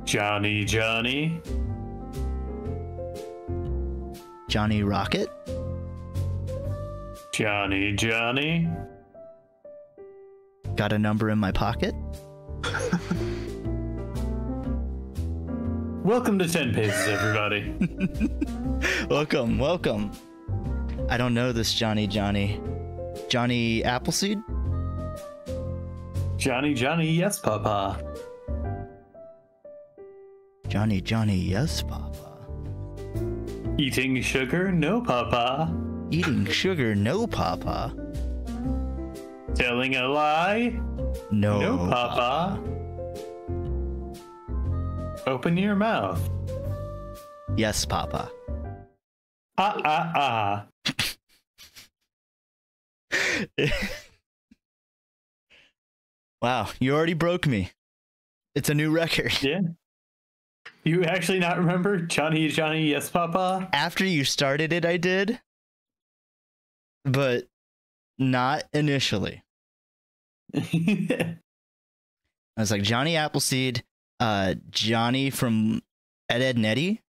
Johnny. Johnny Rocket. Johnny. Got a number in my pocket. Welcome to 10 Paces, everybody. Welcome. I don't know this Johnny. Johnny Appleseed? Johnny, yes, Papa. Johnny, yes, Papa. Eating sugar? No, Papa. Eating sugar? No, Papa. Telling a lie? No, Papa. Open your mouth. Yes, Papa. Wow, you already broke me. It's a new record. Yeah. You actually not remember Johnny, yes, Papa? After you started it, I did. But not initially. I was like, Johnny Appleseed, Johnny from Ed, Edd n Eddy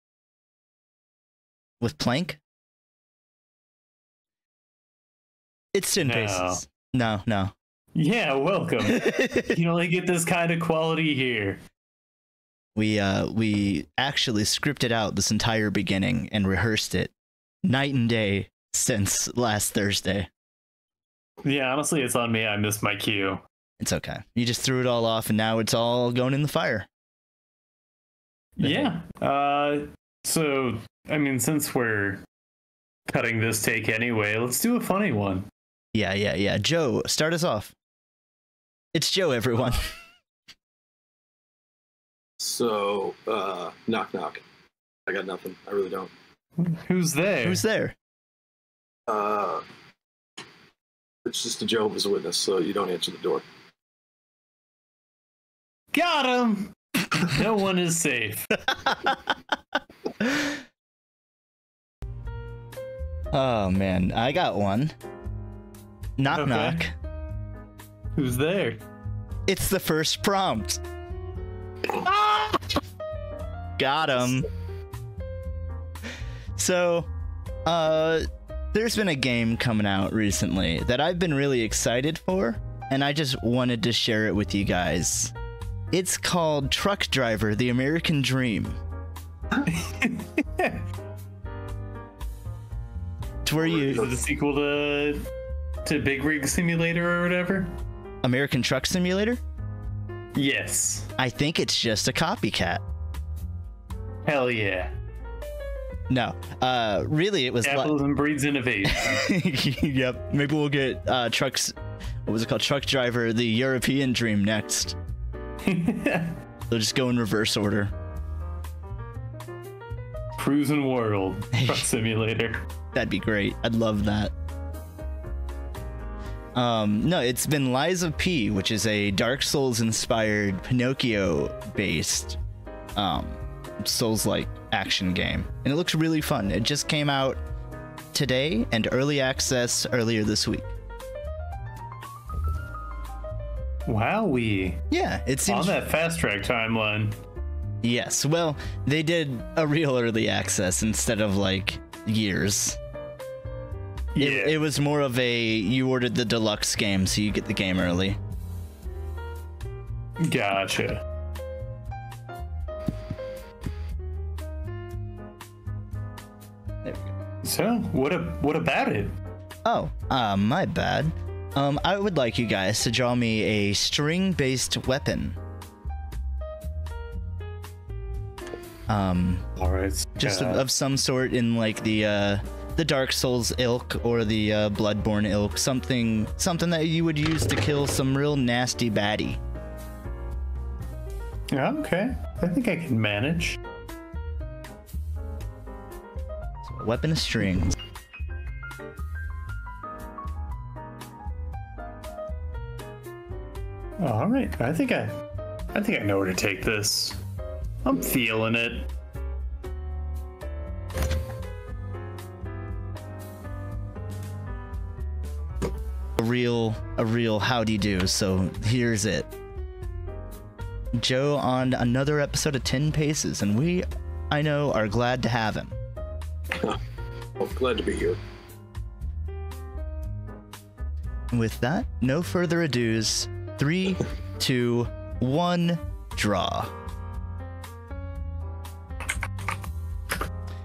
with Plank. It's 10 Paces. No. Yeah, welcome. You can only get this kind of quality here. We actually scripted out this entire beginning and rehearsed it night and day since last Thursday. Yeah, honestly, it's on me. I missed my cue. It's okay. You just threw it all off, and now it's all going in the fire. Yeah. So, I mean, since we're cutting this take anyway, let's do a funny one. Yeah. Joe, start us off. It's Joe, everyone. So, knock. I got nothing. I really don't. Who's there? It's just a Jehovah's Witness, so you don't answer the door. Got him! No one is safe. Oh, man. I got one. Knock. Who's there? It's the first prompt. Got him. So, there's been a game coming out recently that I've been really excited for, and I just wanted to share it with you guys. It's called Truck Driver: The American Dream. To where you... Is it a sequel to Big Rig Simulator or whatever? American Truck Simulator? Yes. I think it's just a copycat. Hell yeah. No, really, it was capitalism breeds innovation. Yep. Maybe we'll get trucks. What was it called? Truck Driver: The European Dream next. They'll just go in reverse order. Cruising World Truck Simulator. That'd be great. I'd love that. No, it's been Lies of P, which is a Dark Souls inspired Pinocchio based Souls-like action game, and it looks really fun. It just came out today and early access earlier this week. Wowee. Yeah, it seems on that fast track timeline. Yes, well, they did a real early access instead of like years. Yeah. It was more of a you ordered the deluxe game, so you get the game early. Gotcha. There we go. So, what about it? Oh, my bad. I would like you guys to draw me a string-based weapon. All right. Just of some sort in like the Dark Souls ilk or the Bloodborne ilk, something that you would use to kill some real nasty baddie. Okay, I think I can manage. So a weapon of strings. All right, I think I know where to take this. I'm feeling it. A real howdy do. So here's it. Joe on another episode of 10 Paces, and we, I know, are glad to have him. Well, glad to be here. With that, no further ados. 3, 2, 1, draw.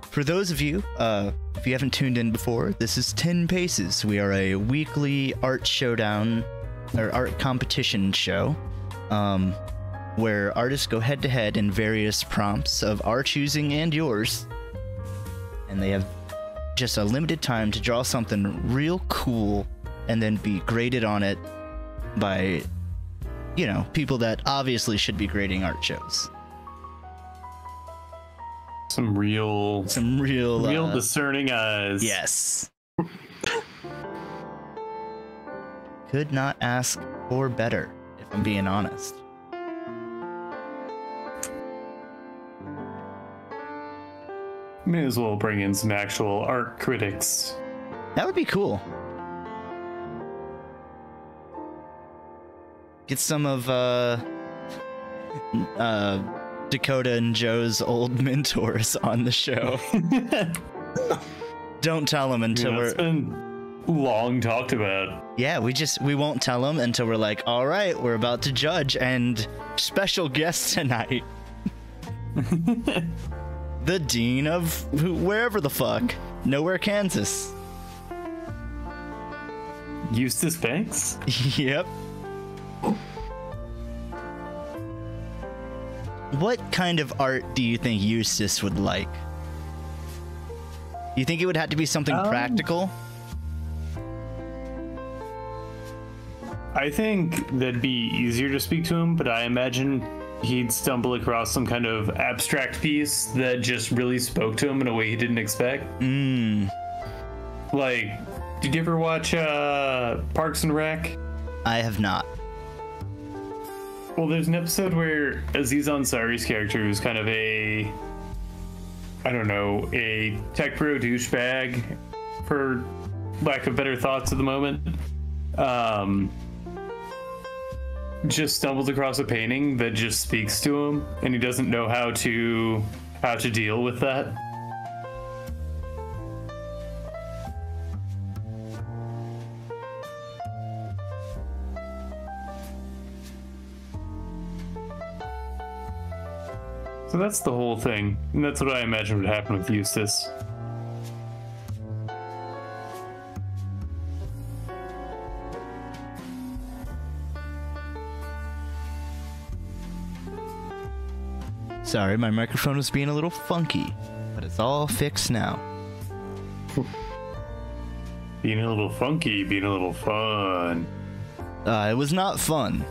For those of you, if you haven't tuned in before, this is 10 Paces. We are a weekly art showdown, or art competition show, where artists go head-to-head in various prompts of our choosing and yours. And they have just a limited time to draw something real cool and then be graded on it by, you know, people that obviously should be grading art shows. Some real discerning eyes. Yes. Could not ask for better, if I'm being honest. May as well bring in some actual art critics. That would be cool. Get some of Dakota and Joe's old mentors on the show. Don't tell them until It's been long talked about. Yeah, we won't tell them until we're like, all right, we're about to judge, and special guest tonight. The dean of wherever the fuck. Nowhere, Kansas. Eustace Banks? Yep. What kind of art do you think Eustace would like? You think it would have to be something practical? I think that'd be easier to speak to him, but I imagine he'd stumble across some kind of abstract piece that just really spoke to him in a way he didn't expect. Like, did you ever watch Parks and Rec? I have not. Well, there's an episode where Aziz Ansari's character, who's kind of a tech pro douchebag, for lack of better thoughts at the moment, just stumbles across a painting that just speaks to him, and he doesn't know how to deal with that. So that's the whole thing, and that's what I imagine would happen with Eustace. Sorry, my microphone was being a little funky, but it's all fixed now. Being a little funky, being a little fun. It was not fun.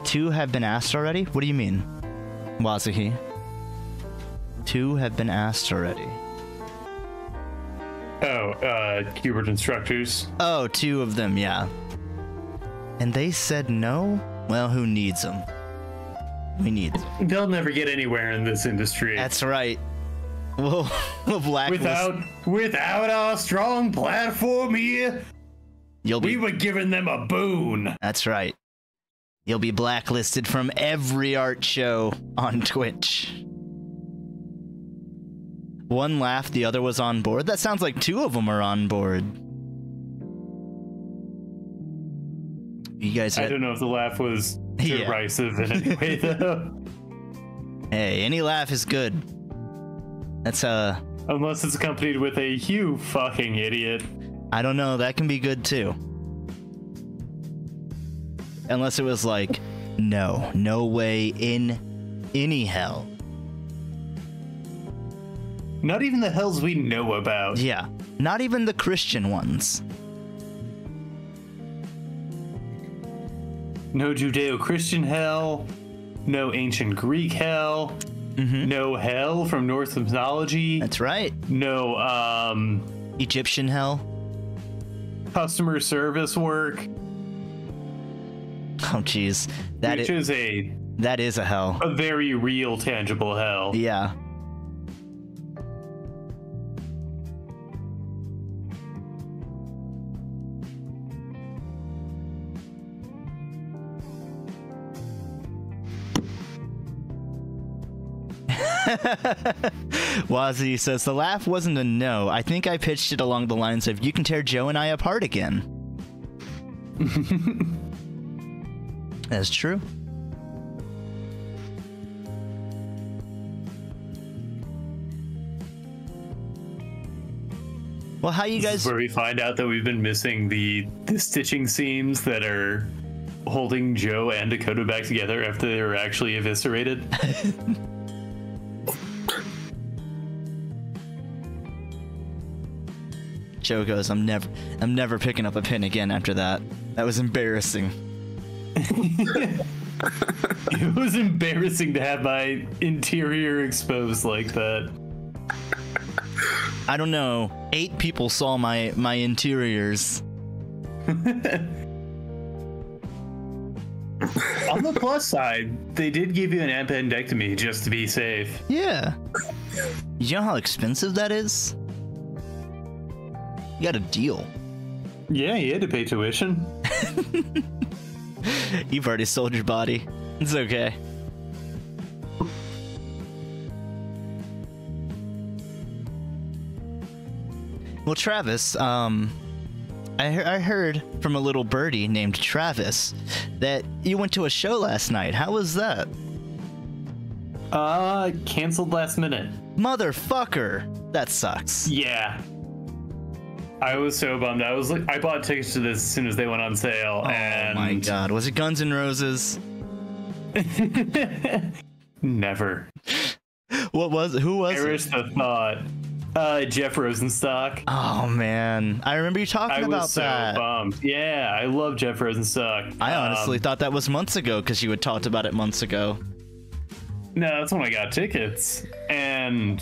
2 have been asked already? What do you mean, Wazuki? 2 have been asked already. Oh, Hubert instructors. Oh, 2 of them, yeah. And they said no? Well, who needs them? We need them. They'll never get anywhere in this industry. That's right. We'll blacklist. Without our strong platform here, we were giving them a boon. That's right. You'll be blacklisted from every art show on Twitch. One laughed, the other was on board. That sounds like 2 of them are on board. You guys I don't know if the laugh was derisive in any way, though. Hey, any laugh is good. That's unless it's accompanied with a "you fucking idiot." I don't know, that can be good too. Unless it was like, no way in any hell. Not even the hells we know about. Yeah, not even the Christian ones. No Judeo-Christian hell, no ancient Greek hell, no hell from Norse mythology. That's right. No Egyptian hell. Customer service work. Oh jeez. That is a hell. A very real, tangible hell. Yeah. Wazzy says, the laugh wasn't a no. I think I pitched it along the lines of, you can tear Joe and I apart again. That's true. Well, how you This guys... is where we find out that we've been missing the stitching seams that are holding Joe and Dakota back together after they were actually eviscerated. Joe goes, I'm never picking up a pin again after that. That was embarrassing. It was embarrassing to have my interior exposed like that. I don't know. 8 people saw my interiors. On the plus side, they did give you an appendectomy just to be safe. Yeah. You know how expensive that is? You got a deal. Yeah, you had to pay tuition. You've already sold your body. It's okay. Well, Travis, I heard from a little birdie named Travis that you went to a show last night. How was that? Canceled last minute. Motherfucker! That sucks. Yeah. I was so bummed. I bought tickets to this as soon as they went on sale. Oh my god. Was it Guns N' Roses? Never. What was it? Who was Perish it? the thought. Jeff Rosenstock. Oh man. I remember you talking about I was so that. bummed. Yeah, I love Jeff Rosenstock. I honestly thought that was months ago because you had talked about it months ago. No, that's when I got tickets. And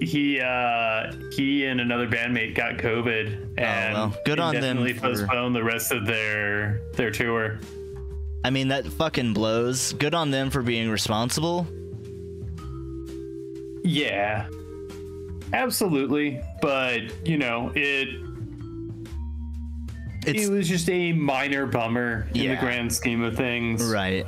he and another bandmate got COVID, and well, good on them definitely for- postponed the rest of their tour. I mean, that fucking blows. Good on them for being responsible. Yeah, absolutely. But you know, it was just a minor bummer in the Yeah. grand scheme of things. Right.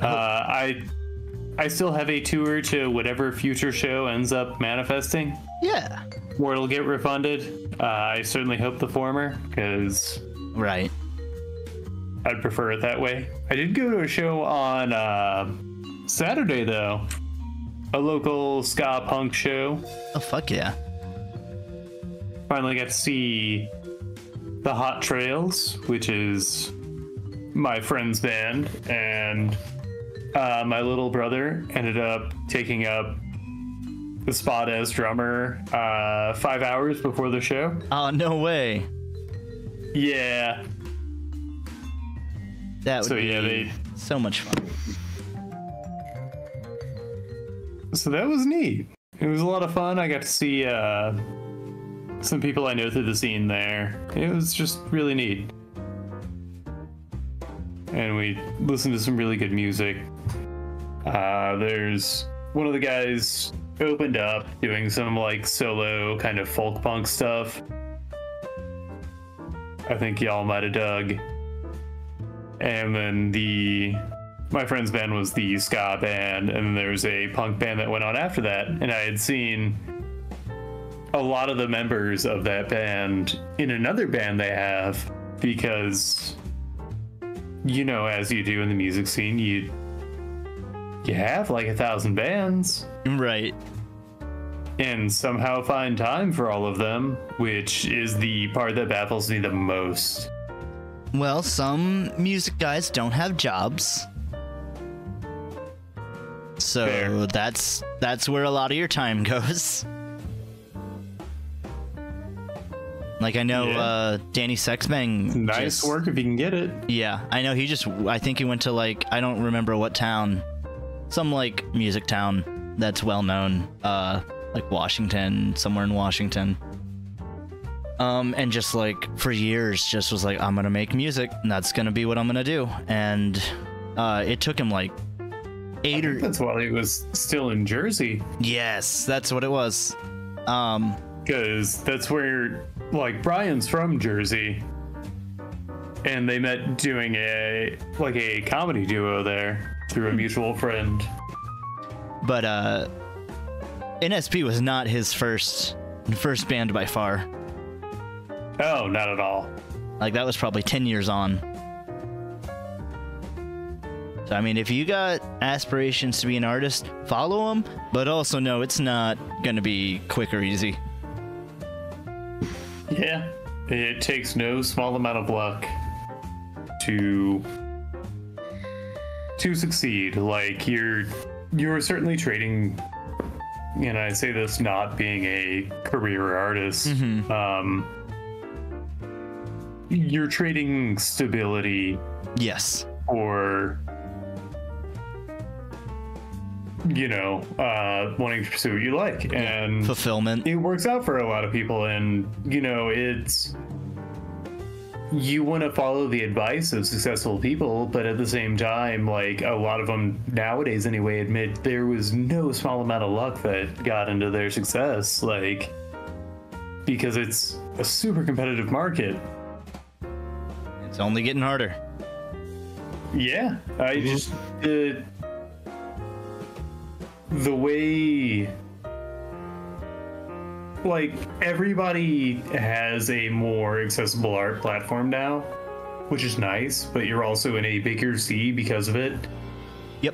I still have a tour to whatever future show ends up manifesting, Yeah. where it'll get refunded. I certainly hope the former, because Right. I'd prefer it that way. I did go to a show on Saturday, though. A local ska punk show. Oh, fuck yeah. Finally got to see the Hot Trails, which is my friend's band, and my little brother ended up taking up the spot as drummer 5 hours before the show. Oh, no way. Yeah. That would So be yeah, so much fun. So that was neat. It was a lot of fun. I got to see some people I know through the scene there. It was just really neat. And we listened to some really good music. There's one of the guys opened up doing some like solo kind of folk punk stuff. I think y'all might have dug. And then my friend's band was the ska band, and then there was a punk band that went on after that. And I had seen a lot of the members of that band in another band they have, because, you know, as you do in the music scene, you have like 1,000 bands. Right. And somehow find time for all of them, which is the part that baffles me the most. Well, some music guys don't have jobs. So Fair. that's where a lot of your time goes. Like I know Yeah. Danny Sexbang. Nice work if you can get it. Yeah, I know I think he went to like, I don't remember what town. Some like music town that's well known. Like Washington, somewhere in Washington. And just like for years just was like, I'm gonna make music and that's gonna be what I'm gonna do. And it took him like I think that's while he was still in Jersey, yes, that's what it was. because that's where, like, Brian's from Jersey, and they met doing a comedy duo there through a mutual friend. But NSP was not his first band by far. Oh, not at all. Like, that was probably 10 years on. So, I mean, if you got aspirations to be an artist, follow them, but also know it's not going to be quick or easy. Yeah, it takes no small amount of luck to succeed. Like, you're certainly trading, and I say this not being a career artist, you're trading stability, yes, for, wanting to pursue what you like, and fulfillment. It works out for a lot of people, and you want to follow the advice of successful people, but at the same time, like, a lot of them nowadays anyway admit there was no small amount of luck that got into their success, like, because it's a super competitive market. It's only getting harder. Yeah, I just the way, like, everybody has a more accessible art platform now, which is nice, but you're also in a bigger sea because of it. Yep.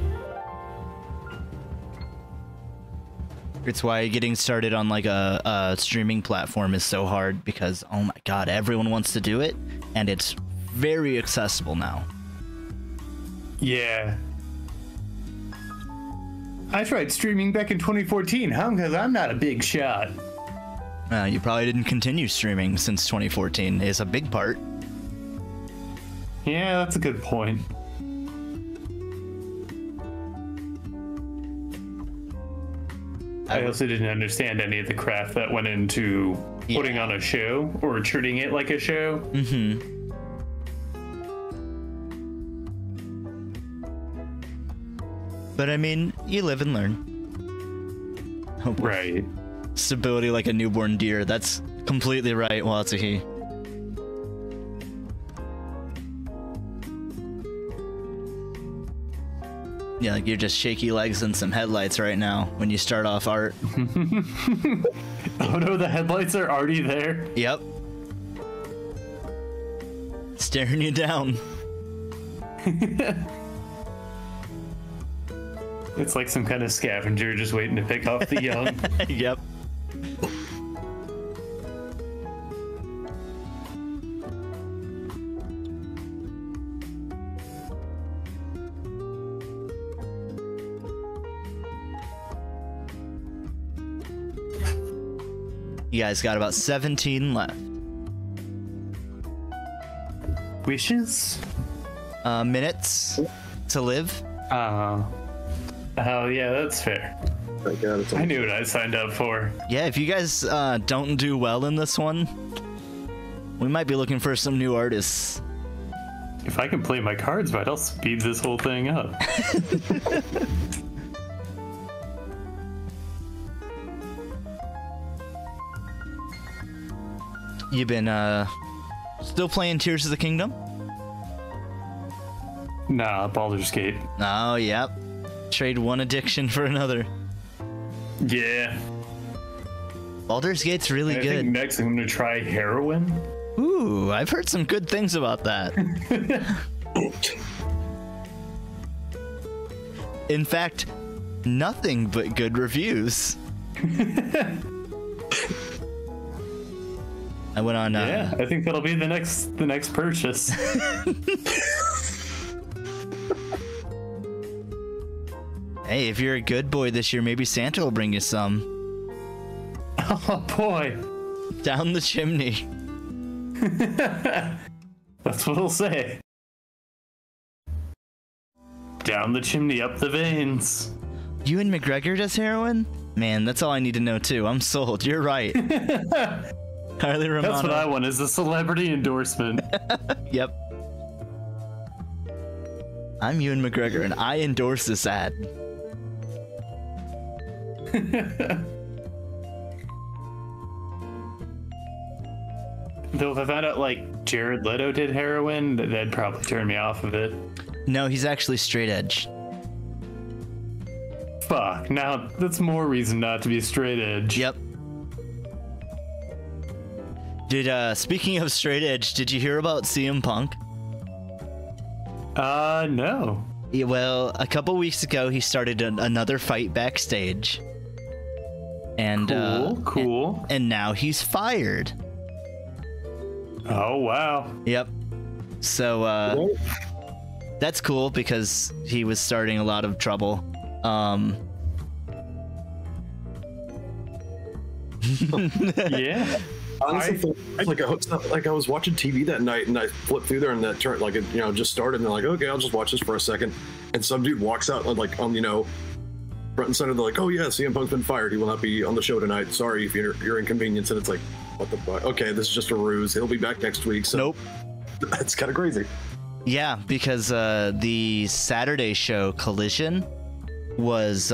It's why getting started on like a streaming platform is so hard, because oh my god, everyone wants to do it, and it's very accessible now. Yeah. I tried streaming back in 2014, because I'm not a big shot. You probably didn't continue streaming since 2014 is a big part. Yeah, that's a good point. I also didn't understand any of the craft that went into putting on a show or treating it like a show. Mm-hmm. But I mean, you live and learn. Oh, right. Stability like a newborn deer. That's completely right, Watsuhi. Yeah, like you're just shaky legs and some headlights right now when you start off art. Oh no, the headlights are already there. Yep. Staring you down. It's like some kind of scavenger just waiting to pick off the young. Yep. You guys got about 17 left. Wishes? Minutes to live. Oh yeah, that's fair. I knew what I signed up for. Yeah, if you guys don't do well in this one, we might be looking for some new artists. If I can play my cards right, I'll speed this whole thing up. You've been still playing Tears of the Kingdom? Nah, Baldur's Gate. Oh, yep. Trade one addiction for another. Yeah. Baldur's Gate's really I good. think next I'm gonna try heroin. Ooh, I've heard some good things about that. In fact, nothing but good reviews. I went on. Yeah, I think that'll be the next purchase. Hey, if you're a good boy this year, maybe Santa will bring you some. Oh boy. Down the chimney. That's what he'll say. Down the chimney, up the veins. Ewan McGregor does heroin? Man, that's all I need to know too. I'm sold. You're right. Carly Romano. That's what I want, is a celebrity endorsement. Yep. I'm Ewan McGregor and I endorse this ad. Though if I found out like Jared Leto did heroin, that'd probably turn me off of it. No, he's actually straight edge. Fuck. Now that's more reason not to be straight edge. Yep. Speaking of straight edge, did you hear about CM Punk? No. Yeah, well, a couple weeks ago, he started another fight backstage. And, Cool. And now he's fired. Oh, wow. Yep. So, that's cool because he was starting a lot of trouble. Yeah. Honestly, I was watching TV that night and I flipped through there and that turned like it just started and they're like, okay, I'll just watch this for a second, and some dude walks out like on front and center. They're like, oh yeah, CM Punk's been fired. He will not be on the show tonight. Sorry if you're inconvenienced. And it's like, what the fuck? Okay, this is just a ruse. He'll be back next week. So Nope. That's kind of crazy. Yeah, because the Saturday show Collision was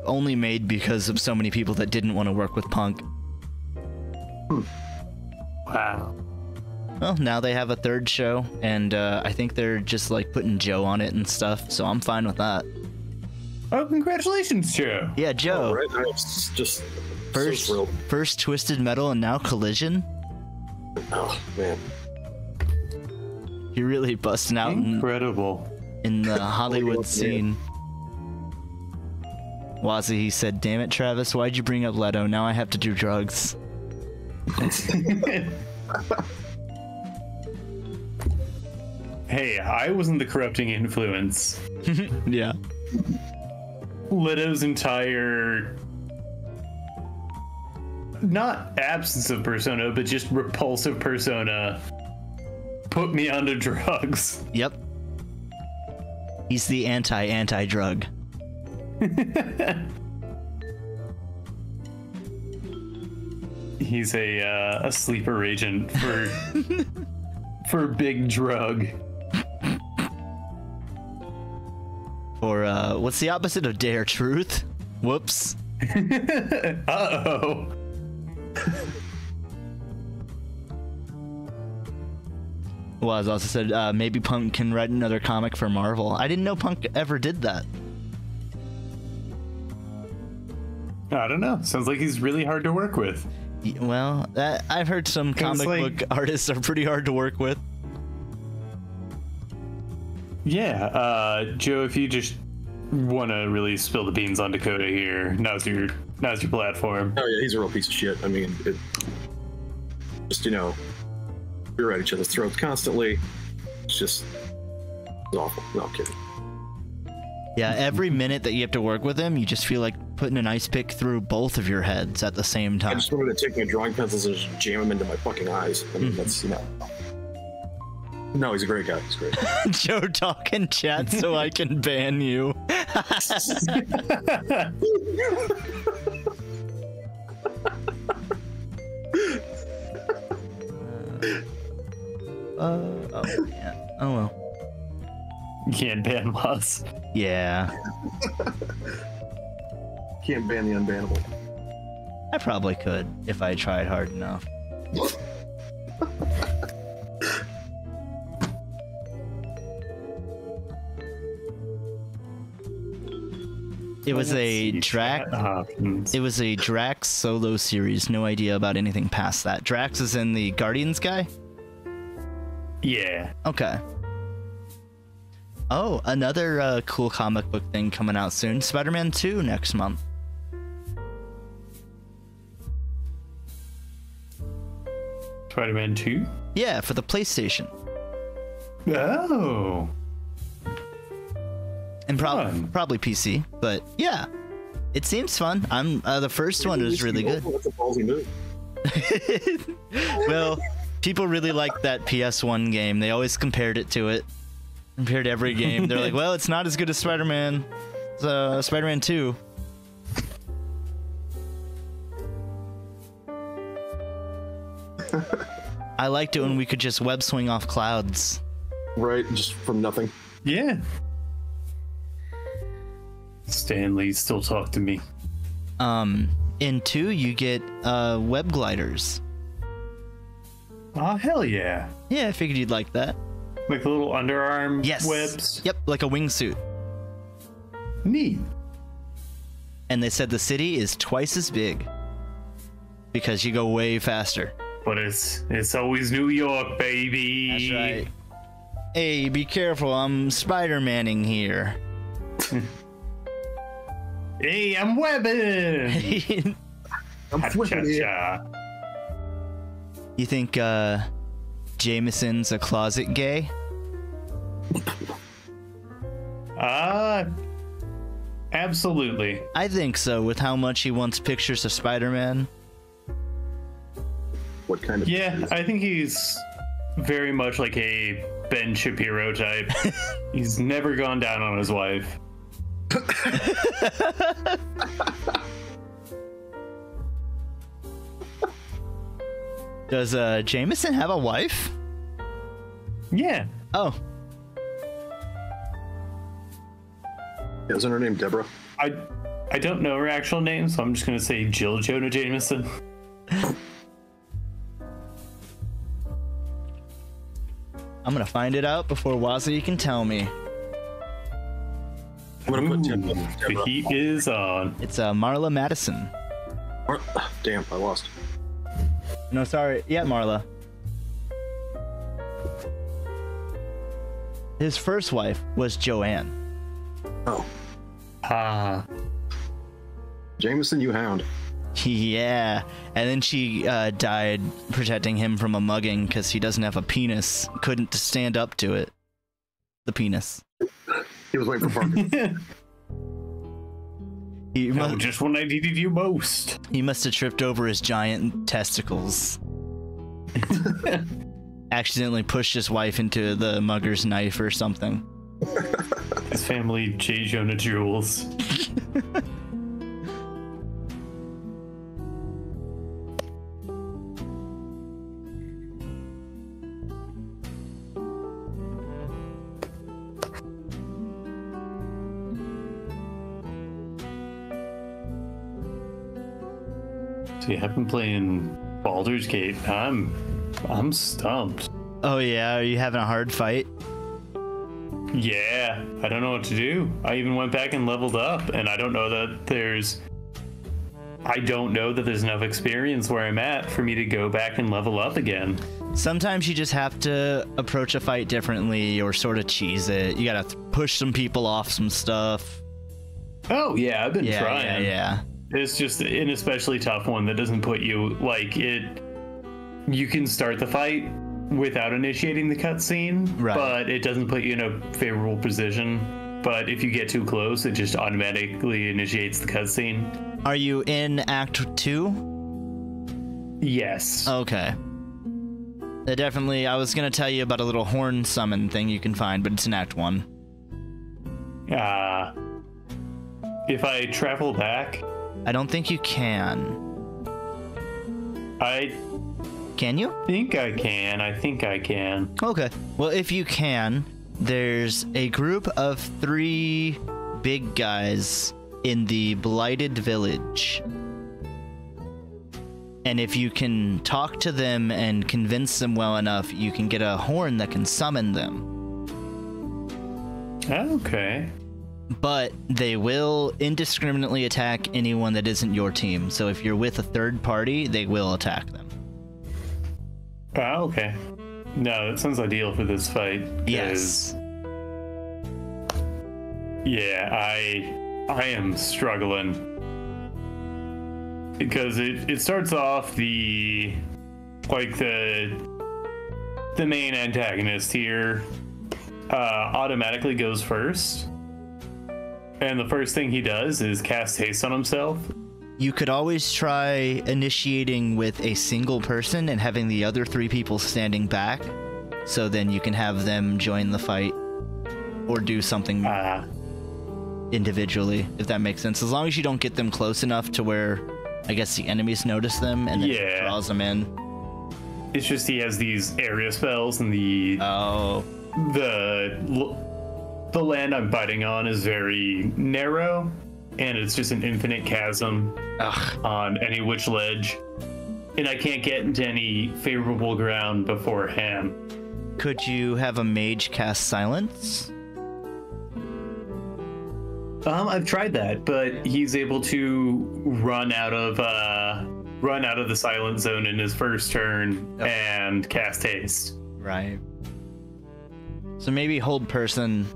only made because of so many people that didn't want to work with Punk. Wow. Well, now they have a third show, and I think they're just like putting Joe on it and stuff, so I'm fine with that. Oh, congratulations, Joe. Yeah, Joe. Oh, right. I was just so thrilled. First Twisted Metal and now Collision. Oh man. You're really busting out Incredible. in the Hollywood scene. Wazzy, he said, damn it, Travis, why'd you bring up Leto? Now I have to do drugs. Hey, I wasn't the corrupting influence. Yeah. Leto's entire, not absence of persona, but just repulsive persona put me onto drugs. Yep. He's the anti-drug. He's a sleeper agent for big drug. Or what's the opposite of dare? Truth? Whoops. Uh-oh. Waz also said maybe Punk can write another comic for Marvel. I didn't know Punk ever did that. I don't know. Sounds like he's really hard to work with. Well, I've heard some comic book artists are pretty hard to work with. Yeah, Joe, if you just want to really spill the beans on Dakota here, now's your platform. Oh yeah, he's a real piece of shit. I mean, we're at each other's throats constantly. It's awful. No, I'm kidding. Yeah, every minute that you have to work with him, you just feel like putting an ice pick through both of your heads at the same time. I just wanted to take my drawing pencils and just jam them into my fucking eyes. I mean, that's No, he's a great guy. He's great. Joe, talk in chat so I can ban you. Oh yeah. Oh well. You can't ban us. Yeah. Can't ban the unbannable. I probably could if I tried hard enough. It was a Drax solo series. No idea about anything past that. Drax is in the Guardians guy? Yeah. Okay. Oh, another cool comic book thing coming out soon. Spider-Man 2 next month. Spider-Man 2? Yeah, for the PlayStation. Oh. And probably PC, but yeah. It seems fun. The first one was really good. That's a ballsy move. Well, people really like that PS1 game. They always compared it to it. Compared to every game. They're like, well, it's not as good as Spider-Man. Spider-Man 2. I liked it when we could just web swing off clouds. Right, just from nothing. Yeah. Stanley, still talk to me. In 2, you get web gliders. Oh, hell yeah. Yeah, I figured you'd like that. Like the little underarm Yes. webs? Yep, like a wingsuit. Neat. And they said the city is twice as big because you go way faster. But it's always New York, baby. That's right. Hey, be careful, I'm Spider-Manning here. Hey, I'm webbing. I'm flipping it. Ha-cha-cha. You think Jameson's a closet gay? Absolutely. I think so, with how much he wants pictures of Spider-Man. What kind of? Yeah, I think he's very much like a Ben Shapiro type. He's never gone down on his wife. Does Jameson have a wife? Yeah. Oh. Isn't her name Deborah? I don't know her actual name, so I'm just gonna say Jill Jonah Jameson. I'm gonna find it out before Wazzy can tell me. I'm gonna put Ooh, 10 the Deborah. heat is on. It's Marla Madison. Damn, I lost. No, sorry. Yeah, Marla. His first wife was Joanne. Oh, Ah. Jameson, you hound. Yeah, and then she died protecting him from a mugging because he doesn't have a penis. Couldn't stand up to it. The penis. He was waiting for Parker. He, Oh, just when I needed you most. he must have tripped over his giant testicles. Accidentally pushed his wife into the mugger's knife or something. His family, J. Jonah Jules. See, I've been playing Baldur's Gate. I'm stumped. Oh yeah, are you having a hard fight? Yeah, I don't know what to do. I even went back and leveled up, and I don't know that there's enough experience where I'm at for me to go back and level up again. Sometimes you just have to approach a fight differently or sort of cheese it. You gotta push some people off some stuff. Oh yeah, I've been Yeah, trying. yeah. It's just an especially tough one that doesn't put you like it. You can start the fight without initiating the cutscene, Right. but it doesn't put you in a favorable position. But if you get too close, it just automatically initiates the cutscene. Are you in Act 2? Yes. Okay. Definitely, I was gonna tell you about a little horn summon thing you can find, but it's in Act 1. If I travel back, I don't think you can. I Can you? think I can. I think I can. Okay. Well, if you can, there's a group of 3 big guys in the Blighted Village. And if you can talk to them and convince them well enough, you can get a horn that can summon them. Okay. But they will indiscriminately attack anyone that isn't your team. So if you're with a third party, they will attack them. Okay. No, that sounds ideal for this fight. 'Cause, Yes. Yeah, I am struggling. Because it starts off the main antagonist here automatically goes first. And the first thing he does is cast haste on himself. You could always try initiating with a single person and having the other 3 people standing back. So then you can have them join the fight or do something individually, if that makes sense. As long as you don't get them close enough to where, I guess, the enemies notice them and then it draws them in. It's just he has these area spells and the land I'm fighting on is very narrow, and it's just an infinite chasm on any which ledge, and I can't get into any favorable ground beforehand. Could you have a mage cast silence? I've tried that, but he's able to run out of the silent zone in his first turn and cast haste. Right. So maybe hold person,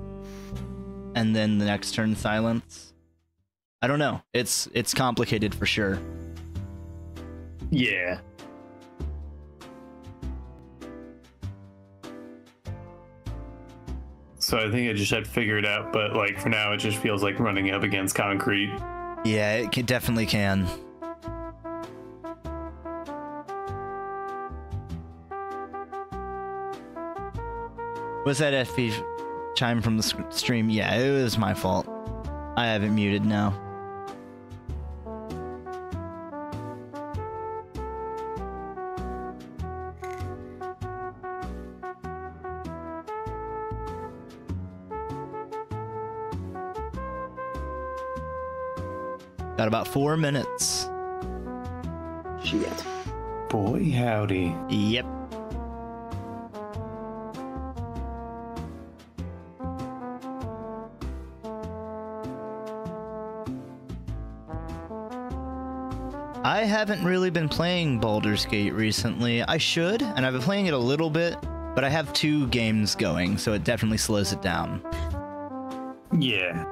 and then the next turn silence. I don't know. It's complicated for sure. Yeah. So I think I just had to figure it out, but like for now, it just feels like running up against concrete. Yeah, it definitely can. Was that FP chime from the stream? Yeah, it was my fault. I have it muted now. Got about 4 minutes. Shit. Boy, howdy. Yep. I haven't really been playing Baldur's Gate recently. I should, and I've been playing it a little bit, but I have 2 games going, so it definitely slows it down. Yeah.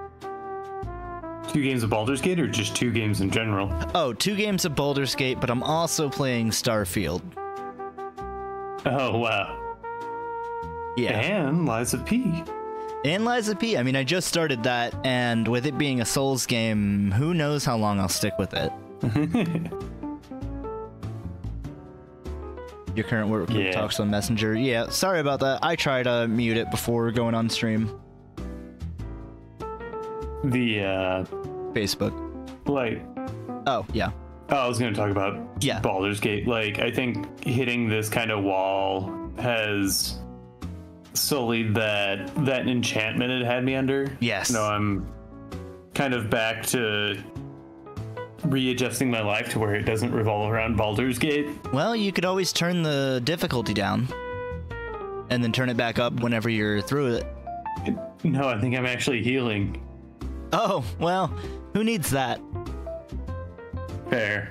2 games of Baldur's Gate or just 2 games in general? Oh, 2 games of Baldur's Gate, but I'm also playing Starfield. Oh, wow. Yeah. And Lies of P. And Liza P. I mean, I just started that, and with it being a Souls game, who knows how long I'll stick with it. Your current work talks on Messenger. Yeah, sorry about that. I tried to mute it before going on stream. The Facebook. Like, oh yeah. Oh, I was going to talk about Baldur's Gate. Like, I think hitting this kind of wall has sullied that enchantment it had me under. Yes. No, I'm kind of back to readjusting my life to where it doesn't revolve around Baldur's Gate. Well, you could always turn the difficulty down and then turn it back up whenever you're through it. No, I think I'm actually healing. Oh, well, who needs that? Fair.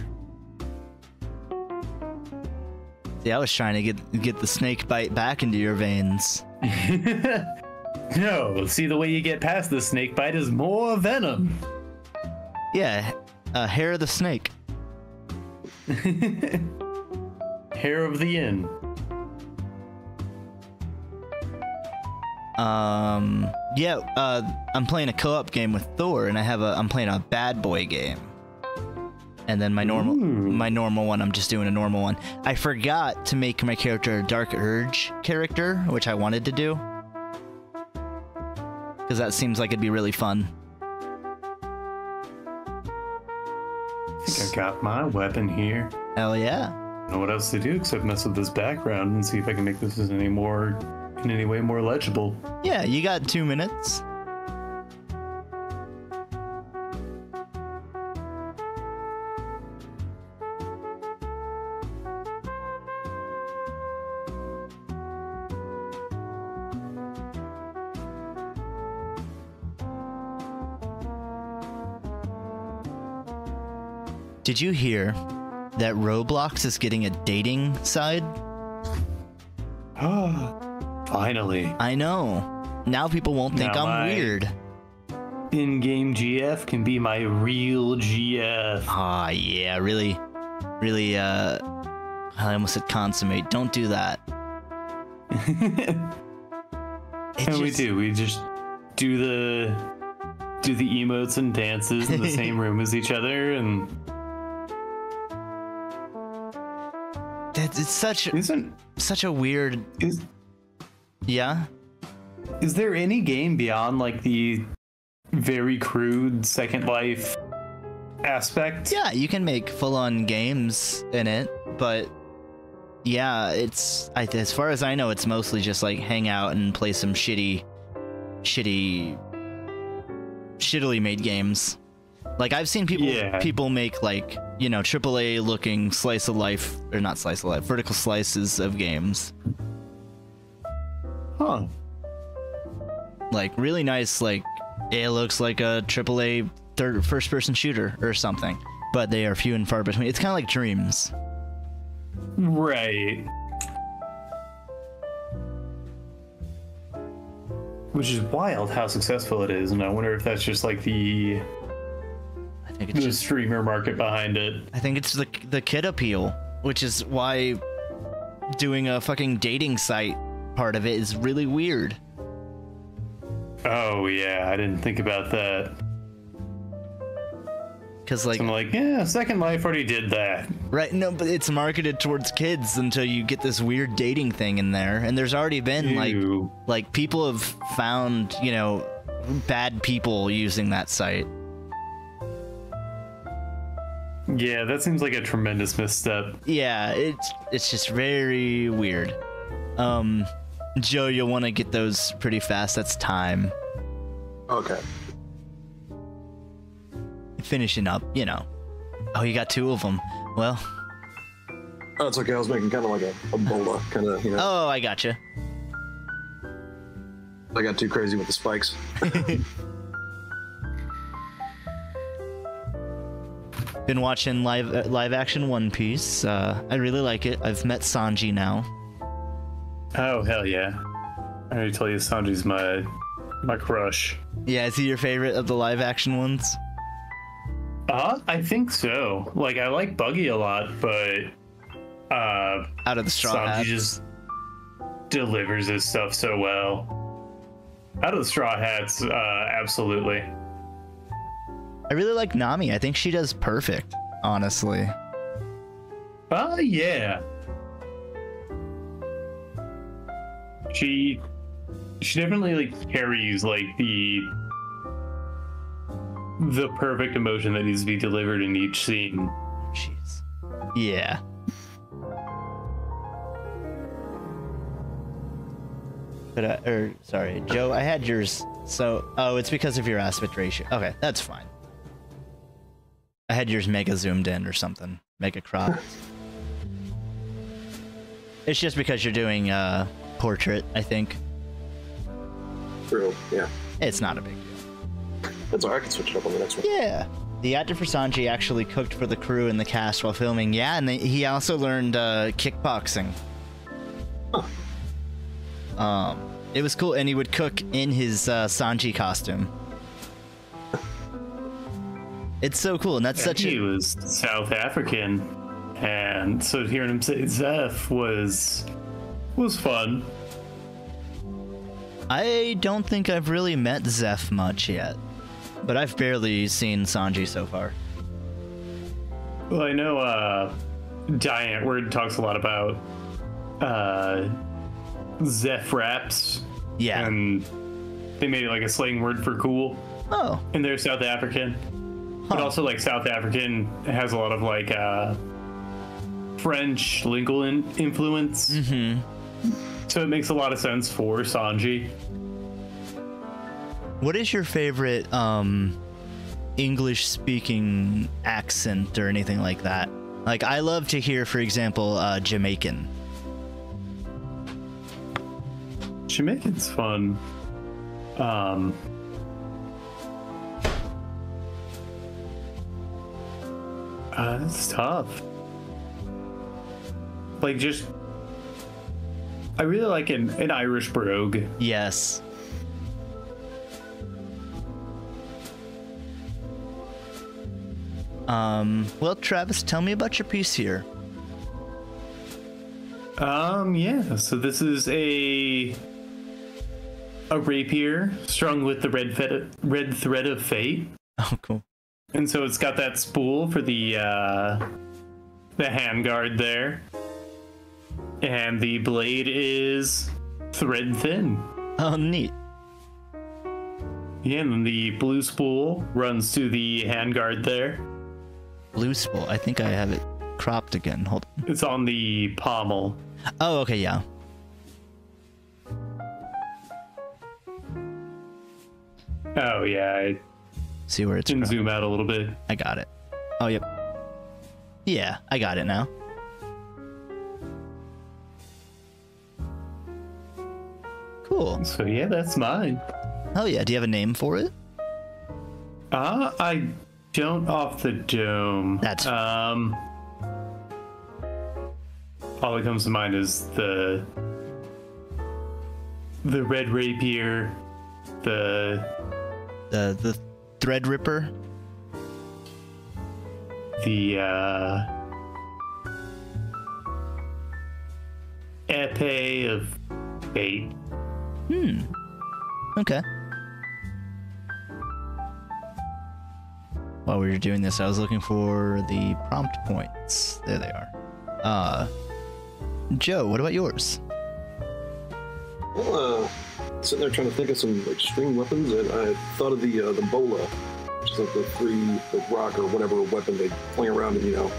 See, I was trying to get the snake bite back into your veins. No, see, the way you get past the snake bite is more venom. Yeah, hair of the snake. Hair of the inn. I'm playing a co-op game with Thor, and I'm playing a bad boy game. And then my normal one, I'm just doing a normal one. I forgot to make my character a Dark Urge character, which I wanted to do. Because that seems like it'd be really fun. I think I got my weapon here. Hell yeah. I don't know what else to do except mess with this background and see if I can make this in any way more legible. Yeah, you got 2 minutes. Did you hear that Roblox is getting a dating side? Finally. I know. Now people won't think I'm weird. In-game GF can be my real GF. Ah, yeah, really, I almost said consummate. Don't do that. We just do the emotes and dances in the same room as each other, and it's such a weird. Yeah. Is there any game beyond like the very crude Second Life aspect? Yeah, you can make full-on games in it, but yeah, as far as I know, it's mostly just like hang out and play some shittily made games. Like I've seen people make like, you know, AAA looking vertical slices of games. Huh. Like really nice, like it looks like a AAA first-person shooter or something, but they are few and far between. It's kind of like Dreams. Right. Which is wild how successful it is, and I wonder if that's just like the streamer market behind it. I think it's the kid appeal, which is why doing a fucking dating site part of it is really weird. Oh yeah, I didn't think about that. Because like, so I'm like, yeah, Second Life already did that. Right? No, but it's marketed towards kids until you get this weird dating thing in there, and there's already been like people have found, you know, bad people using that site. Yeah, that seems like a tremendous misstep. Yeah, it's just very weird. Joe, you'll want to get those pretty fast. That's time. Okay. Finishing up, you know. Oh, you got 2 of them. Well. Oh, it's okay. I was making kind of like a bola, kind of, you know. Oh, I gotcha. I got too crazy with the spikes. Been watching live action One Piece. I really like it. I've met Sanji now. Oh hell yeah! I already told you Sanji's my crush. Yeah, is he your favorite of the live action ones? I think so. Like, I like Buggy a lot, but Out of the Straw Sanji Hat just delivers his stuff so well. Out of the Straw Hats, absolutely. I really like Nami. I think she does perfect, honestly. Yeah. She definitely like carries like the perfect emotion that needs to be delivered in each scene. Jeez. Yeah. But sorry, Joe, I had yours. So, oh, it's because of your aspect ratio. Okay, that's fine. I had yours mega zoomed in or something. Mega cropped. It's just because you're doing portrait, I think. True, yeah. It's not a big deal. That's alright, I can switch it up on the next one. Yeah. The actor for Sanji actually cooked for the crew and the cast while filming. Yeah, and he also learned kickboxing. Huh. It was cool, and he would cook in his Sanji costume. It's so cool, and that's He was South African, and so hearing him say Zeph was fun. I don't think I've really met Zeph much yet, but I've barely seen Sanji so far. Well, I know Diane Word talks a lot about Zeph raps. Yeah. And they made it like a slang word for cool. Oh. And they're South African. But also, like, South African has a lot of, like, French lingual influence. Mm-hmm. So it makes a lot of sense for Sanji. What is your favorite English-speaking accent or anything like that? Like, I love to hear, for example, Jamaican. Jamaican's fun. It's tough. Like, just... I really like an Irish brogue. Yes. Well, Travis, tell me about your piece here. Yeah, so this is a rapier strung with the red thread of fate. Oh, cool. And so it's got that spool for the handguard there. And the blade is thread thin. Oh, neat. Yeah, and then the blue spool runs to the handguard there. Blue spool. I think I have it cropped again. Hold on. It's on the pommel. Oh, okay, yeah. Oh, yeah. I See where it's can from. zoom out a little bit. I got it. Oh, yep. Yeah, I got it now. Cool. So, yeah, that's mine. Oh, yeah. Do you have a name for it? I don't off the dome. That's all that comes to mind is the red rapier, the Thread Ripper. The epee of fate. Okay. While we were doing this, I was looking for the prompt points. There they are. Joe, what about yours? Well, sitting there trying to think of some extreme weapons, and I thought of the bola, which is like the rock or whatever weapon they fling around and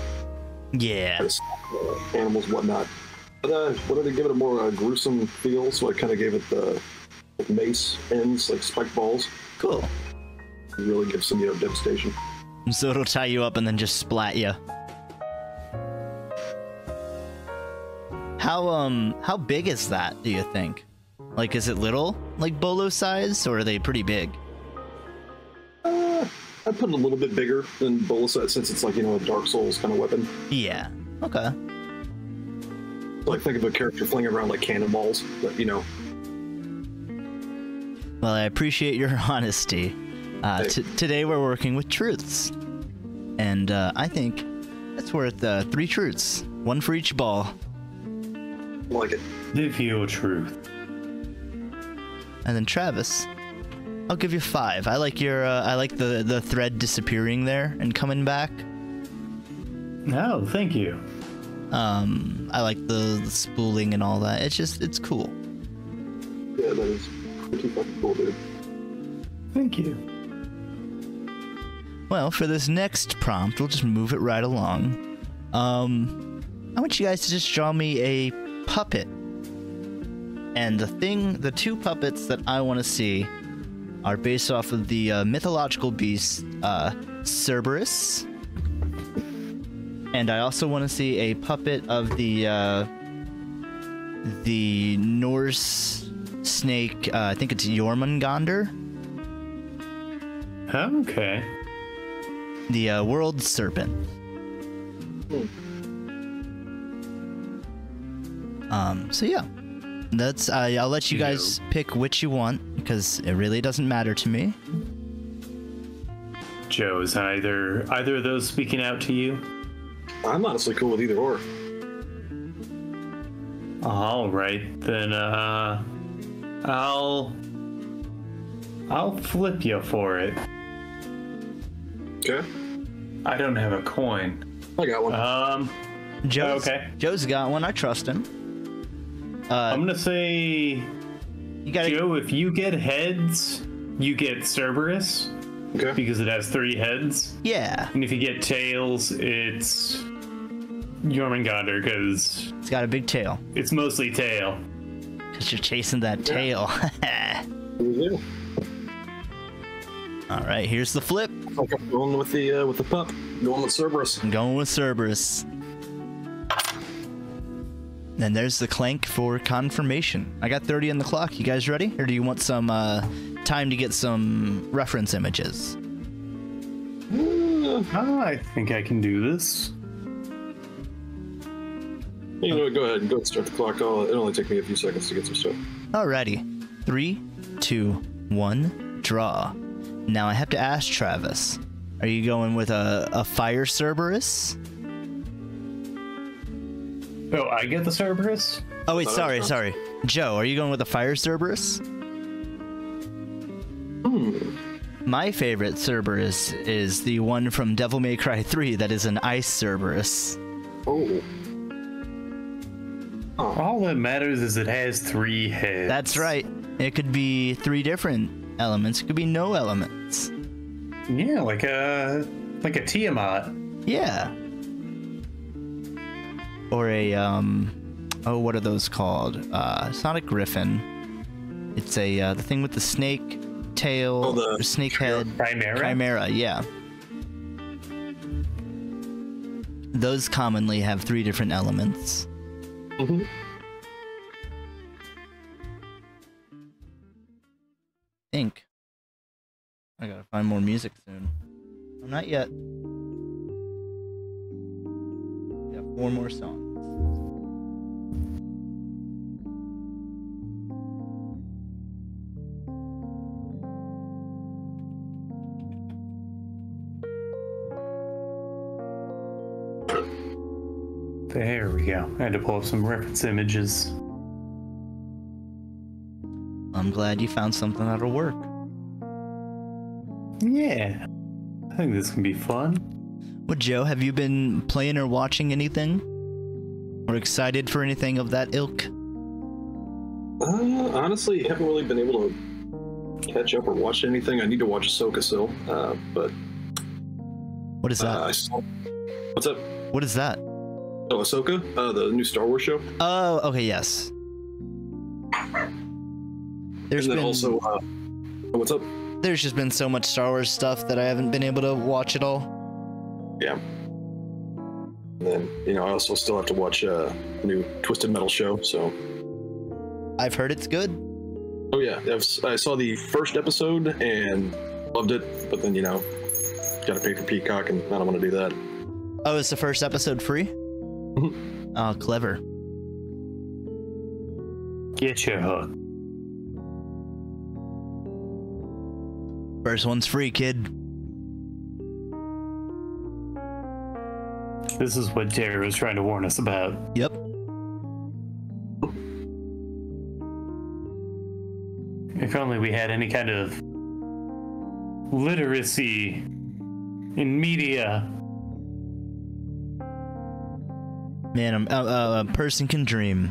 Yeah. Animals and whatnot. But wanted to give it a more gruesome feel, so I kind of gave it the mace ends, like spike balls. Cool. Really give some devastation. So it'll tie you up and then just splat you. How big is that, do you think? Like, is it little, like bolo size, or are they pretty big? I put it a little bit bigger than bola size, since it's like, a Dark Souls kind of weapon. Yeah. Okay. Like, think of a character flinging around like cannonballs, but Well, I appreciate your honesty. Today we're working with truths. And I think that's worth 3 truths. 1 for each ball. I like it. Live your truth. And then Travis, I'll give you 5. I like your I like the thread disappearing there and coming back. Oh, thank you. I like the spooling and all that. It's cool. Yeah, that is pretty fucking cool, dude. Thank you. Well, for this next prompt, we'll just move it right along. I want you guys to just draw me a puppet. And the 2 puppets that I want to see are based off of the mythological beast Cerberus. And I also want to see a puppet of the Norse snake. I think it's Jormungandr. Okay. The world serpent. So yeah, that's I'll let you guys pick which you want, because it really doesn't matter to me. Joe, is either of those speaking out to you? I'm honestly cool with either or. All right, then I'll flip you for it. Okay. I don't have a coin. I got one. Joe's got one. I trust him. I'm gonna say, Joe, if you get heads, you get Cerberus. Okay. Because it has 3 heads. Yeah. And if you get tails, it's Jormungandr, because It's got a big tail. it's mostly tail. Because you're chasing that tail. Yeah. All right, here's the flip. Okay, going with the pup. Going with Cerberus. I'm going with Cerberus. And there's the clank for confirmation. I got 30 on the clock. You guys ready? Or do you want some time to get some reference images? I think I can do this. You know what, go ahead and start the clock. It'll only take me a few seconds to get some stuff. Alrighty. 3, 2, 1, draw. Now I have to ask Travis, are you going with a fire Cerberus? Oh, I get the Cerberus? Oh wait, sorry. Joe, are you going with a fire Cerberus? My favorite Cerberus is the one from Devil May Cry 3 that is an ice Cerberus. Oh. All that matters is it has 3 heads. That's right. It could be 3 different elements. It could be no elements. Yeah, like a Tiamat. Yeah. Or a what are those called? It's not a griffin. It's the thing with the snake tail, the snake head. Chimera? Chimera, yeah. Those commonly have 3 different elements. Mm-hmm. Think. I gotta find more music soon. Oh, not yet. We got 4 more songs. There we go. I had to pull up some reference images. I'm glad you found something that'll work. Yeah. I think this can be fun. Well, Joe, have you been playing or watching anything? Or excited for anything of that ilk? Honestly, haven't really been able to catch up or watch anything. I need to watch Ahsoka still, but... What is that? What's up? What is that? Oh, Ahsoka? The new Star Wars show? Oh, okay, yes. There's and then been... also, what's up? There's just been so much Star Wars stuff that I haven't been able to watch it all. Yeah. And then, I also still have to watch a new Twisted Metal show, so... I've heard it's good. Oh yeah, I saw the first episode and loved it, but then, gotta pay for Peacock and I don't want to do that. Oh, is the first episode free? Oh, clever. Get your hook. First one's free, kid. This is what Jerry was trying to warn us about. Yep. If only we had any kind of literacy in media. Man, a person can dream.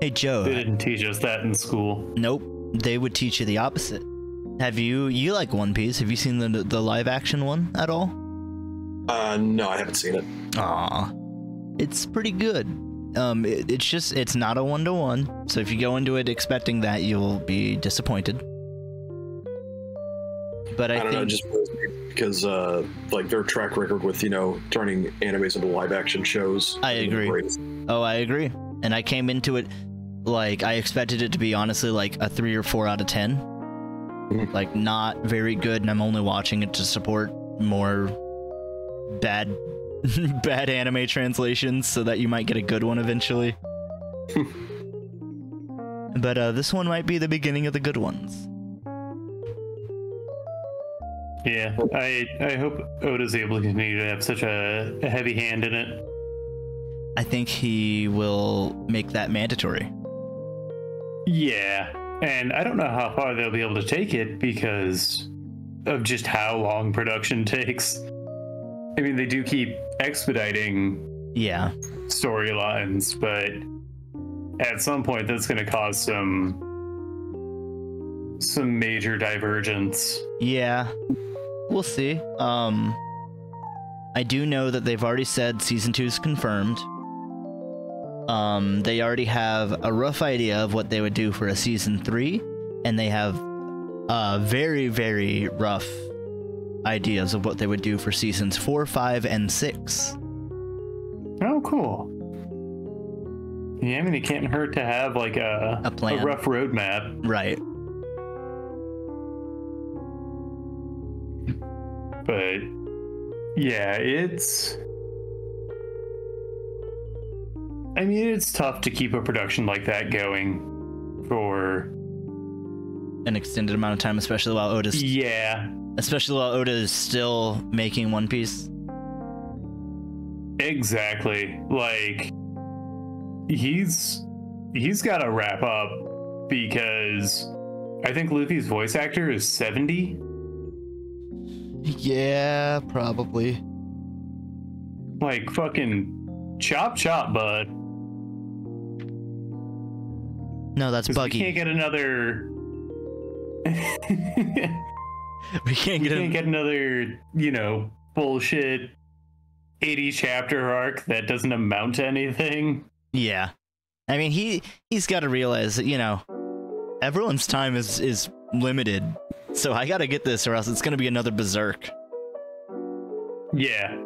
Hey, Joe. They didn't teach us that in school. Nope. They would teach you the opposite. Have you like One Piece? Have you seen the live action one at all? No, I haven't seen it. Aw. It's pretty good. It's not a 1-to-1, so if you go into it expecting that, you'll be disappointed. But I don't know, just because their track record with turning animes into live action shows. I agree. Oh, I agree. And I came into it like I expected it to be honestly like a 3 or 4 out of 10. Mm-hmm. Like not very good, and I'm only watching it to support more bad bad anime translations so that you might get a good one eventually. But this one might be the beginning of the good ones. Yeah, I hope Oda's able to continue to have such a heavy hand in it. I think he will make that mandatory. Yeah, and I don't know how far they'll be able to take it because of just how long production takes. I mean, they do keep expediting storylines, but at some point that's going to cause some major divergence. Yeah, we'll see. I do know that they've already said season 2 is confirmed. They already have a rough idea of what they would do for a season 3, and they have very, very rough ideas of what they would do for seasons 4, 5, and 6. Oh, cool. Yeah, I mean, it can't hurt to have like a plan. A rough roadmap. Right. But yeah, it's tough to keep a production like that going for an extended amount of time, especially while Oda is still making One Piece. Exactly. Like he's got to wrap up because I think Luffy's voice actor is 70. Yeah, probably. Like fucking chop, bud. No, that's Buggy. We can't get another. We can't get another, bullshit 80 chapter arc that doesn't amount to anything. Yeah. I mean, he's got to realize that, everyone's time is limited. So I got to get this or else it's going to be another Berserk. Yeah.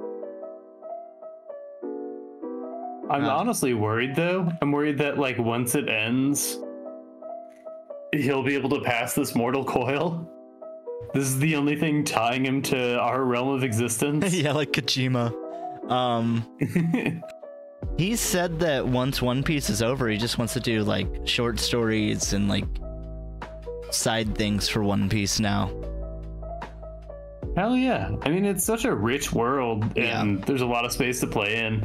I'm honestly worried, though. I'm worried that, once it ends, he'll be able to pass this mortal coil. This is the only thing tying him to our realm of existence. Yeah, like Kojima. He said that once One Piece is over, he just wants to do like short stories and like side things for One Piece now. Hell yeah. I mean, it's such a rich world, and there's a lot of space to play in.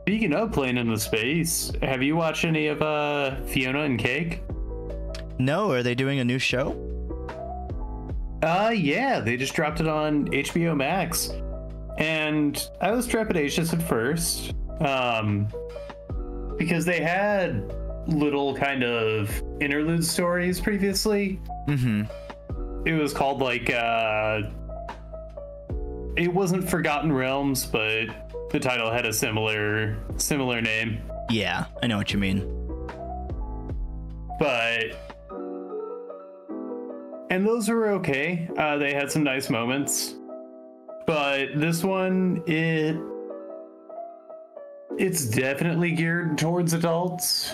Speaking of playing in the space, have you watched any of Fiona and Cake? No, are they doing a new show? Yeah, they just dropped it on HBO Max. And I was trepidatious at first, because they had little kind of interlude stories previously. Mm-hmm. It was called like, it wasn't Forgotten Realms, but the title had a similar name. Yeah, I know what you mean. And those were okay. They had some nice moments. But this one, it's definitely geared towards adults.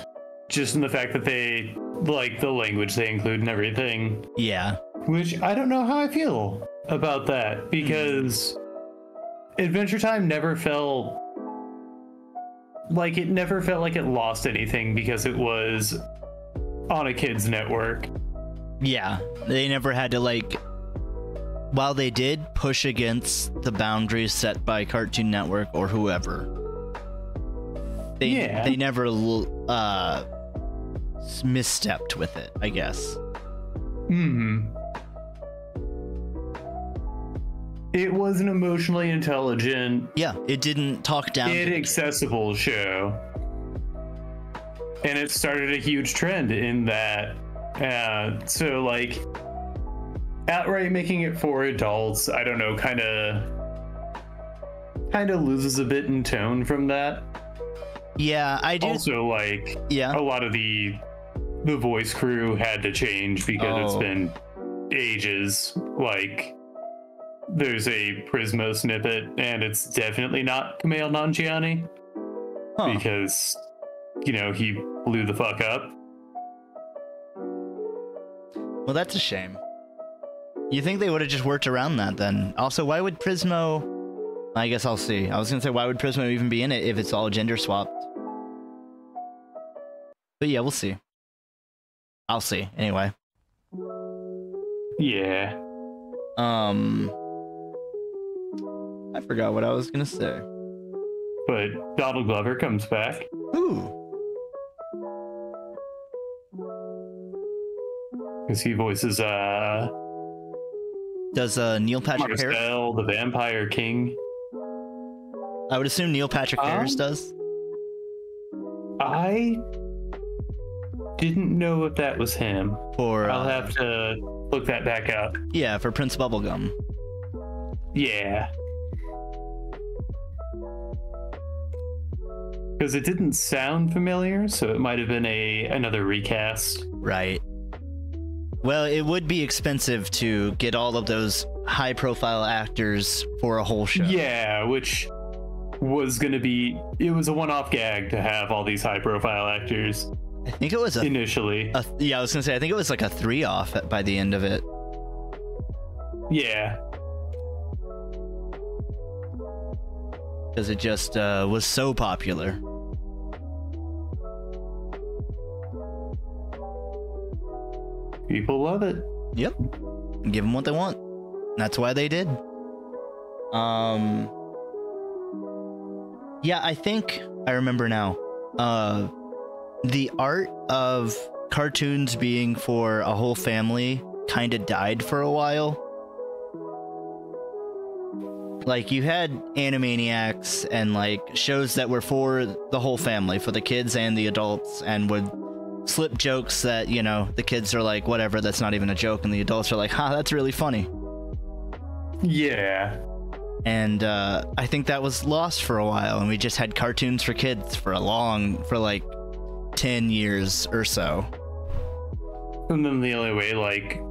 Just in the fact that they like the language they include and everything. Yeah. Which I don't know how I feel about that, because Adventure Time never felt like it lost anything because it was on a kid's network. Yeah, they never had to like, while they did push against the boundaries set by Cartoon Network or whoever, they never misstepped with it, I guess. It was an emotionally intelligent, it didn't talk down, accessible show, and it started a huge trend in that. So like outright making it for adults, I don't know, kind of loses a bit in tone from that. Yeah, I do. Also, like, a lot of the voice crew had to change because it's been ages. Like, there's a Prismo snippet, and it's definitely not Kumail Nanjiani because, he blew the fuck up. Well, that's a shame. You think they would have just worked around that then? Also, why would Prismo... I guess I'll see. I was going to say, why would Prismo even be in it if it's all gender swapped? But yeah, we'll see. I'll see, anyway. Yeah. I forgot what I was going to say. But Donald Glover comes back. Ooh. Because he voices, Does Neil Patrick Harris? Marcel, the Vampire King. I would assume Neil Patrick Harris does. I didn't know if that was him. I'll have to look that back up. Yeah, for Prince Bubblegum. Yeah. Because it didn't sound familiar, so it might have been another recast. Right. Well, it would be expensive to get all of those high-profile actors for a whole show. Yeah, which was going to be... It was a one-off gag to have all these high-profile actors. I think it was initially. Yeah, I was going to say, I think it was like a 3-off by the end of it. Yeah. Because it just was so popular. People love it. Yep. Give them what they want. That's why they did. Yeah, I think I remember now. The art of cartoons being for a whole family kind of died for a while. Like, you had Animaniacs and like shows that were for the whole family, for the kids and the adults, and would slip jokes that, the kids are like, whatever, that's not even a joke, and the adults are like, that's really funny. Yeah. And I think that was lost for a while, and we just had cartoons for kids for like 10 years or so. And then the only way, like,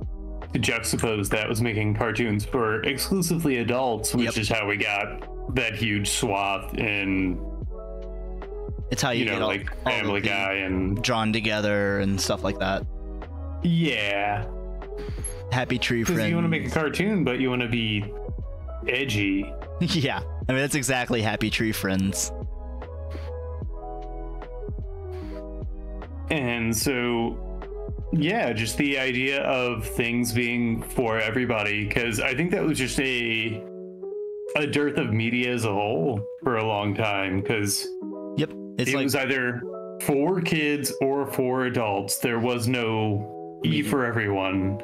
to juxtapose that was making cartoons for exclusively adults, which is how we got that huge swath in... It's how you get like Family Guy and Drawn Together and stuff like that. Yeah. Happy Tree Because Friends. you want to make a cartoon, but you want to be edgy. Yeah, I mean that's exactly Happy Tree Friends. And so, yeah, just the idea of things being for everybody, because I think that was just a dearth of media as a whole for a long time, because Yep, it was either for kids or for adults. There was no E for everyone.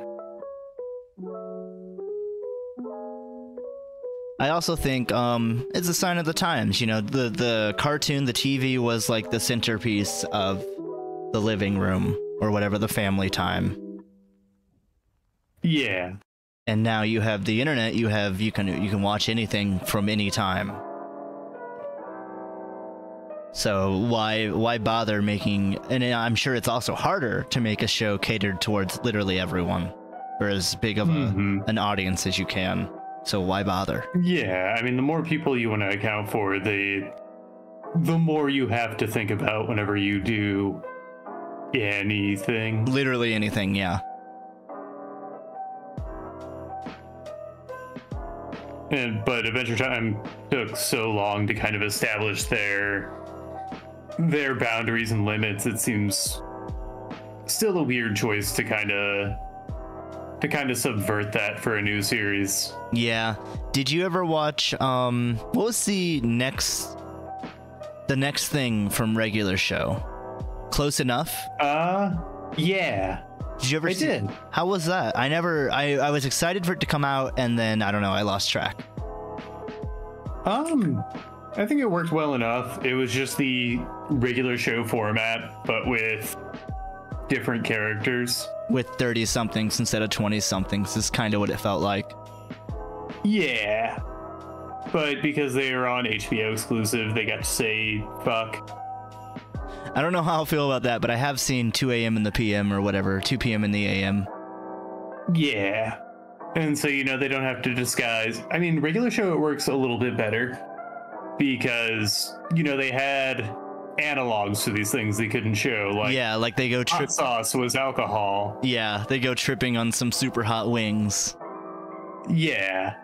I also think it's a sign of the times. You know, the cartoon, the TV was like the centerpiece of the living room or whatever, the family time. Yeah. And now you have the internet. You can watch anything from any time. So why bother making? And I'm sure it's also harder to make a show catered towards literally everyone, or as big of an audience as you can. So why bother? Yeah, I mean, the more people you want to account for, the more you have to think about whenever you do anything. Literally anything, yeah. But Adventure Time took so long to kind of establish their boundaries and limits. It seems still a weird choice to kind of subvert that for a new series. Yeah. Did you ever watch what was the next thing from regular show? Close Enough? Yeah. Did you ever see? did. How was that? I was excited for it to come out, and then I don't know, I lost track. I think it worked well enough. It was just the regular show format, but with different characters. With 30-somethings instead of 20-somethings is kind of what it felt like. Yeah. But because they were on HBO exclusive, they got to say fuck. I don't know how I feel about that, but I have seen 2 a.m. in the PM or whatever, 2 p.m. in the a.m. Yeah. And so, they don't have to disguise. I mean, regular show, it works a little bit better because, they had analogs to these things they couldn't show. Like they go hot sauce was alcohol. Yeah, they go tripping on some super hot wings. Yeah.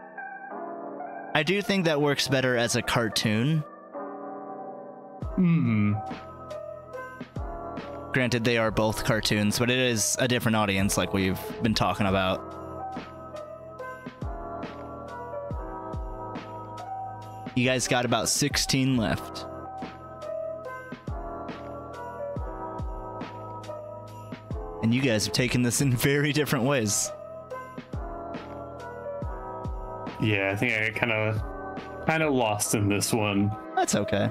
I do think that works better as a cartoon. Granted, they are both cartoons, but it is a different audience like we've been talking about. You guys got about 16 left. And you guys have taken this in very different ways. Yeah, I think I kind of lost in this one. That's okay.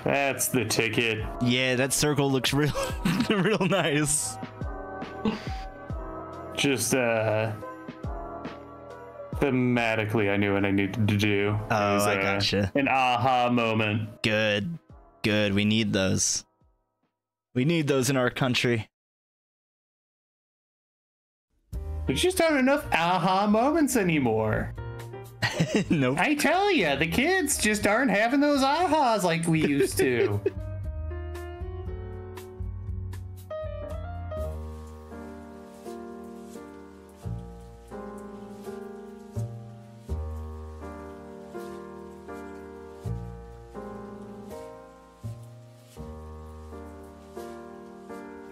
That's the ticket. Yeah, that circle looks real nice. Just thematically, I knew what I needed to do. Oh, I gotcha. An aha moment. Good. We need those. We need those in our country. There's just aren't enough aha moments anymore. Nope. I tell you, the kids just aren't having those ahas like we used to.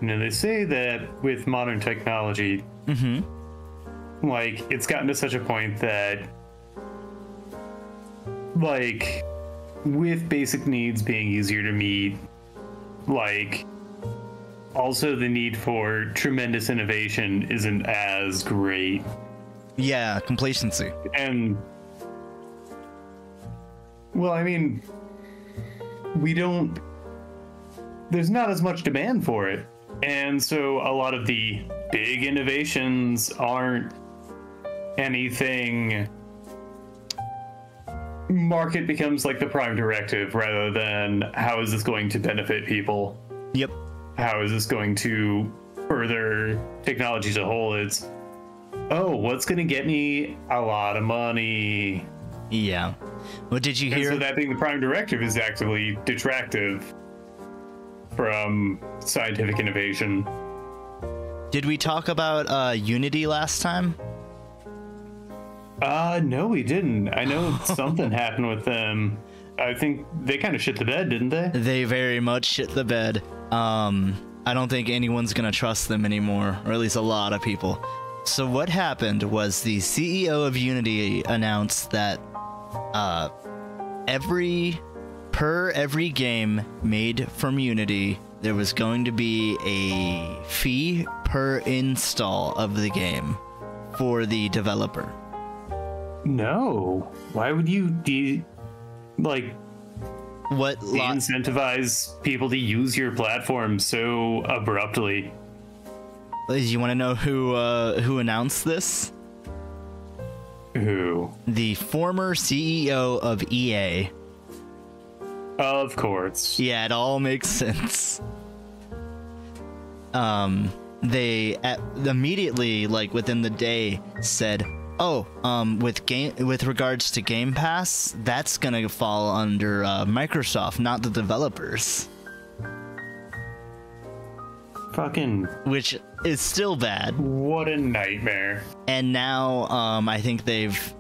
They say that with modern technology, it's gotten to such a point that, with basic needs being easier to meet, also the need for tremendous innovation isn't as great. Yeah, complacency. And, there's not as much demand for it. And so a lot of the big innovations aren't anything. Market becomes like the prime directive rather than how is this going to benefit people. Yep. how is this going to further technology as a whole. It's, oh, what's going to get me a lot of money? Yeah. Well, did you hear? And so that being the prime directive is actively detractive from scientific innovation. Did we talk about Unity last time? No, we didn't. I know something happened with them. I think they kind of shit the bed, didn't they? They very much shit the bed. I don't think anyone's gonna trust them anymore, or at least a lot of people. So what happened was the CEO of Unity announced that every game made from Unity, there was going to be a fee per install of the game for the developer. No. Why would you incentivize people to use your platform so abruptly? You want to know who announced this? Who? The former CEO of EA. Of course. Yeah, it all makes sense. They immediately, like within the day, said, "Oh, with regards to Game Pass, that's gonna fall under Microsoft, not the developers." Fucking. Which is still bad. What a nightmare. And now, I think they've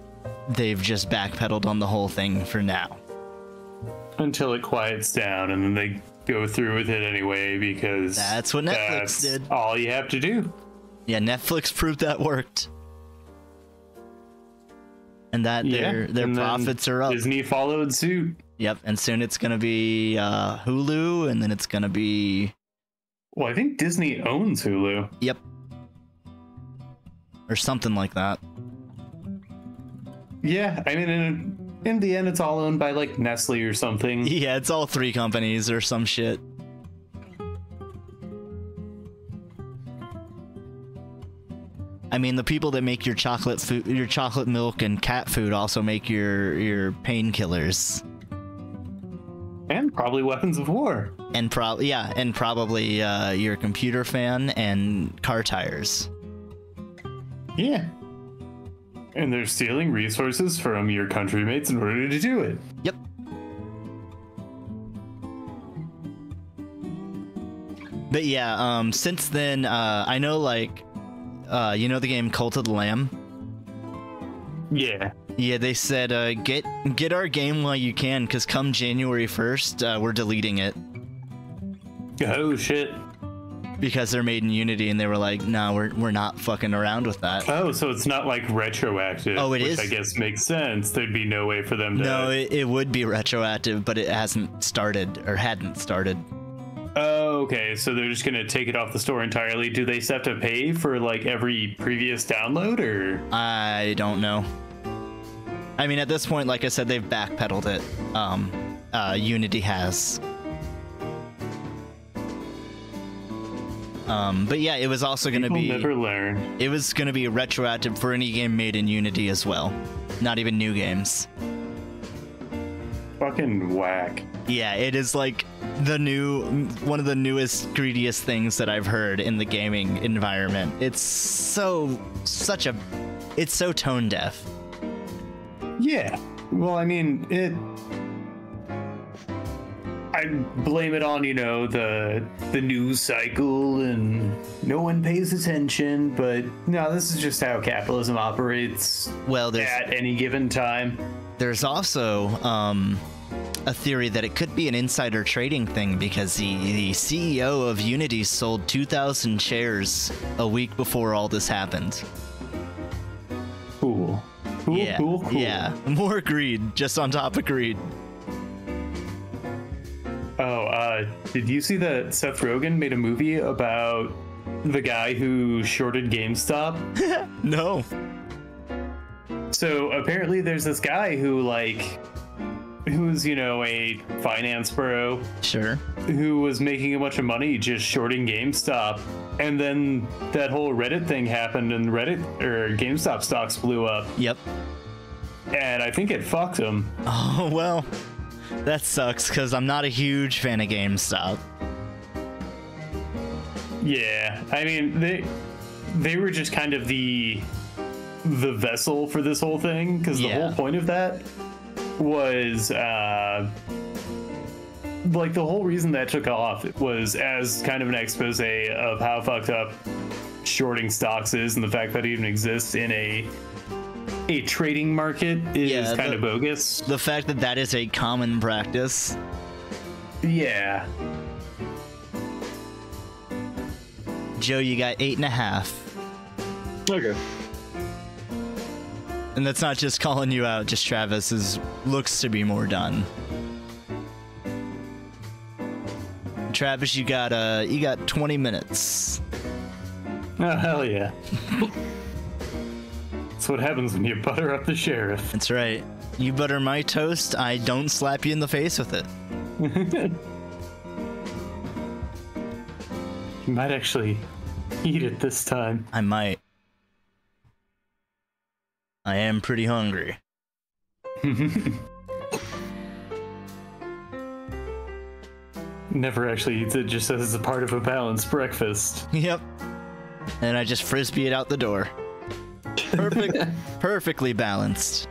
just backpedaled on the whole thing for now. Until it quiets down, and then they go through with it anyway, because that's what Netflix did. All you have to do. Yeah, Netflix proved that worked. And that their profits are up. Disney followed suit. Yep, and soon it's gonna be Hulu, and then it's gonna be. Well, I think Disney owns Hulu. Yep. Or something like that. Yeah, I mean, in the end, it's all owned by like Nestle or something. Yeah, it's all 3 companies or some shit. I mean, the people that make your chocolate food, your chocolate milk and cat food also make your painkillers. And probably weapons of war. And probably your computer fan and car tires. Yeah. And they're stealing resources from your countrymates in order to do it. Yep. But yeah, since then, I know, like, you know the game Cult of the Lamb? Yeah. Yeah, they said, get our game while you can, because come January 1st, we're deleting it. Oh, shit. Because they're made in Unity, and they were like, no, we're not fucking around with that. Oh, so it's not like retroactive. Oh, it which is? I guess makes sense. There'd be no way for them to... No, it would be retroactive, but it hasn't started, or hadn't started. Oh, okay. So they're just gonna take it off the store entirely. Do they have to pay for like every previous download, or? I don't know. I mean, at this point, like I said, they've backpedaled it. Unity has. But yeah, it was also going to be... People never learn. It was going to be retroactive for any game made in Unity as well. Not even new games. Fucking whack. Yeah, it is like one of the newest, greediest things that I've heard in the gaming environment. It's so tone deaf. Yeah. Well, I mean, I blame it on, the news cycle and no one pays attention, but no, this is just how capitalism operates. Well, at any given time. There's also a theory that it could be an insider trading thing, because the CEO of Unity sold 2,000 shares a week before all this happened. Cool. Cool. Yeah, more greed, just on top of greed. Oh, did you see that Seth Rogen made a movie about the guy who shorted GameStop? No. So apparently there's this guy who's a finance bro. Sure. Who was making a bunch of money just shorting GameStop. And then that whole Reddit thing happened, and GameStop stocks blew up. Yep. And I think it fucked him. Oh, well, that sucks, because I'm not a huge fan of GameStop. Yeah, I mean they were just kind of the vessel for this whole thing, because the whole point of that was like the whole reason that took off was as kind of an expose of how fucked up shorting stocks is, and the fact that it even exists in a trading market is kind of bogus. The fact that that is a common practice. Yeah. Joe, you got 8.5. Okay. And that's not just calling you out, just Travis's looks to be more done. Travis, you got 20 minutes. Oh, hell yeah. That's what happens when you butter up the sheriff. That's right. You butter my toast, I don't slap you in the face with it. You might actually eat it this time. I might. I am pretty hungry. Never actually eats it, just as a part of a balanced breakfast. Yep. And I just frisbee it out the door. Perfect. Perfectly balanced.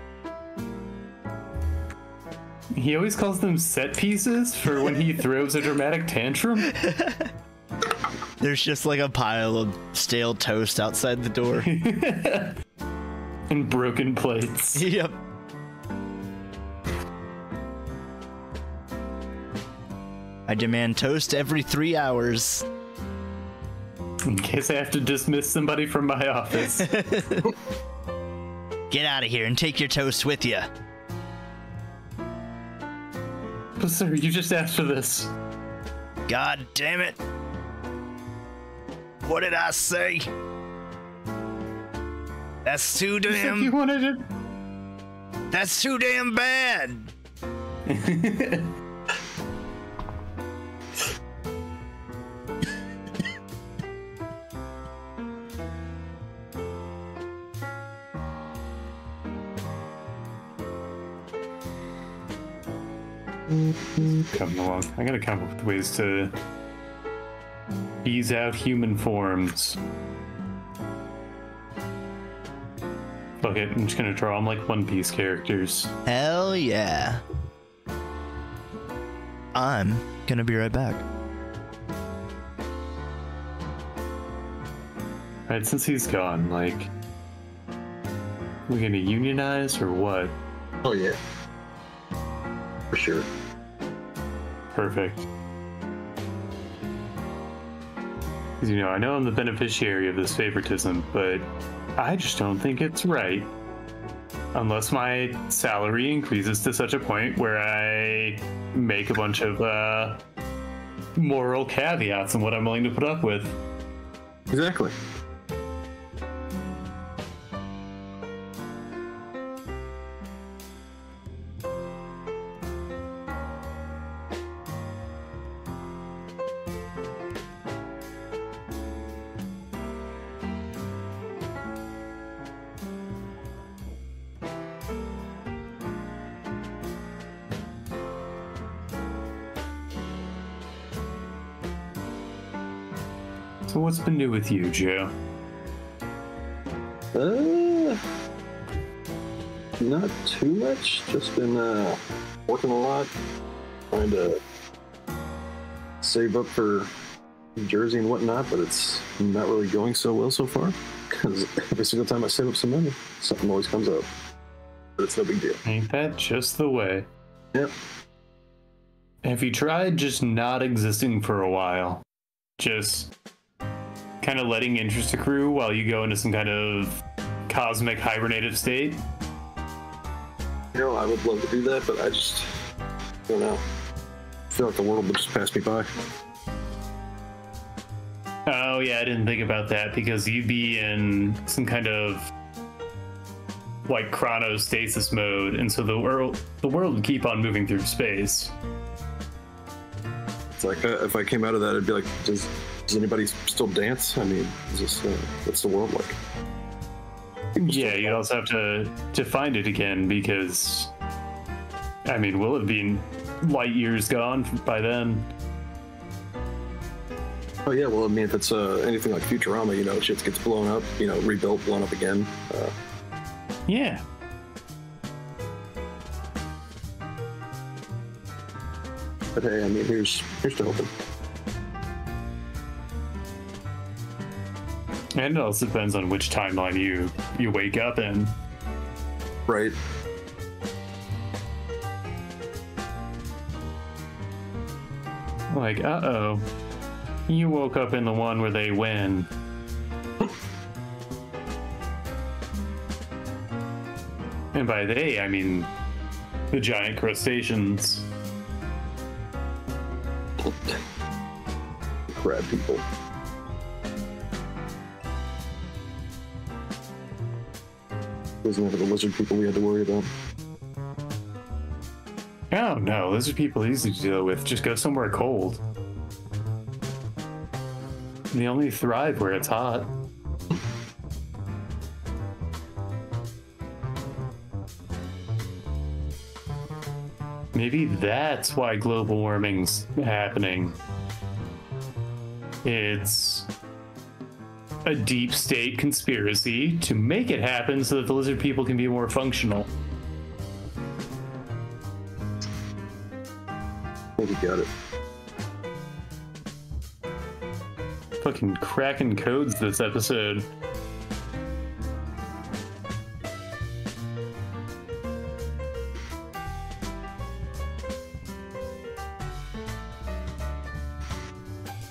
He always calls them set pieces for when he throws a dramatic tantrum. There's just like a pile of stale toast outside the door. And broken plates. Yep. I demand toast every 3 hours. In case I have to dismiss somebody from my office. Get out of here and take your toast with you. But sir, you just asked for this. God damn it. What did I say? That's too You said damn... you wanted it. That's too damn bad. Coming along. I gotta come up with ways to ease out human forms. Fuck it, I'm just gonna draw them like One Piece characters. Hell yeah. I'm gonna be right back. Right, since he's gone, like, we gonna unionize or what? Oh yeah. For sure. Perfect. Because, you know, I know I'm the beneficiary of this favoritism, but I just don't think it's right. Unless my salary increases to such a point where I make a bunch of moral caveats on what I'm willing to put up with. Exactly. So what's been new with you, Joe? Not too much. Just been working a lot, trying to save up for New Jersey and whatnot, but it's not really going so well so far. Because every single time I save up some money, something always comes up. But it's no big deal. Ain't that just the way? Yep. Have you tried just not existing for a while? Just kind of letting interest accrue while you go into some kind of cosmic hibernative state? You know, I would love to do that, but I don't know. I feel like the world would just pass me by. Oh yeah, I didn't think about that, because you'd be in some kind of like chronostasis mode, and so the world would keep on moving through space. It's like if I came out of that, I'd be like, does anybody still dance? I mean, is this what's the world like? Yeah, you'd also have to find it again, because I mean, will it be light years gone by then? Oh yeah, well I mean if it's anything like Futurama, you know, shit gets blown up, you know, rebuilt, blown up again. Yeah. But hey, I mean here's to hoping. And it also depends on which timeline you wake up in. Right. Like, uh-oh. You woke up in the one where they win. And by they, I mean the giant crustaceans. Crab people. Wasn't it the lizard people we had to worry about? Oh no, lizard people easy to deal with. Just go somewhere cold. They only thrive where it's hot. Maybe that's why global warming's happening. It's a deep state conspiracy to make it happen so that the lizard people can be more functional. I think you got it. Fucking cracking codes this episode.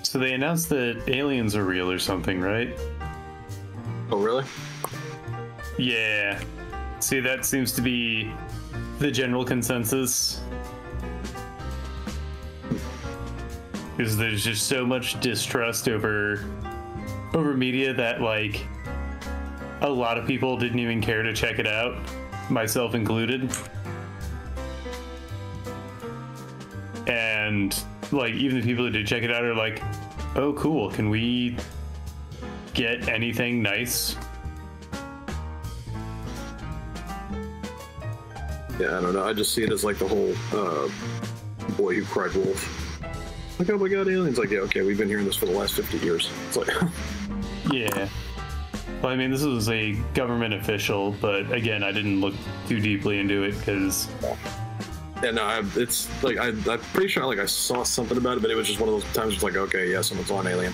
So they announced that aliens are real or something, right? Oh really? Yeah. See, that seems to be the general consensus. Because there's just so much distrust over media that, like, a lot of people didn't even care to check it out, myself included. And, like, even the people that did check it out are like, oh, cool, can we get anything nice? Yeah, I don't know. I just see it as like the whole boy who cried wolf. Like, oh my god, aliens. Like, yeah, okay, we've been hearing this for the last 50 years. It's like... Yeah. Well, I mean, this was a government official, but again, I didn't look too deeply into it because... Yeah, no, it's like, I'm pretty sure like I saw something about it, but it was just one of those times it's like, okay, yeah, someone's on alien.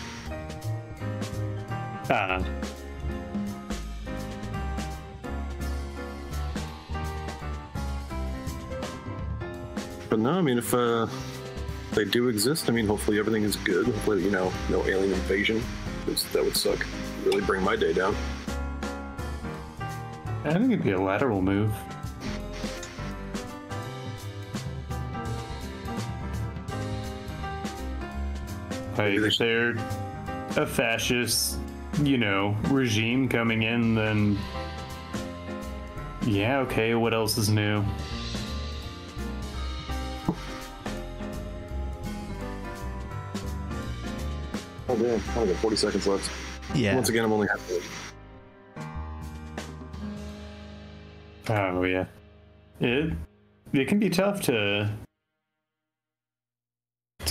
But no, I mean, if they do exist, I mean, hopefully everything is good. Hopefully, you know, no alien invasion, because that would suck. Really bring my day down. I think it'd be a lateral move. Like, if they're a fascist, you know, regime coming in, then yeah, okay, what else is new? Oh damn, I only got 40 seconds left. Yeah. Once again, I'm only halfway. Oh yeah. It can be tough to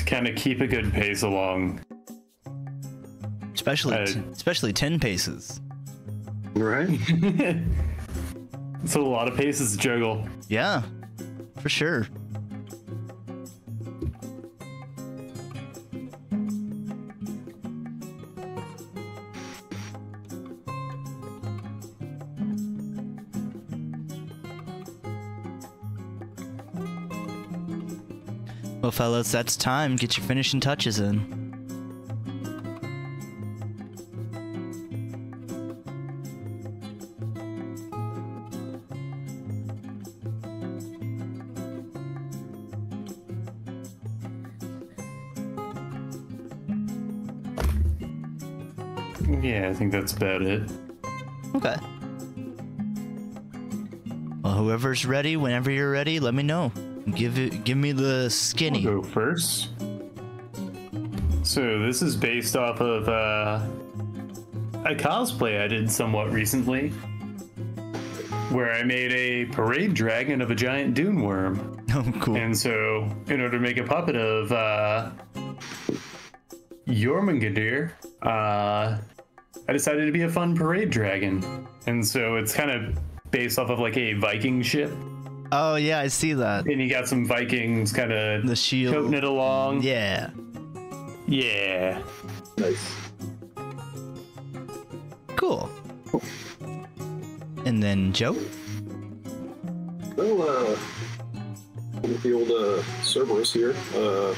kind of keep a good pace along. Especially 10 paces. Right? It's a lot of paces to juggle. Yeah, for sure. Well, fellas, that's time. Get your finishing touches in. Yeah, I think that's about it. Okay. Well, whoever's ready, whenever you're ready, let me know. Give me the skinny. I'll go first. So this is based off of a cosplay I did somewhat recently, where I made a parade dragon of a giant dune worm. Oh, cool. And so, in order to make a puppet of, Jormungandr, I decided to be a fun parade dragon. And so it's kind of based off of like a Viking ship. Oh, yeah, I see that. And you got some Vikings kind of The shield. toting it along. Yeah. Yeah. Nice. Cool. And then Joe? Well, with the old Cerberus here, try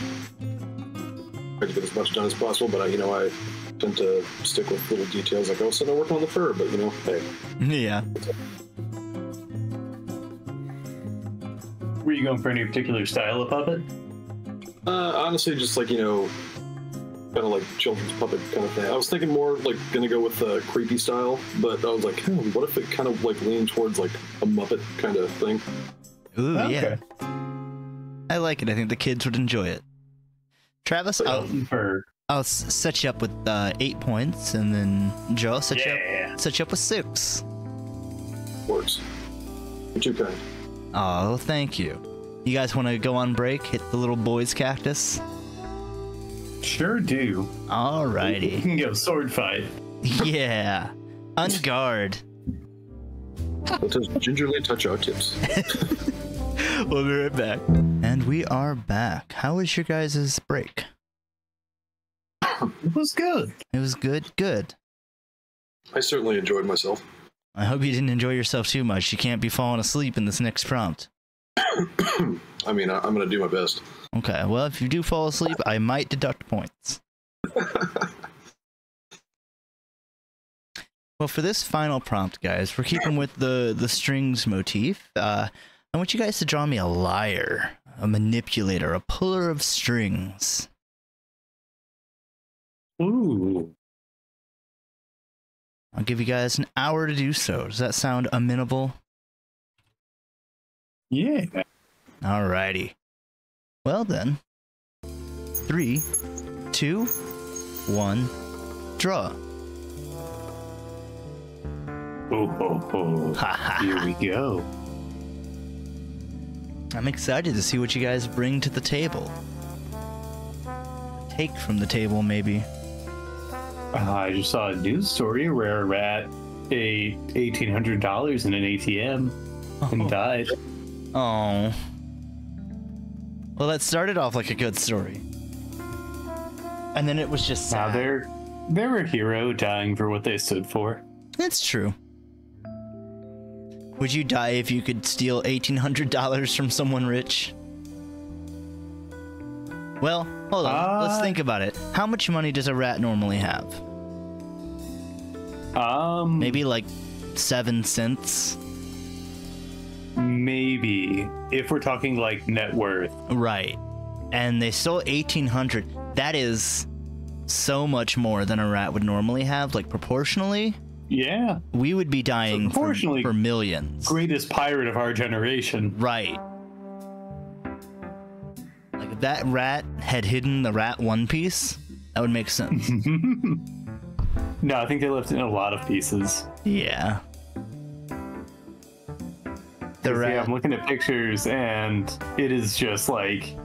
to get as much done as possible, but I tend to stick with little details like, oh, so I'm working on the fur, but hey. Yeah. Were you going for any particular style of puppet? Honestly, just like, kind of like children's puppet kind of thing. I was thinking more like gonna go with the creepy style, but I was like, what if it kind of like leaned towards like a Muppet kind of thing? Ooh, Okay. yeah. I like it. I think the kids would enjoy it. Travis, I'll set you up with 8 points, and then Joe, set you up with 6. Works. You're too kind. Oh, thank you. You guys want to go on break? Hit the little boy's cactus? Sure do. We Alrighty. can go sword fight. Yeah. On guard. Let us gingerly touch our tips. We'll be right back. And we are back. How was your guys' break? It was good. It was good? Good. I certainly enjoyed myself. I hope you didn't enjoy yourself too much. You can't be falling asleep in this next prompt. I mean, I'm going to do my best. Okay, well, if you do fall asleep, I might deduct points. Well, for this final prompt, guys, we're keeping with the strings motif. I want you guys to draw me a liar, a manipulator, a puller of strings. Ooh. I'll give you guys an hour to do so. Does that sound amenable? Yeah. Alrighty. Well then. 3, 2, 1, draw. Here we go. I'm excited to see what you guys bring to the table. Take from the table, maybe. I just saw a news story where a rat ate $1,800 in an ATM and died. Oh. Well, that started off like a good story. And then it was just Now sad. they're a hero dying for what they stood for. It's true. Would you die if you could steal $1,800 from someone rich? Well, hold on. Let's think about it. How much money does a rat normally have? Maybe like 7 cents? Maybe. If we're talking like net worth. Right. And they stole 1,800. That is so much more than a rat would normally have, like proportionally. Yeah. We would be dying So proportionally, for millions. Greatest pirate of our generation. Right. Like if that rat had hidden the rat One Piece, that would make sense. No, I think they left in a lot of pieces. Yeah. The rat. Yeah, I'm looking at pictures and it is just like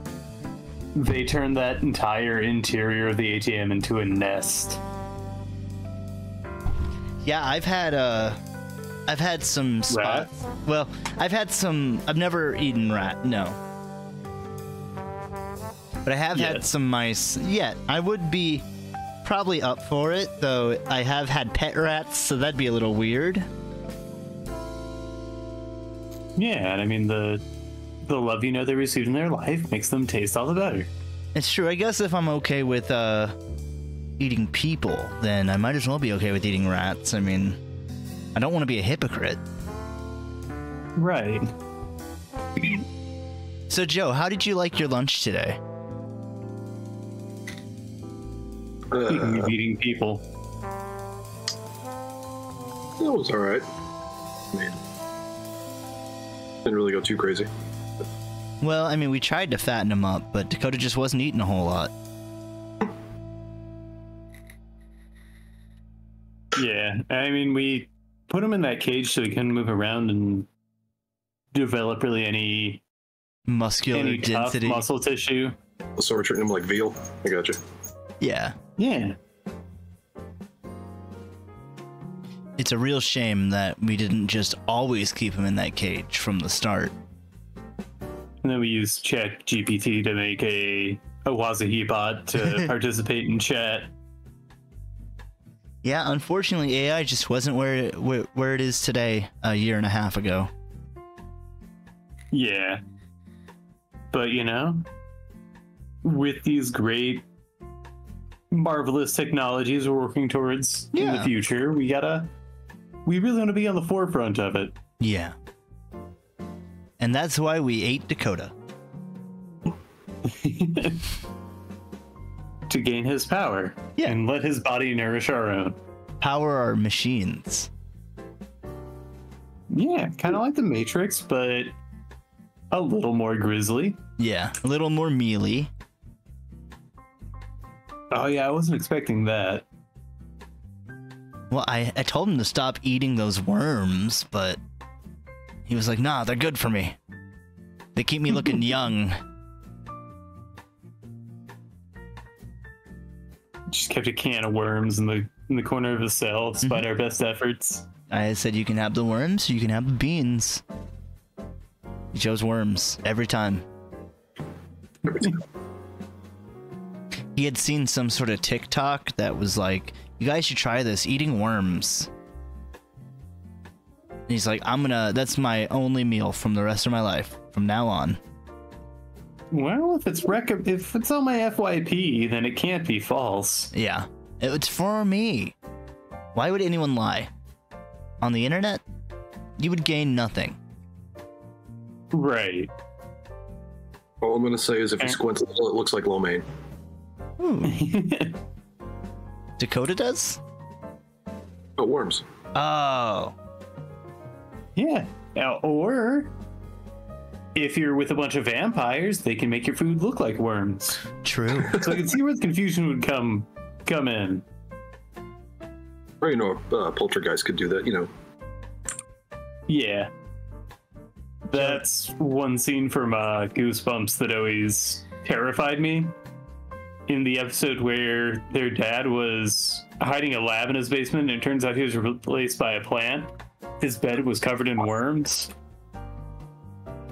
they turned that entire interior of the ATM into a nest. Yeah, I've had some spots. Well, I've never eaten rat, no. But I have had some mice. Yeah, I would be probably up for it, though I have had pet rats, so that'd be a little weird. Yeah, and I mean the love they received in their life makes them taste all the better. It's true. I guess if I'm okay with eating people, then I might as well be okay with eating rats. I mean, I don't want to be a hypocrite. Right. So, Joe, how did you like your lunch today? Speaking of eating people. It was all right. I mean, didn't really go too crazy. Well, I mean, we tried to fatten him up, but Dakota just wasn't eating a whole lot. Yeah, I mean, we put him in that cage so he couldn't move around and develop really any Muscular tough density. muscle tissue. So we're treating him like veal. I gotcha. Yeah. Yeah. It's a real shame that we didn't just always keep him in that cage from the start. And then we used Chat GPT to make a Wazahi bot to participate in chat. Yeah, unfortunately, AI just wasn't where it is today a year and a half ago. Yeah. But, you know, with these great, marvelous technologies we're working towards in the future, we really want to be on the forefront of it. Yeah. And that's why we ate Dakota. To gain his power. Yeah. And let his body nourish our own. Power our machines. Yeah, kind of like the Matrix, but a little more grisly. Yeah, a little more mealy. Oh yeah, I wasn't expecting that. Well, I told him to stop eating those worms, but he was like, nah, they're good for me. They keep me looking young. Just kept a can of worms in the corner of his cell, despite our best efforts. I said, you can have the worms, you can have the beans. He chose worms every time. He had seen some sort of TikTok that was like, you guys should try this, eating worms. And he's like, that's my only meal from the rest of my life, from now on. Well, if it's on my FYP, then it can't be false. Yeah, it's for me. Why would anyone lie? On the internet, you would gain nothing. Right. All I'm gonna say is if you squint a little, it looks like lo mein. Dakota does? Oh, worms. Oh. Yeah. Or if you're with a bunch of vampires, they can make your food look like worms. True. So I can see where the confusion would come in. Or, you know, poltergeist could do that, you know. Yeah. That's one scene from Goosebumps that always terrified me. In the episode where their dad was hiding a lab in his basement, and it turns out he was replaced by a plant. His bed was covered in worms.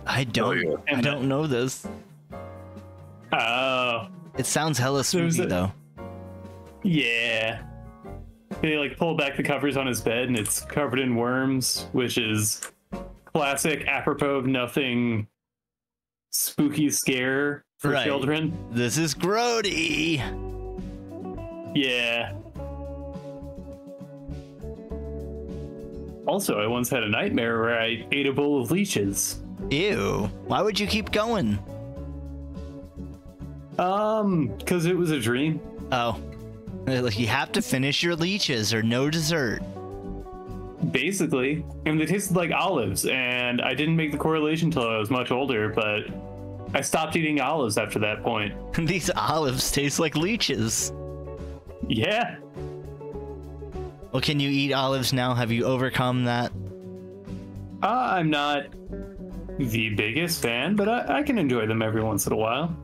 I don't know this. Oh. It sounds hella spooky, though. Yeah. They like pull back the covers on his bed and it's covered in worms, which is classic apropos of nothing spooky scare for children. This is grody. Yeah. Also, I once had a nightmare where I ate a bowl of leeches. Ew. Why would you keep going? Because it was a dream. Oh. Like, you have to finish your leeches or no dessert. Basically. And they tasted like olives, and I didn't make the correlation until I was much older, but I stopped eating olives after that point. These olives taste like leeches. Yeah. Well, can you eat olives now? Have you overcome that? I'm not the biggest fan, but I can enjoy them every once in a while.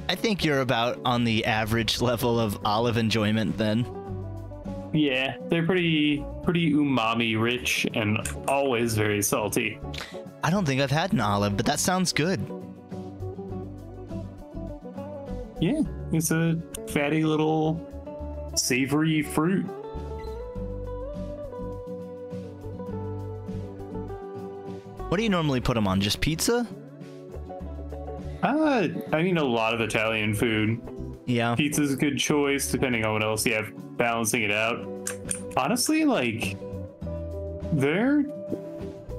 I think you're about on the average level of olive enjoyment then. Yeah, they're pretty umami rich and always very salty. I don't think I've had an olive, but that sounds good. Yeah, it's a fatty little savory fruit. What do you normally put them on? Just pizza? I mean, a lot of Italian food. Yeah. Pizza's a good choice, depending on what else you have, balancing it out. Honestly, like, they're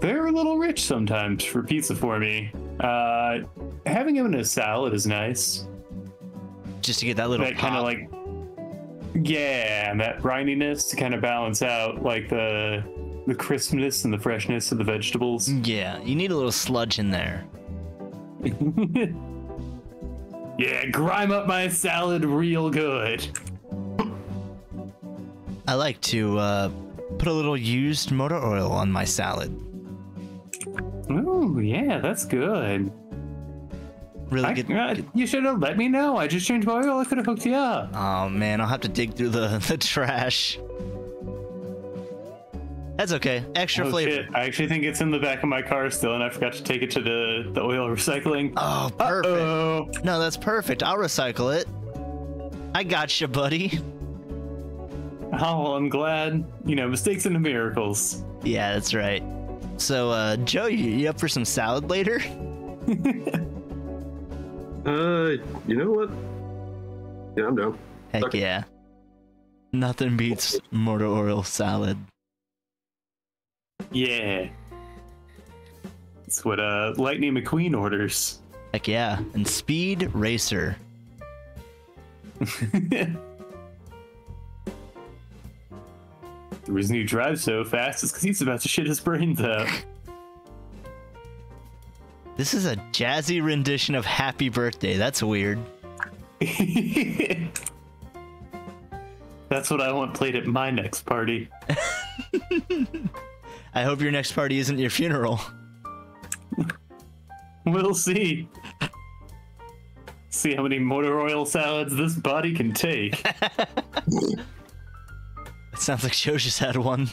a little rich sometimes for pizza for me. Having them in a salad is nice. Just to get that little that pop. kind of like, yeah, and that brindiness to kind of balance out like the crispness and the freshness of the vegetables. Yeah, you need a little sludge in there. Yeah, grime up my salad real good. I like to put a little used motor oil on my salad. Oh, yeah, that's good. Really good. You should have let me know. I just changed my oil. I could have hooked you up. Oh man, I'll have to dig through the trash. That's okay. Extra flavor. Shit. I actually think it's in the back of my car still, and I forgot to take it to the oil recycling. Oh, perfect. Uh-oh. No, that's perfect. I'll recycle it. I got you, buddy. Oh, well, I'm glad. You know, mistakes into miracles. Yeah, that's right. So, Joe, you up for some salad later? You know what? Yeah, I'm down. Heck Okay. yeah. Nothing beats motor oil salad. Yeah. That's what Lightning McQueen orders. Heck yeah. And Speed Racer. The reason he drives so fast is because he's about to shit his brains out. This is a jazzy rendition of Happy Birthday. That's weird. That's what I want played at my next party. I hope your next party isn't your funeral. We'll see. See how many motor oil salads this body can take. It sounds like Joe just had one.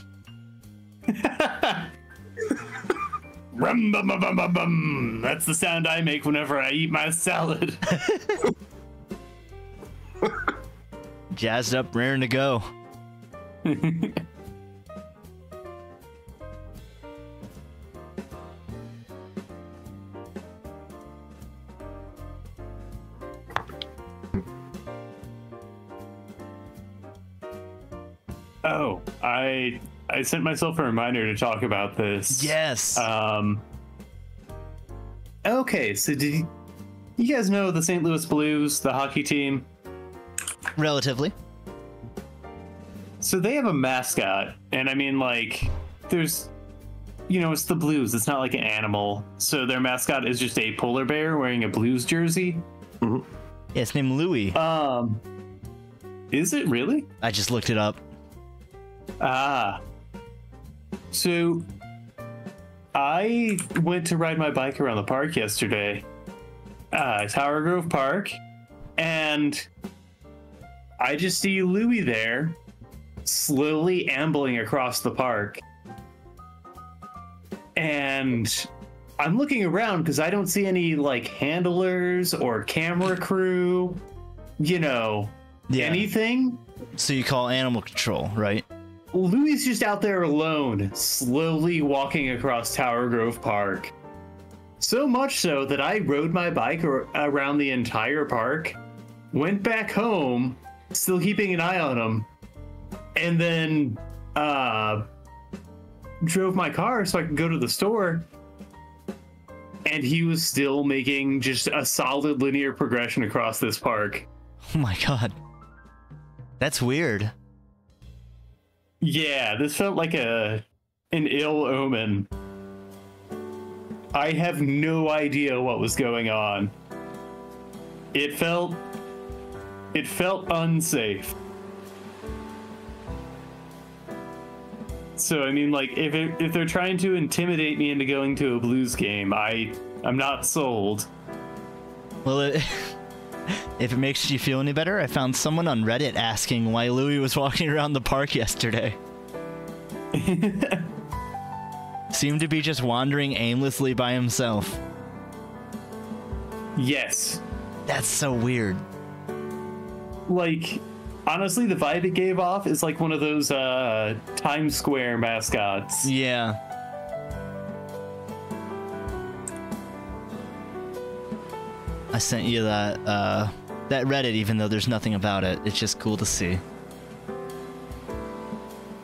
Rum bum bum bum bum bum. That's the sound I make whenever I eat my salad. Jazzed up, raring to go. Oh, I sent myself a reminder to talk about this. Yes. Okay, so did you guys know the St. Louis Blues, the hockey team? Relatively. So they have a mascot, and I mean, like, there's, you know, it's the Blues. It's not like an animal. So their mascot is just a polar bear wearing a Blues jersey. Mm-hmm. Yeah, it's named Louie. Is it really? I just looked it up. Ah. So I went to ride my bike around the park yesterday, Tower Grove Park, and I just see Louie there, slowly ambling across the park. And I'm looking around because I don't see any, like, handlers or camera crew, you know, anything. So you call animal control, right? Louie's just out there alone, slowly walking across Tower Grove Park. So much so that I rode my bike around the entire park, went back home, still keeping an eye on him, and then drove my car so I could go to the store. And he was still making just a solid linear progression across this park. Oh my god. That's weird. Yeah, this felt like an ill omen. I have no idea what was going on. It felt unsafe. So I mean, like, if they're trying to intimidate me into going to a Blues game, I'm not sold. Well, if it makes you feel any better, I found someone on Reddit asking why Louie was walking around the park yesterday. Seemed to be just wandering aimlessly by himself. Yes. That's so weird. Like, honestly, the vibe it gave off is like one of those Times Square mascots. Yeah. I sent you that Reddit, even though there's nothing about it. It's just cool to see.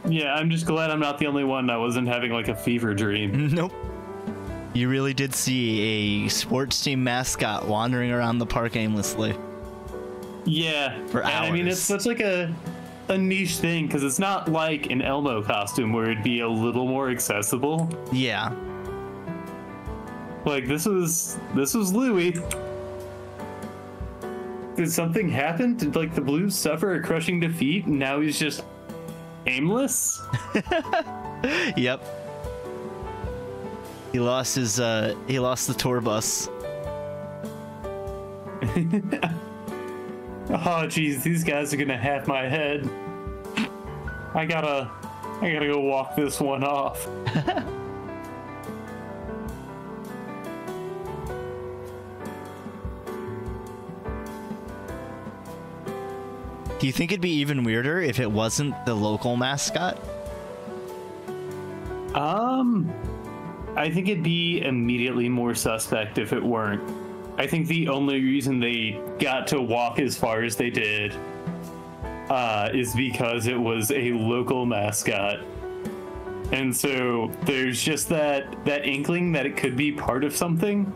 Yeah, I'm just glad I'm not the only one that wasn't having like a fever dream. Nope. You really did see a sports team mascot wandering around the park aimlessly. Yeah. For hours. And I mean, it's such like a niche thing because it's not like an Elmo costume where it'd be a little more accessible. Yeah. Like this was Louie. Did something happen? Did like the Blues suffer a crushing defeat and now he's just aimless? Yep. He lost the tour bus. Oh, geez, these guys are gonna have my head. I gotta go walk this one off. Do you think it'd be even weirder if it wasn't the local mascot? I think it'd be immediately more suspect if it weren't. I think the only reason they got to walk as far as they did is because it was a local mascot. And so there's just that inkling that it could be part of something.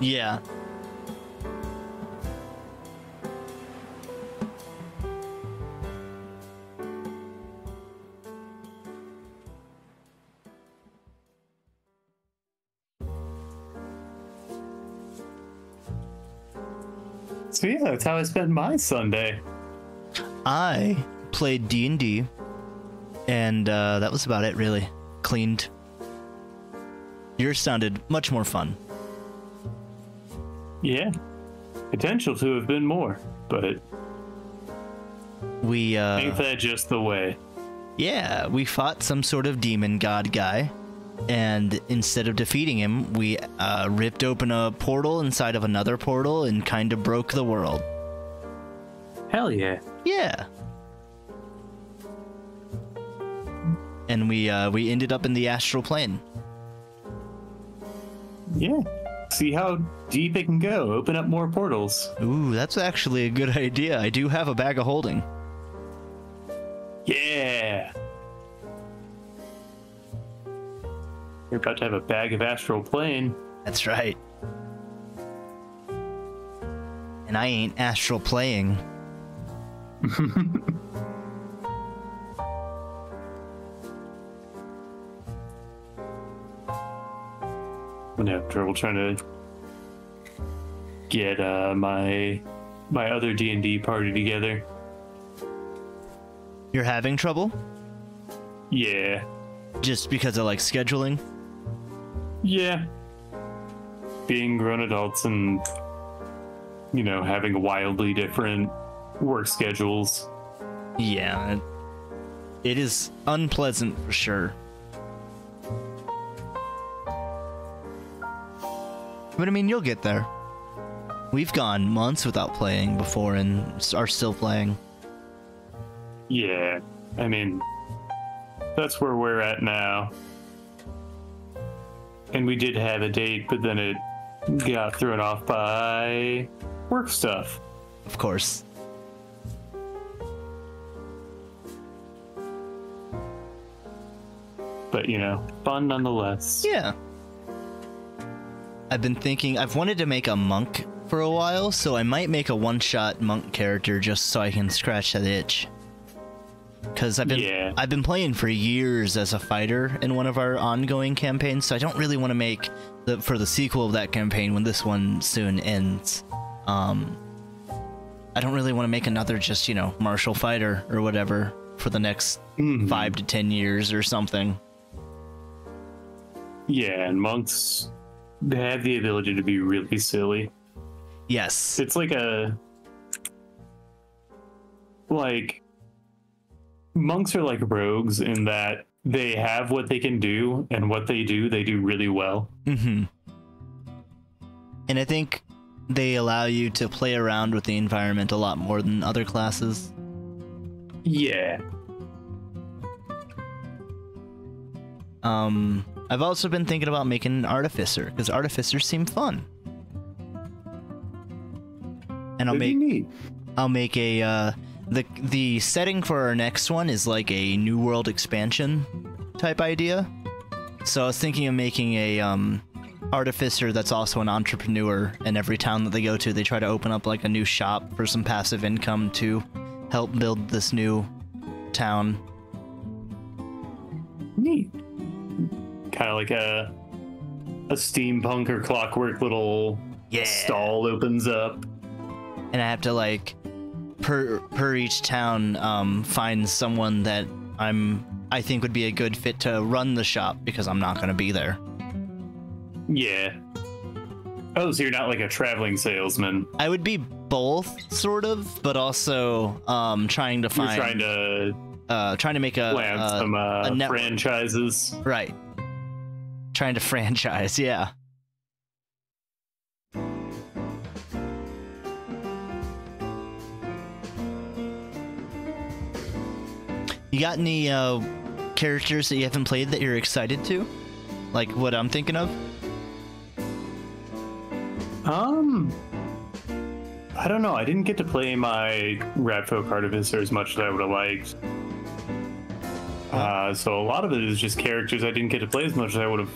Yeah. So yeah, that's how I spent my Sunday. I played D&D, and that was about it, really. Cleaned. Yours sounded much more fun. Yeah. Potential to have been more, but We, ain't that just the way? yeah, we fought some sort of demon god guy, and instead of defeating him, we ripped open a portal inside of another portal and kind of broke the world. Hell yeah. Yeah. And we ended up in the astral plane. Yeah. See how deep it can go. Open up more portals. Ooh, that's actually a good idea. I do have a bag of holding. Yeah. You're about to have a bag of astral plane. That's right. And I ain't astral playing. I'm gonna have trouble trying to get my other D&D party together. You're having trouble? Yeah. Just because of, like, scheduling? Yeah. Being grown adults and, you know, having wildly different work schedules. Yeah. It is unpleasant for sure. But I mean, you'll get there. We've gone months without playing before and are still playing. Yeah. I mean, that's where we're at now. And we did have a date, but then it got thrown off by work stuff. Of course. But, you know, fun nonetheless. Yeah. I've been thinking, I've wanted to make a monk for a while, so I might make a one-shot monk character just so I can scratch that itch. Because I've been playing for years as a fighter in one of our ongoing campaigns, so I don't really want to make for the sequel of that campaign when this one soon ends. I don't really want to make another just, you know, martial fighter or whatever for the next 5 to 10 years or something. Yeah, and monks have the ability to be really silly. Yes. It's like monks are like rogues in that they have what they can do, and what they do really well. Mm-hmm. And I think they allow you to play around with the environment a lot more than other classes. Yeah. I've also been thinking about making an artificer, because artificers seem fun. And I'll make a the setting for our next one is like a New World expansion type idea. So I was thinking of making a artificer that's also an entrepreneur, and every town that they go to, they try to open up like a new shop for some passive income to help build this new town. Neat. Kind of like a steampunk or clockwork little stall opens up. And I have to, like, per each town, find someone that I think would be a good fit to run the shop, because I'm not going to be there. Yeah. Oh, so you're not like a traveling salesman. I would be both, sort of, but also trying to find. You're trying to make a network. franchises. Right. Trying to franchise, yeah. You got any characters that you haven't played that you're excited to? Like what I'm thinking of? I don't know. I didn't get to play my Radfolk Artificer as much as I would have liked. So a lot of it is just characters I didn't get to play as much as I would have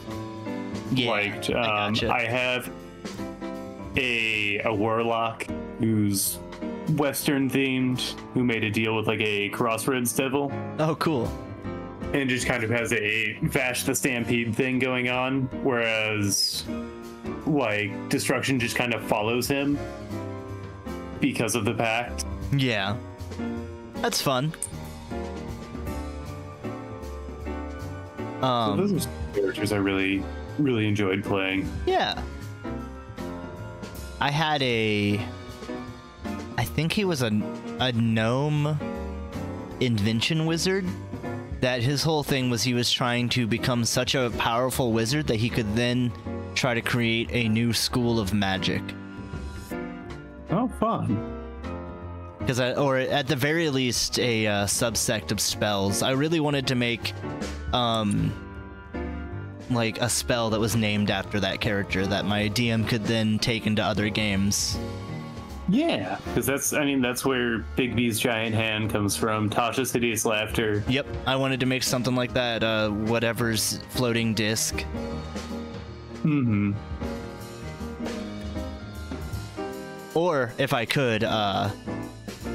liked. I have a warlock who's Western themed, who made a deal with like a Crossroads Devil. Oh, cool. And just kind of has a Vash the Stampede thing going on, whereas like Destruction just kind of follows him because of the pact. Yeah. That's fun. So those are some characters I really enjoyed playing. Yeah. I had I think he was a gnome invention wizard. That his whole thing was he was trying to become such a powerful wizard that he could then try to create a new school of magic. Oh, fun. Or at the very least, a subsect of spells. I really wanted to make, like a spell that was named after that character that my DM could then take into other games. Yeah, because that's where Big B's giant hand comes from. Tasha's hideous laughter. Yep, I wanted to make something like that. Whatever's floating disc. Mm-hmm. Or if I could,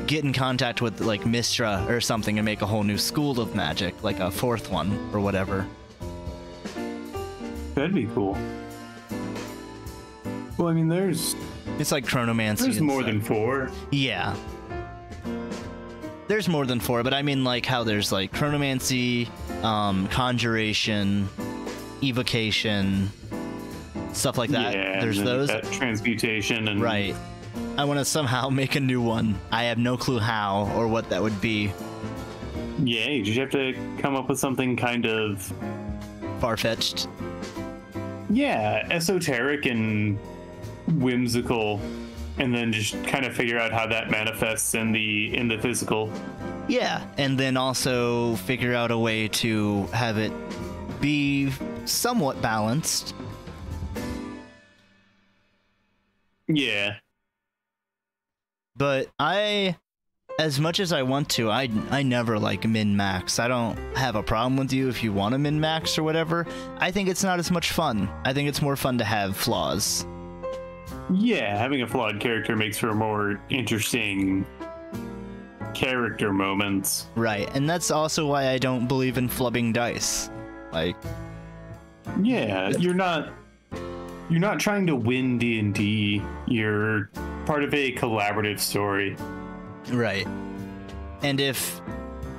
get in contact with like Mistra or something and make a whole new school of magic, like a fourth one or whatever. That'd be cool. Well, I mean, it's like chronomancy. There's more than 4. Yeah. There's more than 4, but I mean like how there's like chronomancy, conjuration, evocation, stuff like that. Yeah, there's those. Transmutation and right. I want to somehow make a new one. I have no clue how or what that would be. Yeah, you just have to come up with something kind of far-fetched. Yeah, esoteric and whimsical, and then just kind of figure out how that manifests in the physical. Yeah, and then also figure out a way to have it be somewhat balanced. Yeah. But as much as I want to, I never like min-max. I don't have a problem with you if you want to min-max or whatever. I think it's not as much fun. I think it's more fun to have flaws. Yeah, having a flawed character makes for more interesting character moments. Right, and that's also why I don't believe in flubbing dice. Like, yeah, you're not trying to win D&D. You're part of a collaborative story. Right. And if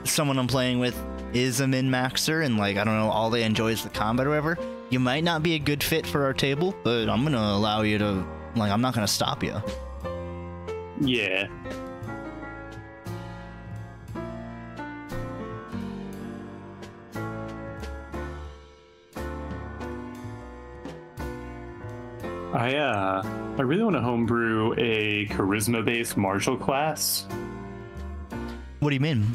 someone I'm playing with is a min-maxer and, like, I don't know, all they enjoy is the combat or whatever, you might not be a good fit for our table, but I'm gonna allow you to, like, I'm not gonna stop you. Yeah. I really want to homebrew a charisma-based martial class. What do you mean?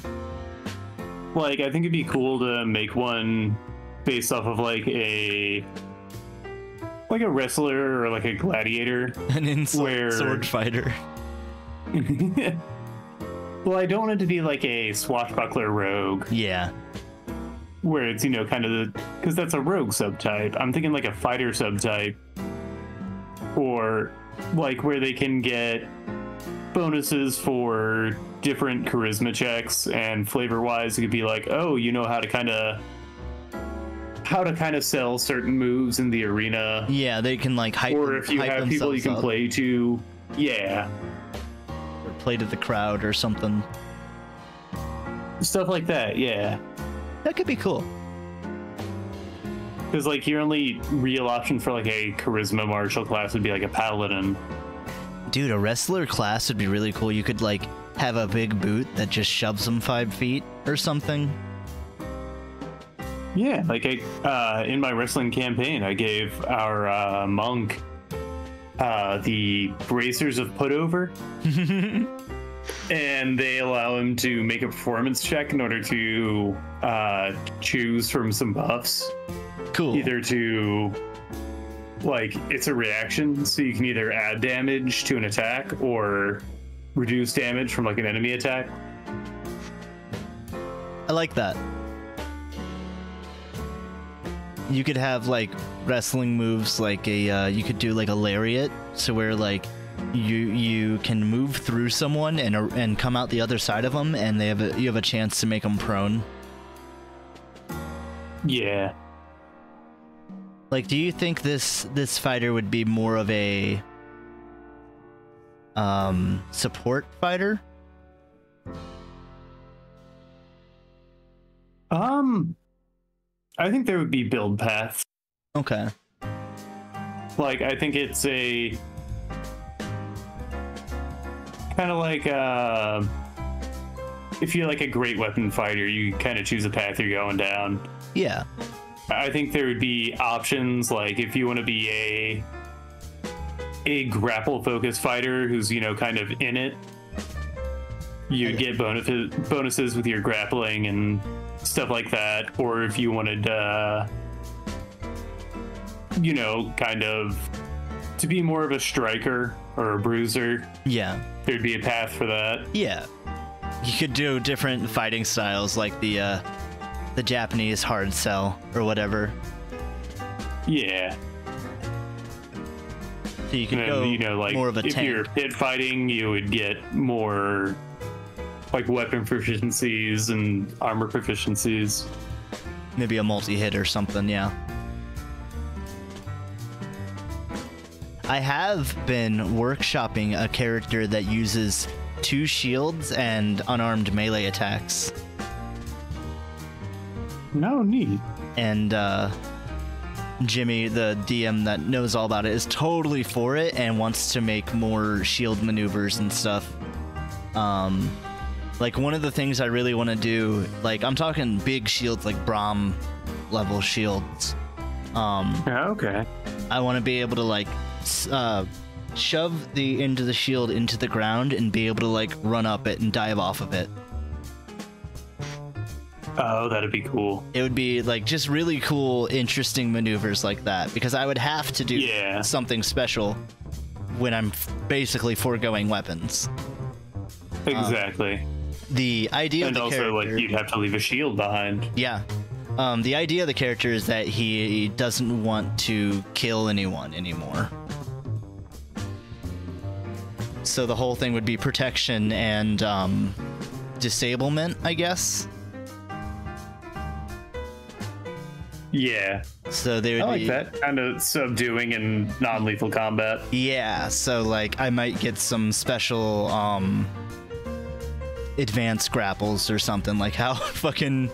Like, I think it'd be cool to make one based off of like a wrestler or like a gladiator. An insult sword fighter. Well, I don't want it to be like a swashbuckler rogue. Yeah. Where it's, kind of because that's a rogue subtype. I'm thinking like a fighter subtype. Or like where they can get bonuses for different charisma checks, and flavor-wise, it could be like, oh, you know how to kind of sell certain moves in the arena. Yeah, they can like hype. Or if you have people you can play to, yeah, or play to the crowd or something. Stuff like that, yeah. That could be cool. Because like your only real option for like a charisma martial class would be like a paladin. Dude, a wrestler class would be really cool. You could like have a big boot that just shoves them 5 feet or something. Yeah, like in my wrestling campaign, I gave our monk the bracers of putover, and they allow him to make a performance check in order to choose from some buffs. Cool. Either to, like, it's a reaction, so you can either add damage to an attack or reduce damage from like an enemy attack. I like that. You could have like wrestling moves like a you could do like a lariat, so where like you can move through someone and come out the other side of them, and you have a chance to make them prone. Yeah. Like, do you think this fighter would be more of a support fighter? I think there would be build paths. Okay. Like, I think it's a kind of like if you're like a great weapon fighter, you kind of choose a path you're going down. Yeah. I think there would be options like if you want to be a grapple focused fighter who's, you know, kind of in it, you'd get bonuses with your grappling and stuff like that. Or if you wanted you know, kind of to be more of a striker or a bruiser, Yeah. there'd be a path for that. Yeah. You could do different fighting styles like the Japanese hard sell or whatever. Yeah. So you can And go then, you know, like more of a if tank. you're pit fighting, you would get more like weapon proficiencies and armor proficiencies. Maybe a multi-hit or something, yeah. I have been workshopping a character that uses 2 shields and unarmed melee attacks. No need. And Jimmy, the DM that knows all about it, is totally for it and wants to make more shield maneuvers and stuff. Like, one of the things I really want to do, like, I'm talking big shields, like Brahm level shields. Okay. I want to be able to, like, shove the end of the shield into the ground and be able to, like, run up it and dive off of it. Oh, that'd be cool. It would be, like, just really cool, interesting maneuvers like that, because I would have to do something special when I'm basically foregoing weapons. Exactly. The idea of the character... And also, like, you'd have to leave a shield behind. Yeah. The idea of the character is that he doesn't want to kill anyone anymore. So the whole thing would be protection and disablement, I guess. Yeah. So they would I like be... that. Kind of subduing and non-lethal combat. Yeah, so, like, I might get some special advanced grapples or something, like how fucking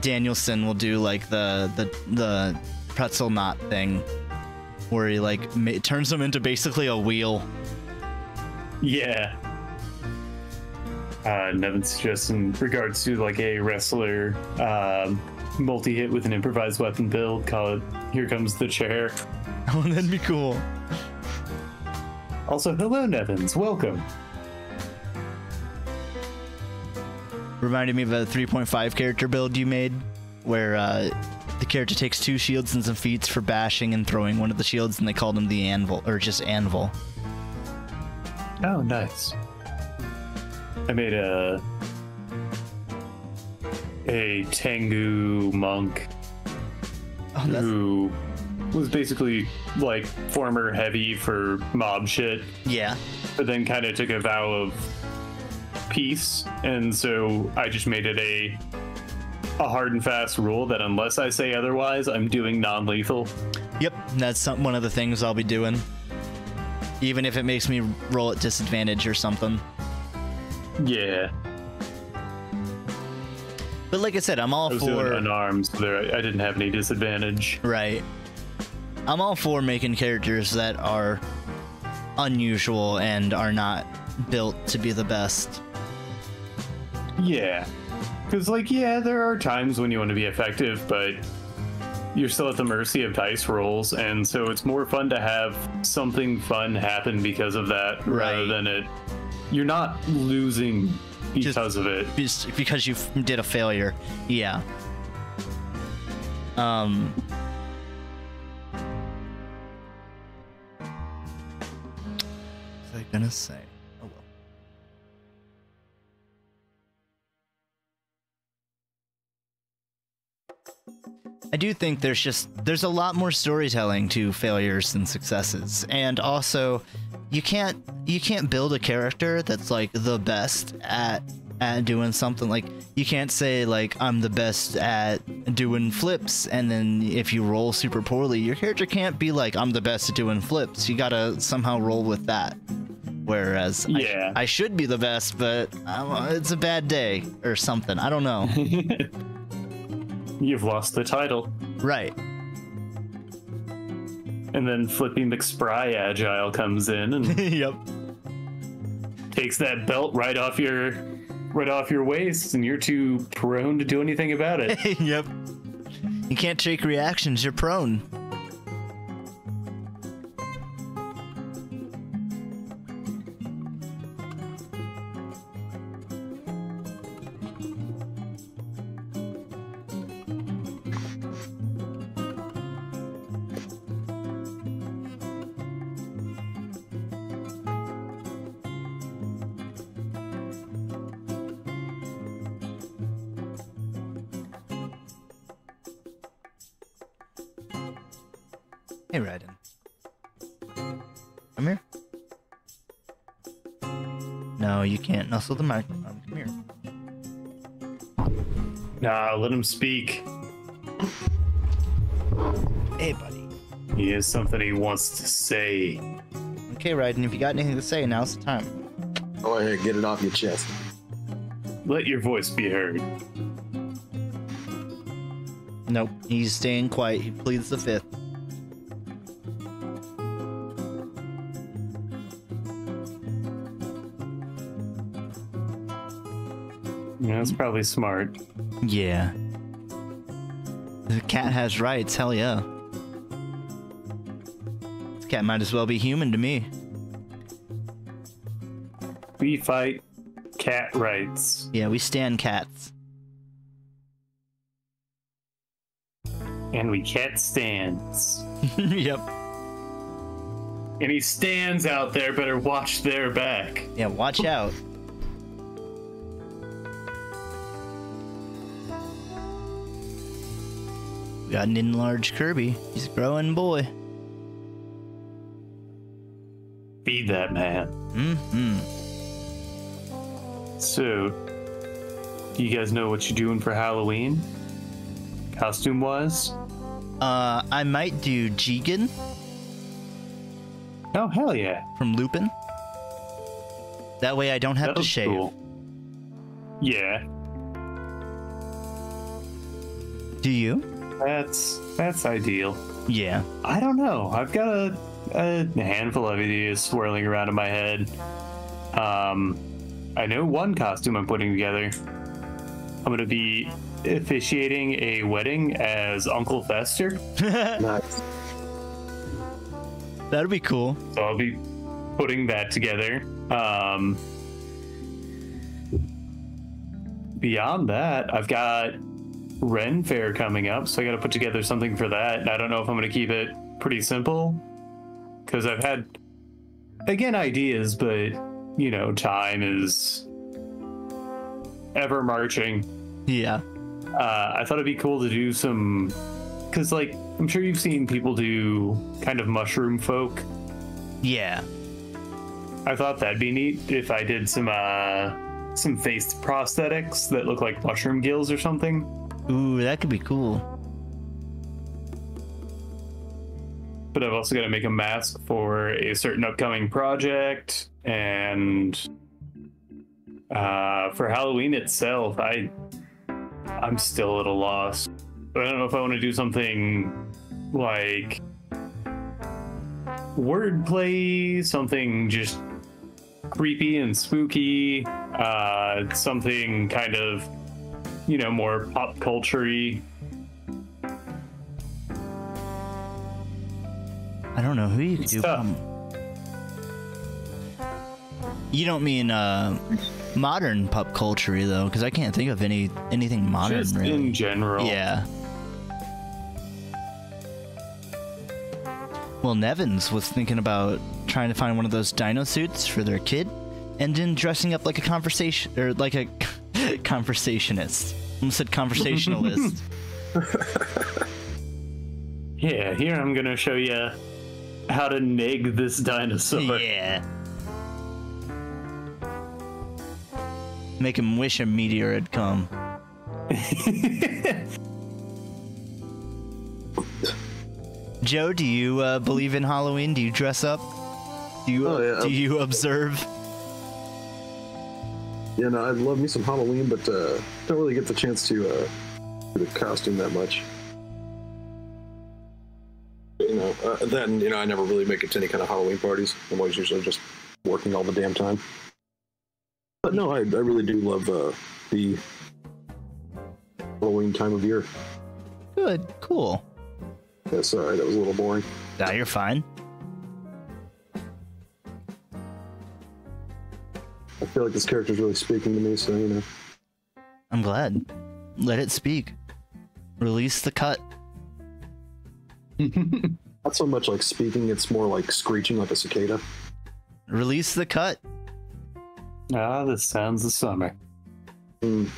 Danielson will do, like, the pretzel knot thing, where he, like, turns them into basically a wheel. Yeah. Nevin suggests in regards to, like, a wrestler multi-hit with an improvised weapon build, call it Here Comes the Chair. Oh, that'd be cool. Also, hello, Nevins. Welcome. Reminded me of a 3.5 character build you made, where the character takes 2 shields and some feats for bashing and throwing one of the shields, and they called him the Anvil, or just Anvil. Oh, nice. I made a Tengu monk who was basically like former heavy for mob shit. Yeah. But then kind of took a vow of peace, and so I just made it a hard and fast rule that unless I say otherwise, I'm doing non-lethal. Yep, that's one of the things I'll be doing. Even if it makes me roll at disadvantage or something. Yeah. But like I said, I'm all I was doing for unarmed, so I didn't have any disadvantage. right. I'm all for making characters that are unusual and are not built to be the best. Yeah. Because, like, yeah, there are times when you want to be effective, but you're still at the mercy of dice rolls, and so it's more fun to have something fun happen because of that, rather than you're not losing because of it. Just because you did a failure. Yeah. What was I gonna say? Oh well. I do think there's a lot more storytelling to failures than successes, and also you can't build a character that's like the best at doing something. Like, you can't say like, I'm the best at doing flips, and then if you roll super poorly, your character can't be like, I'm the best at doing flips. You gotta somehow roll with that. Whereas I should be the best, but it's a bad day or something. I don't know. You've lost the title. Right. And then Flippy McSpry Agile comes in and Yep. takes that belt right off your waist, and you're too prone to do anything about it. Yep. You can't take reactions, you're prone. Hey, Raiden. Come here. No, you can't nuzzle the microphone. Come here. Nah, let him speak. Hey, buddy. He has something he wants to say. Okay, Raiden, if you got anything to say, now's the time. Go ahead, get it off your chest. Let your voice be heard. Nope, he's staying quiet. He pleads the fifth. Yeah, that's probably smart. Yeah. The cat has rights, hell yeah. This cat might as well be human to me. We fight cat rights. Yeah, we stand cats. And we cat stands. Yep. Any stands out there better watch their back. Yeah, watch out. We got an enlarged Kirby. He's a growing boy. Feed that man. Mm-hmm. So, do you guys know what you're doing for Halloween? Costume-wise? I might do Jigen Oh, hell yeah. from Lupin. That way I don't have That to looks shave. cool. Yeah, Do you? that's ideal. Yeah. I don't know. I've got a handful of ideas swirling around in my head. I know one costume I'm putting together. I'm gonna be officiating a wedding as Uncle Fester. Nice. That'd be cool. So I'll be putting that together. Beyond that, I've got Ren Fair coming up, so I got to put together something for that. I don't know if I'm going to keep it pretty simple, because I've had, again, ideas, but, you know, time is ever marching. Yeah. I thought it'd be cool to do some, because, like, I'm sure you've seen people do kind of mushroom folk. Yeah. I thought that'd be neat if I did some face prosthetics that look like mushroom gills or something. Ooh, that could be cool. But I've also got to make a mask for a certain upcoming project, and for Halloween itself, I I'm still a little lost. I don't know if I want to do something like wordplay, something just creepy and spooky, something kind of, you know, more pop culture-y. I don't know who you could It's do. tough. You don't mean modern pop culture though, because I can't think of anything modern Just really. in general. Yeah. Well, Nevins was thinking about trying to find one of those dino suits for their kid, and then dressing up like a conversation or like a conversationist. Almost said conversationalist. Yeah, here I'm gonna show you how to neg this dinosaur. Yeah. Make him wish a meteor had come. Joe, do you believe in Halloween? Do you dress up? Do you Oh, yeah. do you observe? Yeah, no, I love me some Halloween, but don't really get the chance to do the costume that much. You know, then, you know, I never really make it to any kind of Halloween parties. I'm always usually just working all the damn time. But no, I really do love the Halloween time of year. Good, cool. Yeah, sorry, that was a little boring. Nah, you're fine. I feel like this character's really speaking to me, so, you know. I'm glad. Let it speak. Release the cut. Not so much like speaking, it's more like screeching like a cicada. Release the cut. Ah, this sounds the summer. Mm.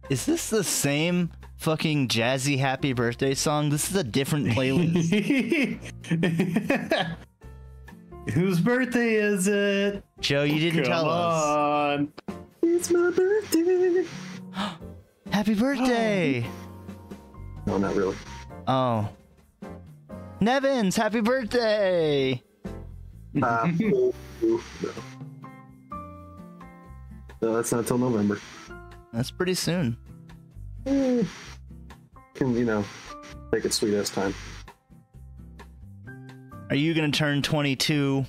Is this the same fucking jazzy happy birthday song? This is a different playlist. Whose birthday is it? Joe, you didn't Come tell us. on. It's my birthday! Happy birthday! No, not really. Oh. Nevins, happy birthday! No. No, that's not till November. That's pretty soon. Can, you know, make it sweet ass time. Are you gonna turn 22?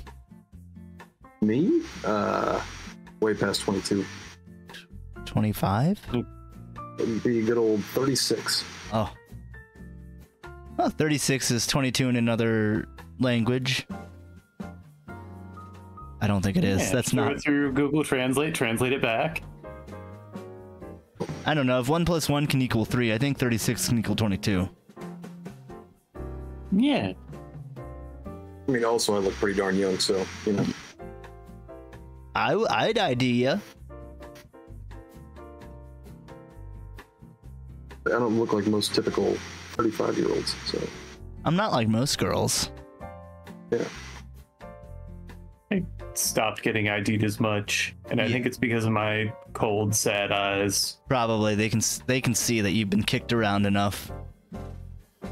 Me? Way past 22. 25? It'd be a good old 36. Oh. Well, 36 is 22 in another language. I don't think it is. Yeah, That's throw not. it through Google Translate it back. I don't know. If 1 plus 1 can equal 3, I think 36 can equal 22. Yeah. I mean, also, I look pretty darn young, so, you know. I'd ID ya. I don't look like most typical 35-year-olds, so, I'm not like most girls. yeah. I stopped getting ID'd as much, and I think it's because of my cold, sad eyes. Probably they can see that you've been kicked around enough.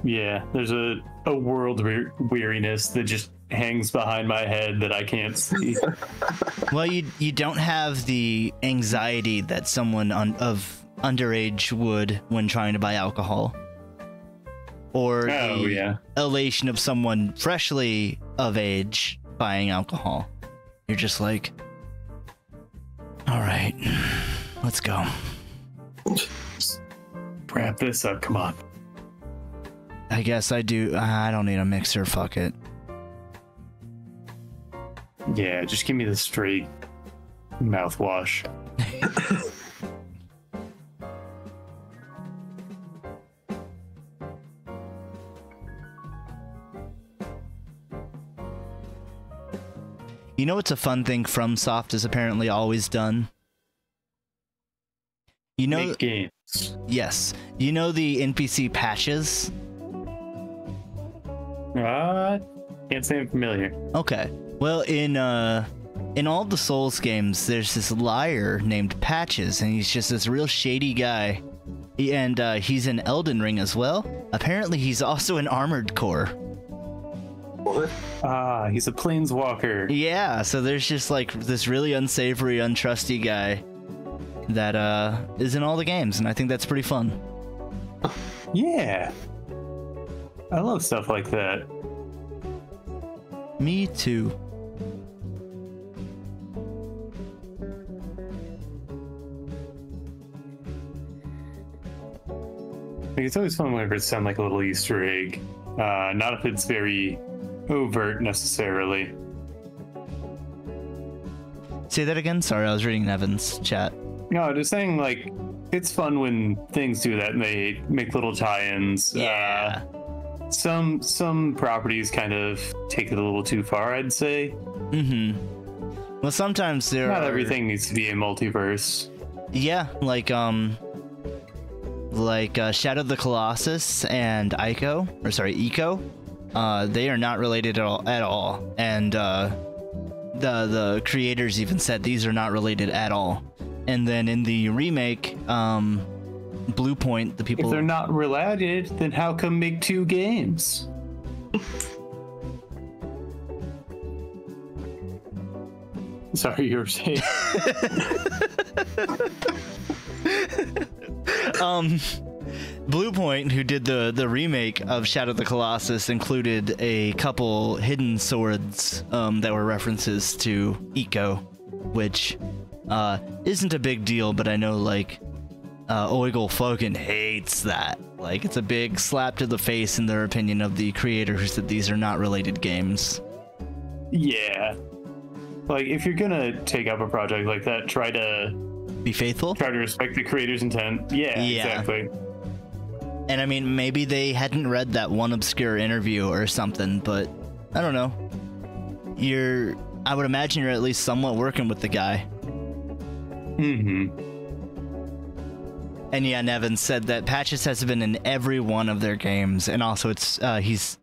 Yeah, there's a world weariness that just hangs behind my head that I can't see. Well, you don't have the anxiety that someone of underage would when trying to buy alcohol, or the elation of someone freshly of age buying alcohol. You're just like, all right, let's go. Wrap this up, come on. I guess I do. I don't need a mixer. Fuck it. Yeah, just give me the straight mouthwash. You know what's a fun thing FromSoft has apparently always done? You know, Make games. yes. You know the NPC patches? Can't say I'm familiar. Okay. Well, in all the Souls games, there's this liar named Patches, and he's just this real shady guy. And he's in Elden Ring as well. Apparently, he's also in Armored Core. What? He's a planeswalker. Yeah, so there's just like this really unsavory, untrusty guy. that is in all the games, and I think that's pretty fun. Yeah. I love stuff like that. Me too. Like, it's always fun whenever it sounds like a little Easter egg. Not if it's very overt necessarily. Say that again? Sorry, I was reading Evan's chat. No, just saying, like, it's fun when things do that and they make little tie-ins. Yeah. Some properties kind of take it a little too far, I'd say. Mm-hmm. Well, sometimes Not everything needs to be a multiverse. Yeah, like Shadow of the Colossus and Eco. They are not related at all. And the creators even said these are not related at all. And then in the remake, Blue Point, the people... If they're not related, then how come make 2 games? Sorry, you were saying. Blue Point, who did the remake of Shadow of the Colossus, included a couple hidden swords that were references to Eco, which isn't a big deal, but I know, like, Oigle fucking hates that. Like, it's a big slap to the face in their opinion of the creators that these are not related games. Yeah. Like, if you're gonna take up a project like that, try to be faithful. Try to respect the creator's intent. Yeah, exactly. And I mean, maybe they hadn't read that one obscure interview or something, but I don't know. I would imagine you're at least somewhat working with the guy. Mm-hmm. And yeah, Nevin said that Patches has been in every one of their games, and also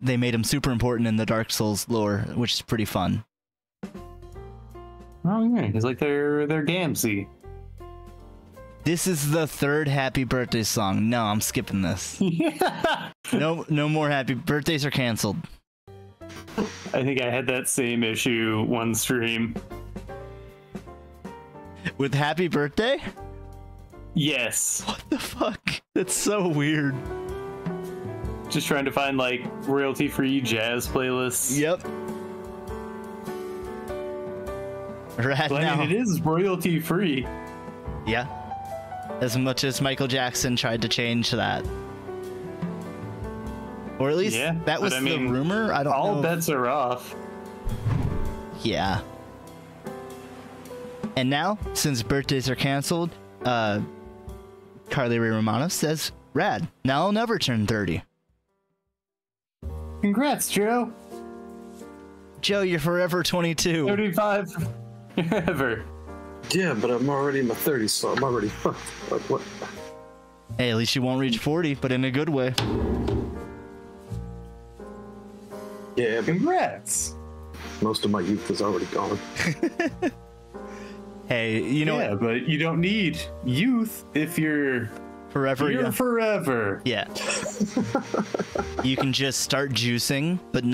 they made him super important in the Dark Souls lore, which is pretty fun. Oh yeah, he's like their Gamsey. This is the 3rd happy birthday song. No, I'm skipping this. Yeah. No more happy birthdays are canceled. I think I had that same issue one stream. With happy birthday? Yes. What the fuck? That's so weird. Just trying to find, like, royalty-free jazz playlists. Yep. Right well, now. I mean, it is royalty-free. Yeah. As much as Michael Jackson tried to change that. Or at least that was the rumor. I don't know. All bets are off. Yeah. And now, since birthdays are canceled, Carly Rae Romano says, "Rad. Now I'll never turn 30." Congrats, Joe. Joe, you're forever 22. 35 forever. Yeah, but I'm already in my 30s, so I'm already fucked. Like, what? Hey, at least you won't reach 40, but in a good way. Yeah, but congrats. Most of my youth is already gone. Hey, you know what? But you don't need youth if you're forever. You're forever. Yeah. You can just start juicing, but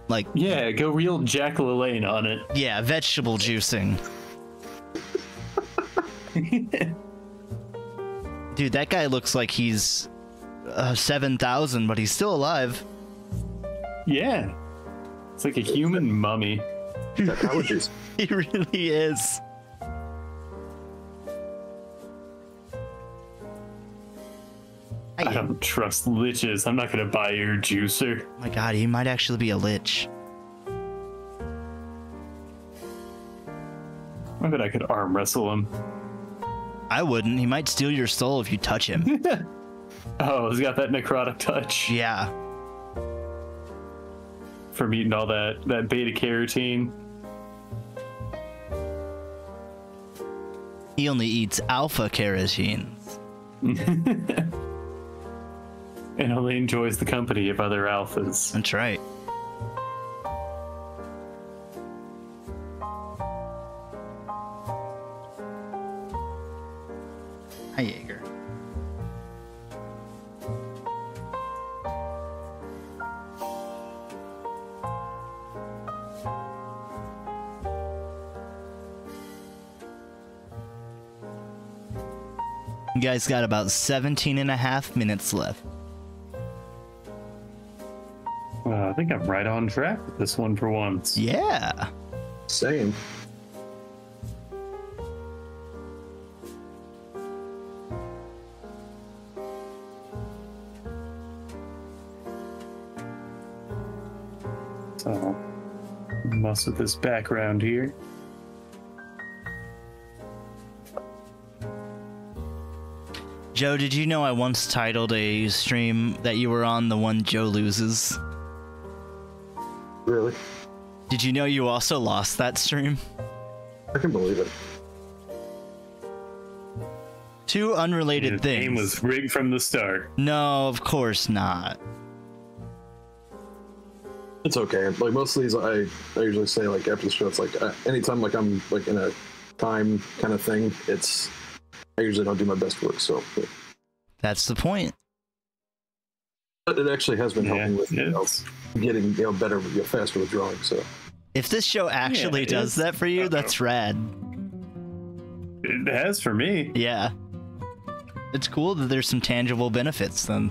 like yeah, go real Jack LaLanne on it. Yeah, vegetable juicing. Dude, that guy looks like he's 7,000, but he's still alive. Yeah. It's like a human mummy. He really is. I don't trust liches. I'm not gonna buy your juicer. Oh my god, he might actually be a lich. I bet I could arm wrestle him. I wouldn't. He might steal your soul if you touch him. Oh, he's got that necrotic touch. Yeah. From eating all that beta carotene. He only eats alpha carotene. And only enjoys the company of other alphas. That's right. Hi, Jaeger. You guys got about 17 and a half minutes left. I think I'm right on track with this one for once. Yeah. Same. So, mess with this background here. Joe, did you know I once titled a stream that you were on the one Joe loses? Really? Did you know you also lost that stream? I can believe it. Two unrelated The things. game was rigged from the start. No, of course not. It's okay. Like most of these, I usually say like after the show, it's like anytime like I'm like in a time kind of thing, it's I usually don't do my best work. So, That's the point. but it actually has been helping with it's- getting better, faster withdrawing. So If this show actually Yeah, does that for you, that's rad. It has for me. Yeah. It's cool that there's some tangible benefits then.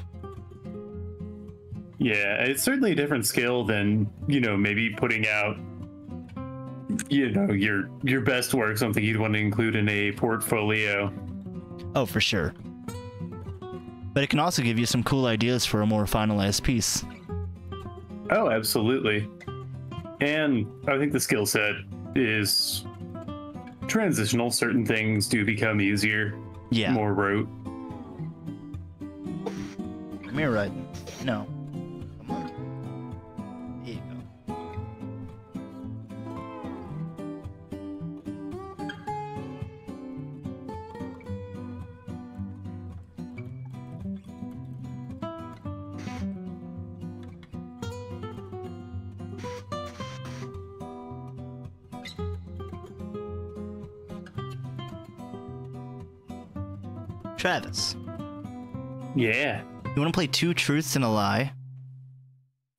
Yeah, it's certainly a different skill than, maybe putting out, your best work, something you'd want to include in a portfolio. Oh, for sure. But it can also give you some cool ideas for a more finalized piece. Oh, absolutely. And I think the skill set is transitional. Certain things do become easier, Yeah. more rote. Come here, Red. No. Come on. Here you go. Travis, Yeah. you want to play Two Truths and a Lie?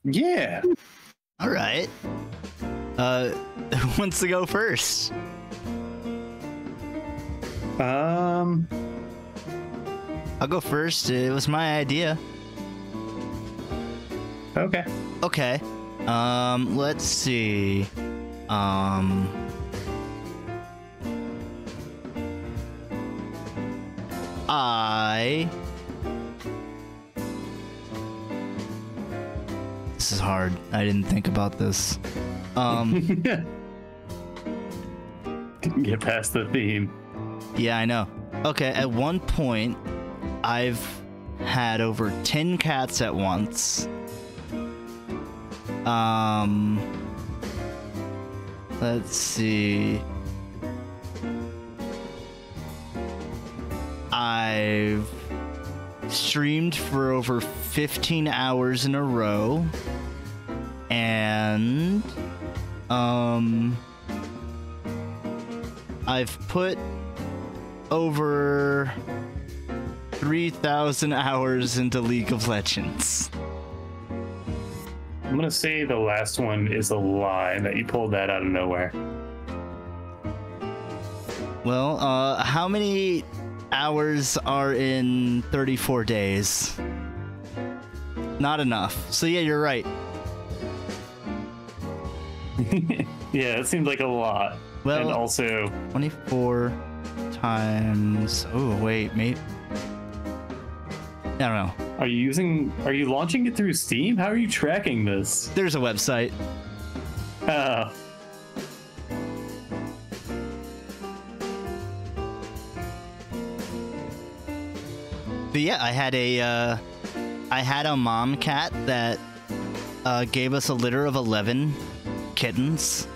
Yeah. All right. Who wants to go first? Um, I'll go first. It was my idea. okay. Okay. Let's see. This is hard. I didn't think about this. Didn't get past the theme. Yeah, I know. Okay, at one point, I've had over 10 cats at once. Let's see. I've streamed for over 15 hours in a row. And I've put over 3,000 hours into League of Legends. I'm gonna say the last one is a lie, that you pulled that out of nowhere. Well, how many hours are in 34 days? Not enough. So yeah, you're right. Yeah, it seems like a lot. Well, and also, 24 times... Oh, wait, maybe... I don't know. are you launching it through Steam? How are you tracking this? There's a website. Oh. But yeah, I had a mom cat that gave us a litter of 11 kittens.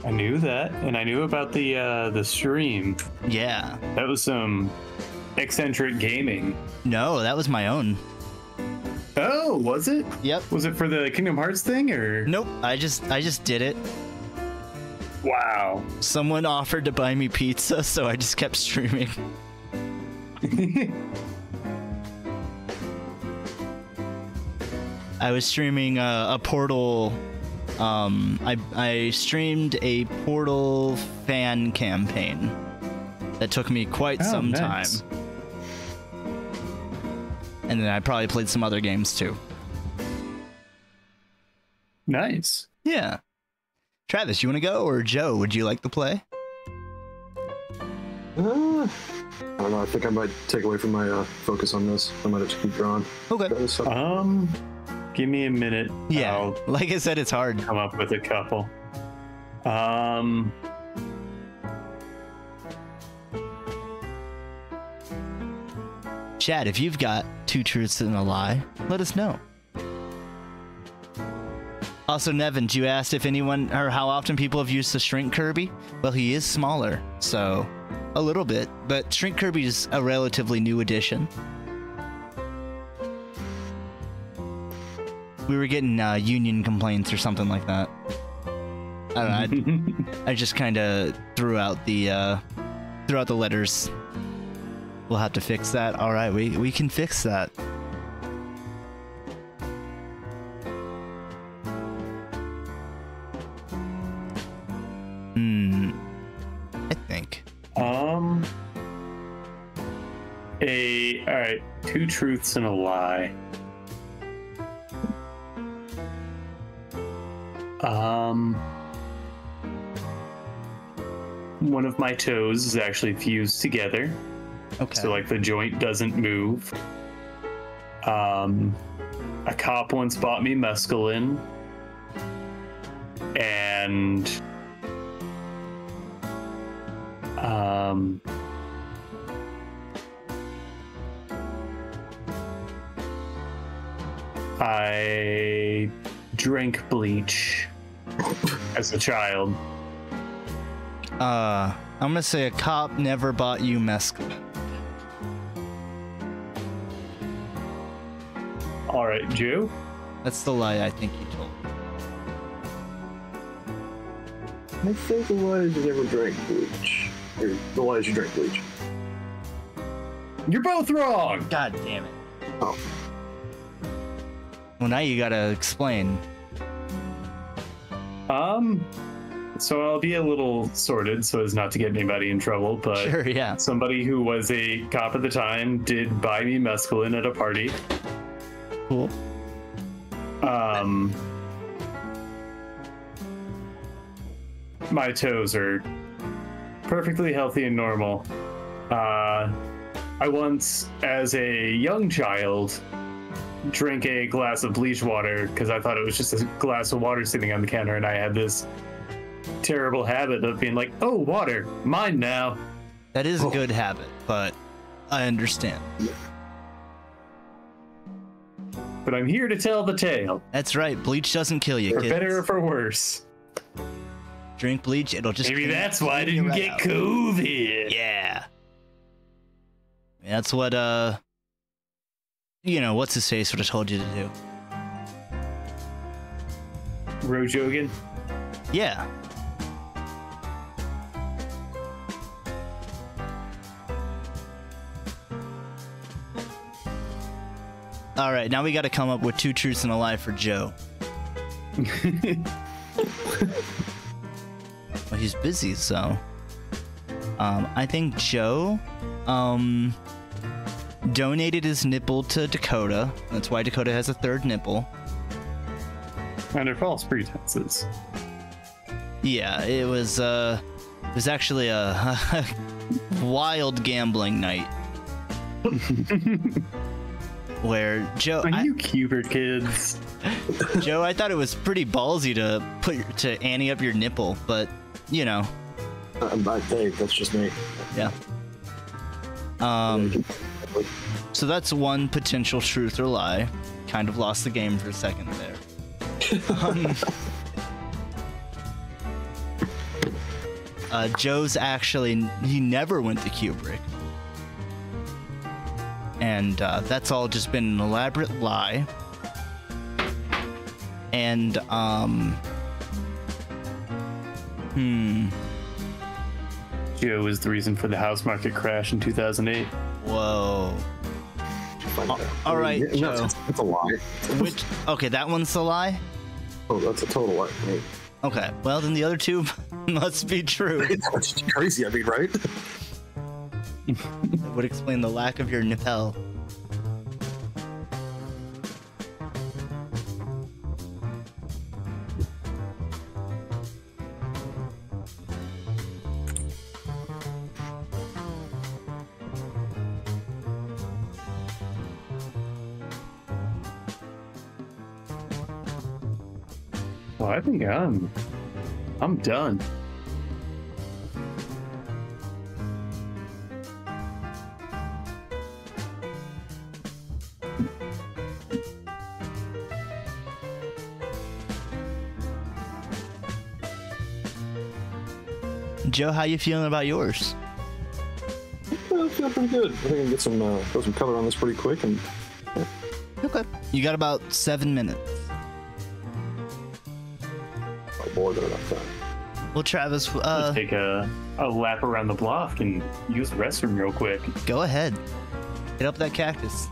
I knew that, and I knew about the stream. Yeah. That was some eccentric gaming. No, that was my own. Oh, was it? Yep. Was it for the Kingdom Hearts thing, or? Nope. I just did it. Wow. Someone offered to buy me pizza, so I just kept streaming. I was streaming a Portal. I streamed a Portal fan campaign that took me quite some nice. time. And then I probably played some other games too. Nice. Yeah. Travis, you want to go? Or Joe, would you like to play? I don't know. I think I might take away from my focus on this. I might have to keep drawing. Okay. Give me a minute. Yeah. I'll Like I said, it's hard. come up with a couple. Chad, if you've got 2 truths and a lie, let us know. Also, Nevin, you asked if anyone or how often people have used the Shrink Kirby. Well, he is smaller, so a little bit, but Shrink Kirby is a relatively new addition. We were getting union complaints or something like that. I don't know. I just kind of threw out the letters. We'll have to fix that. All right, we can fix that. I think. All right, 2 truths and a lie. One of my toes is actually fused together. Okay. So like the joint doesn't move. A cop once bought me mescaline. And I drank bleach as a child. I'm gonna say a cop never bought you mescaline. All right, Joe. That's the lie I think you told. I think the lie is you never drank bleach. Or the lie is you drank bleach. You're both wrong. God damn it. Oh. Well, now you gotta explain. So I'll be a little sordid so as not to get anybody in trouble, but Sure, yeah. somebody who was a cop at the time did buy me mescaline at a party. Cool. My toes are perfectly healthy and normal. I once, as a young child, drank a glass of bleach water because I thought it was just a glass of water sitting on the counter, and I had this terrible habit of being like, oh, water, mine now. That is a good habit, but I understand. But I'm here to tell the tale. That's right. Bleach doesn't kill you, For kids. better or for worse. Drink bleach, it'll just... Maybe that's why I clean you didn't right get out. COVID. Yeah. That's what, what's his face would have told you to do. Rojogan? Yeah. All right, now we got to come up with 2 truths and a lie for Joe. Well, he's busy, so. I think Joe, donated his nipple to Dakota. That's why Dakota has a 3rd nipple. Under false pretenses. Yeah, it was actually a wild gambling night. Where Joe, You Cubert kids. Joe, I thought it was pretty ballsy to ante up your nipple, but I think that's just me. yeah. So that's one potential truth or lie. Kind of lost the game for a second there. Joe's actually, he never went to Kubrick. And that's all just been an elaborate lie. And, Joe was the reason for the house market crash in 2008. Whoa. All right, No, Joe. it's a lie. Okay, that one's the lie? Oh, that's a total lie. Right. Okay, well, then the other 2 must be true. That's crazy, I mean, right? That would explain the lack of your nipple. Well, I think I'm done. Joe, how you feeling about yours? I feel pretty good. I think I can get some color on this pretty quick. And Okay. You got about 7 minutes. more than enough time. Well, Travis, Let's take a lap around the block and use the restroom real quick. go ahead. Hit up that cactus.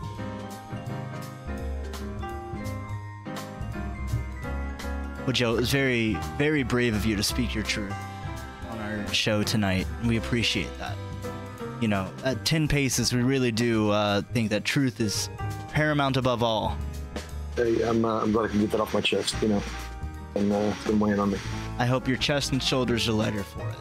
Well, Joe, it was very, very brave of you to speak your truth on our show tonight. We appreciate that. You know, at 10 paces, we really do think that truth is paramount above all. Hey, I'm glad I can get that off my chest, you know. And it's been weighing on me. I hope your chest and shoulders are lighter for it.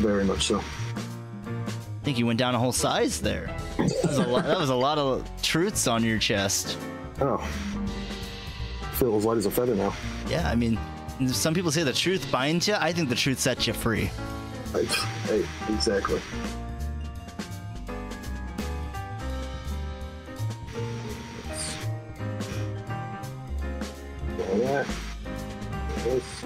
Very much so. I think you went down a whole size there. That was a lot of truths on your chest. Oh. I feel as light as a feather now. Yeah, I mean, some people say the truth binds you. I think the truth sets you free. Hey, exactly. All right. This.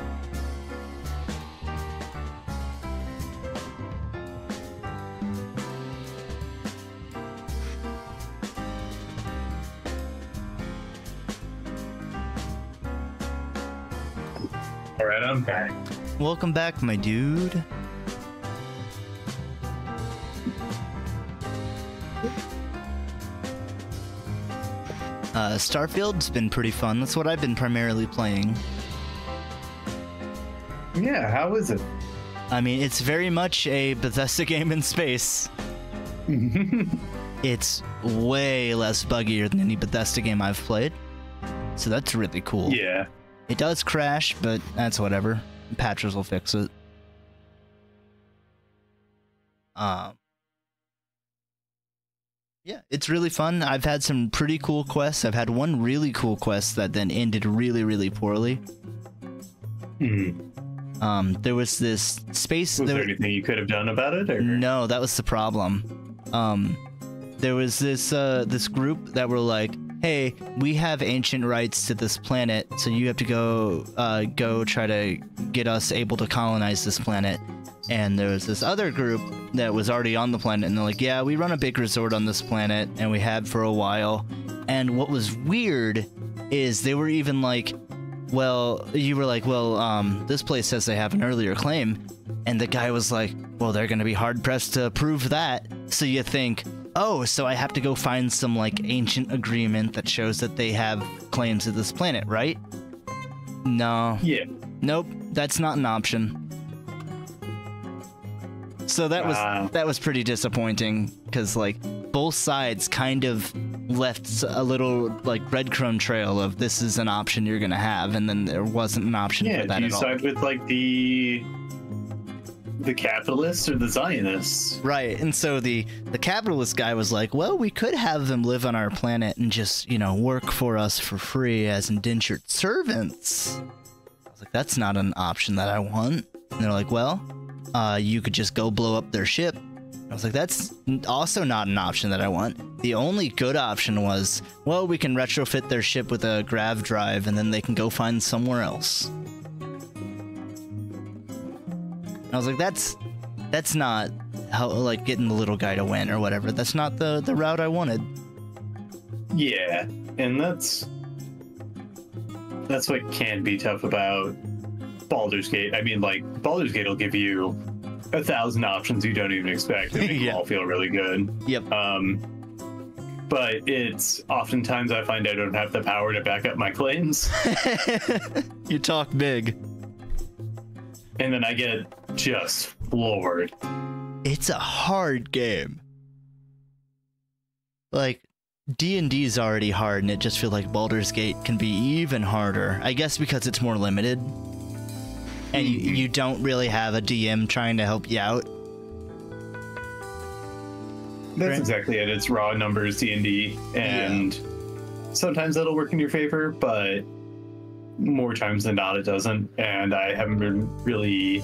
All right, I'm back. Welcome back, my dude. Starfield's been pretty fun. That's what I've been primarily playing. Yeah, how is it? I mean, it's very much a Bethesda game in space. It's way less buggier than any Bethesda game I've played. So that's really cool. Yeah. It does crash, but that's whatever. Patches will fix it. Yeah, it's really fun. I've had some pretty cool quests. I've had one really cool quest that then ended really, really poorly. There was this space. Was there anything you could have done about it? Or? No, that was the problem. There was this group that were like, hey, we have ancient rights to this planet, so you have to go try to get us able to colonize this planet. And there was this other group that was already on the planet, and they're like, yeah, we run a big resort on this planet, and we have for a while. And what was weird is they were even like, well, you were like, well, this place says they have an earlier claim. And the guy was like, well, they're going to be hard-pressed to prove that. So you think, oh, so I have to go find some, like, ancient agreement that shows that they have claims to this planet, right? No. Yeah. Nope, that's not an option. So that was pretty disappointing, because, like, both sides kind of left a little, like, breadcrumb trail of this is an option you're going to have, and then there wasn't an option for that at all. Yeah, do you side with, like, the capitalists or the Zionists? Right, and so the capitalist guy was like, well, we could have them live on our planet and just, you know, work for us for free as indentured servants. I was like, that's not an option that I want. And they're like, well, you could just go blow up their ship. I was like, that's also not an option that I want. The only good option was, well, we can retrofit their ship with a grav drive and then they can go find somewhere else. I was like, that's not how, like, getting the little guy to win or whatever. That's not the route I wanted. Yeah, and that's what can be tough about Baldur's Gate. I mean, like, Baldur's Gate will give you 1,000 options you don't even expect, and they all feel really good. Yep. But it's oftentimes I find I don't have the power to back up my claims. You talk big. And then I get just floored. It's a hard game. Like, D&D's already hard, and it just feels like Baldur's Gate can be even harder. I guess because it's more limited. And you don't really have a DM trying to help you out. That's exactly it. It's raw numbers D&D, and sometimes that'll work in your favor, but more times than not it doesn't, and I haven't been really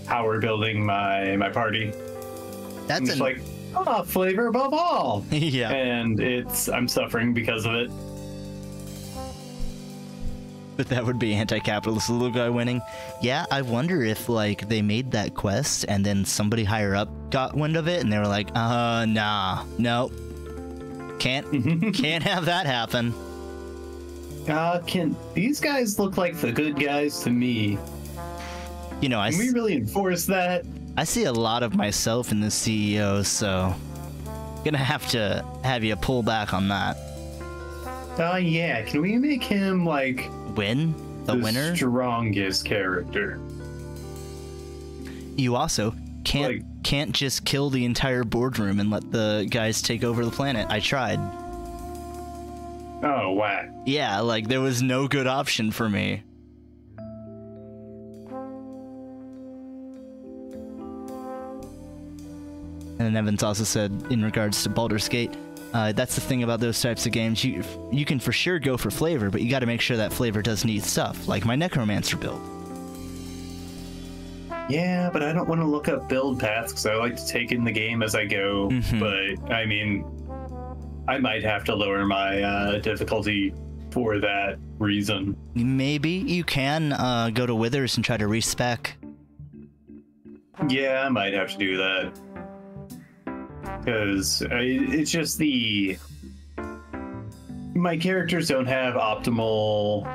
power building my party. That's it's like, flavor above all. Yeah. And I'm suffering because of it. But that would be anti-capitalist little guy winning. Yeah, I wonder if, like, they made that quest and then somebody higher up got wind of it and they were like, nah, nope. Can't have that happen. Can these guys look like the good guys to me? You know, Can we really enforce that? I see a lot of myself in the CEO, so gonna have to have you pull back on that. Yeah. Can we make him, like... Win? The winner? Strongest character. You also can't just kill the entire boardroom and let the guys take over the planet. I tried. Oh, wow. Yeah, like, there was no good option for me. And then Evans also said, in regards to Baldur's Gate, that's the thing about those types of games. You can for sure go for flavor, but you got to make sure that flavor does neat stuff, like my Necromancer build. Yeah, but I don't want to look up build paths because I like to take in the game as I go. But, I mean, I might have to lower my difficulty for that reason. Maybe you can go to Withers and try to respec. Yeah, I might have to do that. Because it's just my characters don't have optimal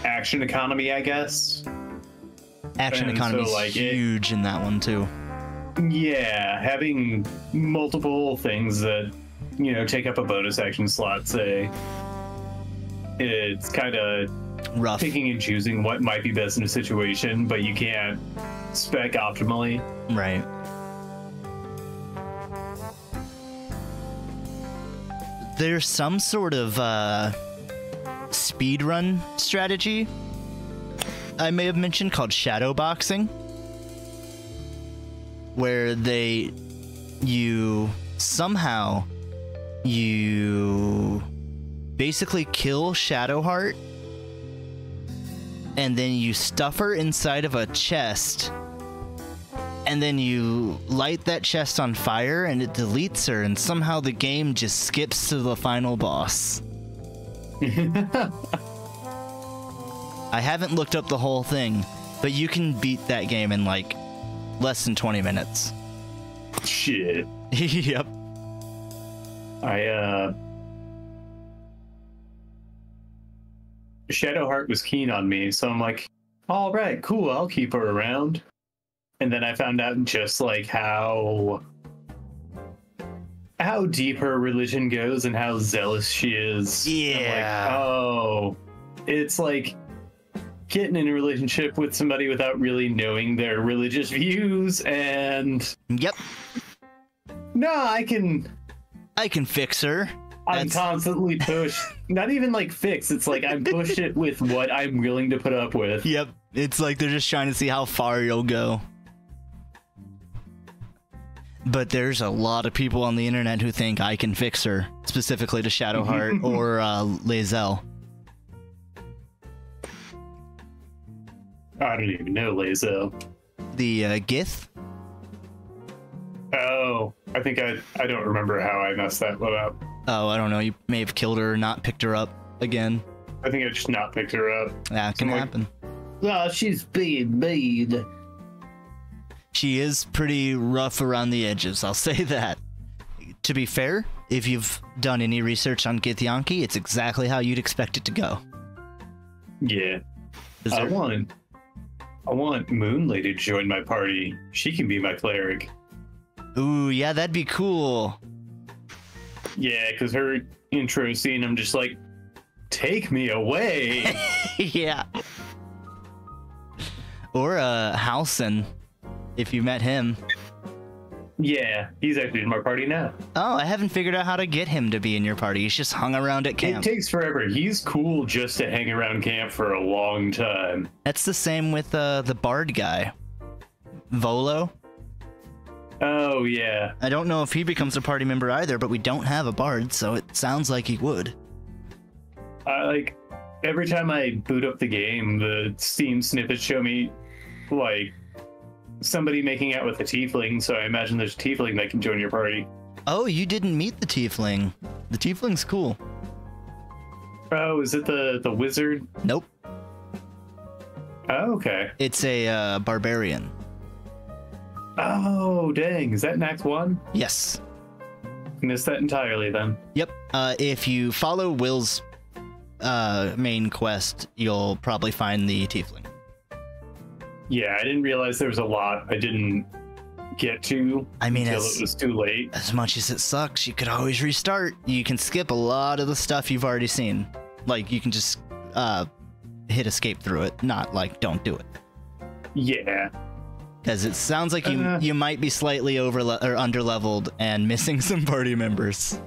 action economy, I guess. Action economy is huge in that one too. Yeah, having multiple things that, you know, take up a bonus action slot, say, it's kind of rough. Picking and choosing what might be best in a situation, but you can't spec optimally. Right. There's some sort of speedrun strategy I may have mentioned called shadow boxing, where you basically kill Shadowheart and then you stuff her inside of a chest and then you light that chest on fire and it deletes her and somehow the game just skips to the final boss. I haven't looked up the whole thing, but you can beat that game in like less than 20 minutes. Shit. Yep. Shadowheart was keen on me, so I'm like, all right, cool, I'll keep her around. And then I found out just like how deep her religion goes and how zealous she is. Yeah. I'm like, oh, it's like getting in a relationship with somebody without really knowing their religious views, and yep. No, I can fix her. I'm constantly pushed. Not even like fix. It's like I'm pushed it with what I'm willing to put up with. Yep. It's like they're just trying to see how far you'll go. But there's a lot of people on the internet who think I can fix her, specifically to Shadowheart or Lae'zel. I don't even know Lae'zel. The Gith? Oh, I think I don't remember how I messed that one up. Oh, I don't know. You may have killed her or not picked her up again. I think I just not picked her up. Yeah, it can happen. Oh, she's being mean. She is pretty rough around the edges, I'll say that. To be fair, if you've done any research on Githyanki, it's exactly how you'd expect it to go. Yeah. I want Moonlady to join my party. She can be my cleric. Ooh, yeah, that'd be cool. Yeah, because her intro scene, I'm just like, take me away. Yeah. Or Halson, if you met him. Yeah, he's actually in my party now. Oh, I haven't figured out how to get him to be in your party. He's just hung around at camp. It takes forever. He's cool just to hang around camp for a long time. That's the same with the bard guy. Volo. Oh, yeah. I don't know if he becomes a party member either, but we don't have a bard, so it sounds like he would. every time I boot up the game, the Steam snippets show me like somebody making out with a tiefling. So I imagine there's a tiefling that can join your party. Oh, you didn't meet the tiefling. The tiefling's cool. Oh, is it the wizard? Nope. Oh, okay. It's a barbarian. Oh, dang. Is that in Act 1? Yes. Missed that entirely then. Yep. If you follow Will's main quest, you'll probably find the tiefling. Yeah, I didn't realize there was a lot I didn't get to until it was too late. As much as it sucks, you could always restart. You can skip a lot of the stuff you've already seen. Like, you can just hit escape through it, not like don't do it. Yeah. Because it sounds like you might be slightly under-leveled and missing some party members.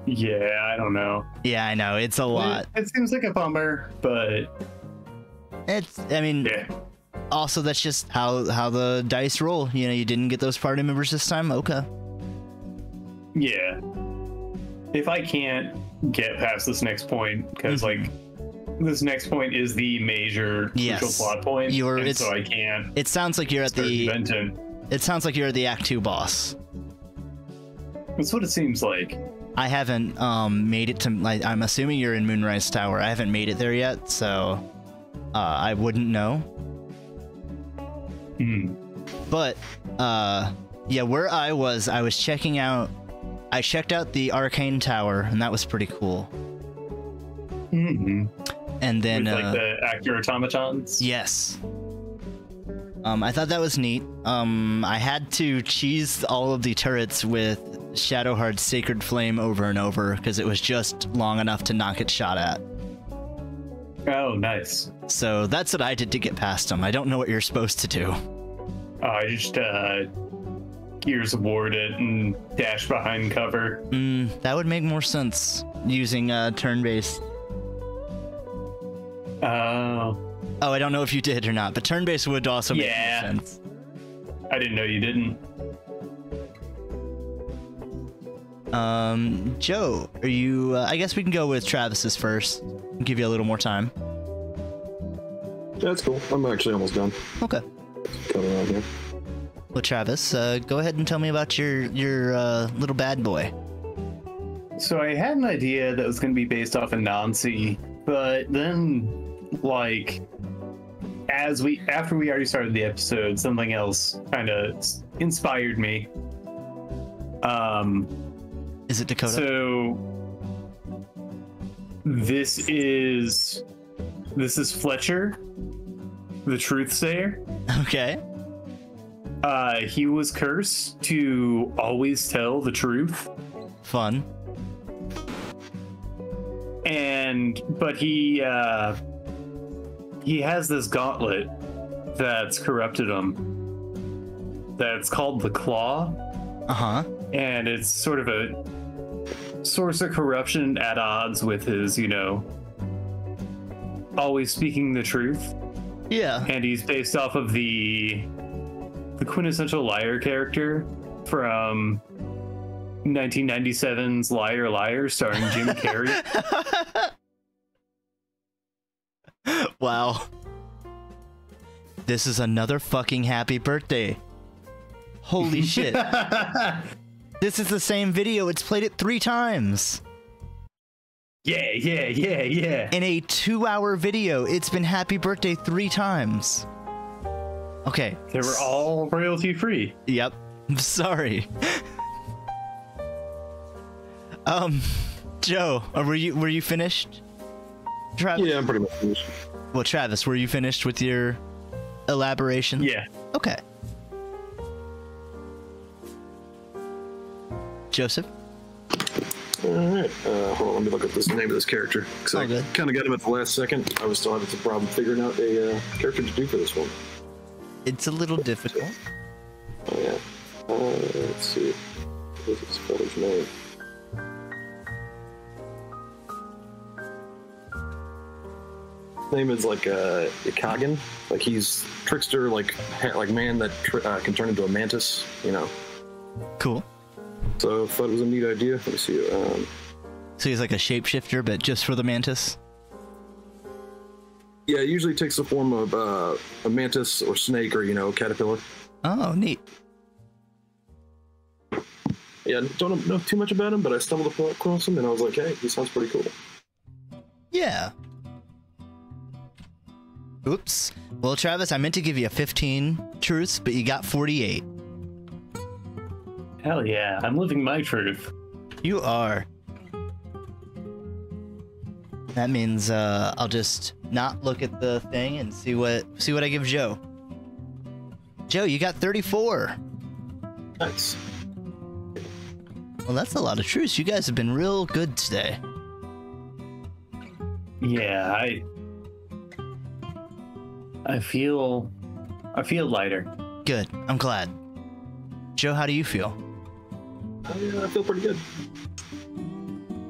Yeah, I don't know. Yeah, I know. It's a lot. It seems like a bummer, but... yeah. Also, that's just how the dice roll. You know, you didn't get those party members this time? Okay. Yeah. If I can't get past this next point, because, like, this next point is the major crucial plot point, so I can't. It sounds like you're at the... It sounds like you're at the Act 2 boss. That's what it seems like. I haven't made it to... Like, I'm assuming you're in Moonrise Tower. I haven't made it there yet, so I wouldn't know. But yeah, where I was checking out... I checked out the Arcane Tower, and that was pretty cool. And then with, like, the actor automatons? Yes. I thought that was neat. I had to cheese all of the turrets with Shadowheart's Sacred Flame over and over because it was just long enough to not get shot at. Oh, nice. So that's what I did to get past them. I don't know what you're supposed to do. I just Gears of War it and dash behind cover. That would make more sense using turn-based. Oh, I don't know if you did or not, but turn-based would also make more sense. I didn't know you didn't. Joe, are you... I guess we can go with Travis's first. Give you a little more time. That's cool. I'm actually almost done. Okay. Coming around here. Well, Travis, go ahead and tell me about your little bad boy. So I had an idea that was going to be based off of Nancy, but then... like after we already started the episode, something else kind of inspired me. Is it Dakota? So this is Fletcher, the Truthsayer. Okay. He was cursed to always tell the truth. Fun. But he has this gauntlet that's corrupted him. That's called the Claw. And it's sort of a source of corruption at odds with his, always speaking the truth. Yeah. And he's based off of the quintessential liar character from 1997's Liar Liar, starring Jim Carrey. Wow. This is another fucking happy birthday. Holy shit. This is the same video. It's played it 3 times. Yeah. In a 2-hour video, it's been happy birthday 3 times. Okay. They were all royalty free. Yep. I'm sorry. Joe, were you finished? Travis? Yeah, I'm pretty much finished. Well, Travis, were you finished with your elaboration? Yeah. Okay. Joseph? Alright, hold on, let me look up the name of this character. Because I kind of got him at the last second. I was still having some problem figuring out a character to do for this one. It's a little difficult. Oh, yeah. Let's see. What is this fella's name? His name is like Ikagen. Like he's trickster, like man that can turn into a mantis. Cool. So I thought it was a neat idea. Let me see. So he's like a shapeshifter, but just for the mantis. Yeah, it usually takes the form of a mantis or snake or, caterpillar. Oh, neat. Yeah, don't know too much about him, but I stumbled across him and I was like, hey, he sounds pretty cool. Yeah. Oops. Well, Travis, I meant to give you 15 truths, but you got 48. Hell yeah, I'm living my truth. You are. That means I'll just not look at the thing and see what I give Joe. Joe, you got 34. Nice. Well, that's a lot of truths. You guys have been real good today. Yeah, I feel lighter. Good. I'm glad. Joe, how do you feel? I feel pretty good.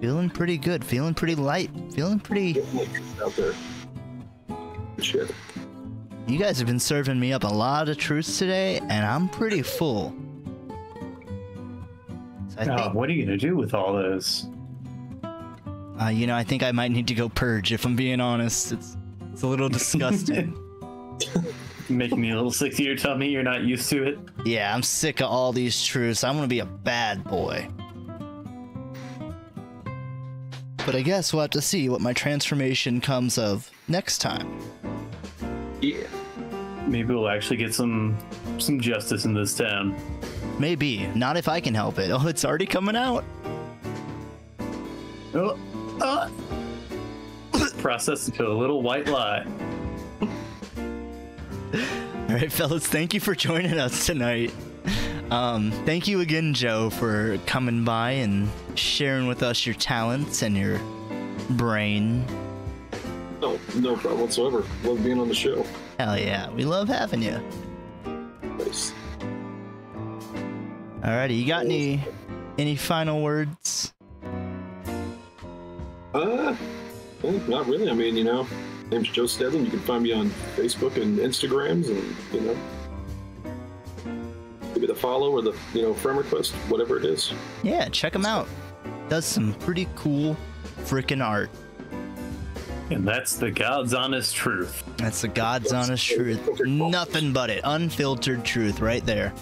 Feeling pretty good. Feeling pretty light. Feeling pretty... Out there. Shit. You guys have been serving me up a lot of truths today, and I'm pretty full. So I think, what are you gonna do with all those? I think I might need to go purge, if I'm being honest. It's a little disgusting. Making me a little sick to your tummy. You're not used to it. Yeah, I'm sick of all these truths. I'm gonna be a bad boy. But I guess we'll have to see what my transformation comes of next time. Yeah. Maybe we'll actually get some justice in this town. Maybe. Not if I can help it. Oh, it's already coming out. Processed into a little white lie. All right, fellas, thank you for joining us tonight. Thank you again, Joe, for coming by and sharing with us your talents and your brain. No problem whatsoever. Love being on the show. Hell yeah, we love having you. Nice. Alrighty, you got any final words? Not really. I mean, name's Joe Stedelin. You can find me on Facebook and Instagrams, and give it a follow or the friend request, whatever it is. Yeah, check him out. Does some pretty cool freaking art. And that's the God's honest truth. That's the God's honest truth. Nothing but it. Unfiltered truth right there.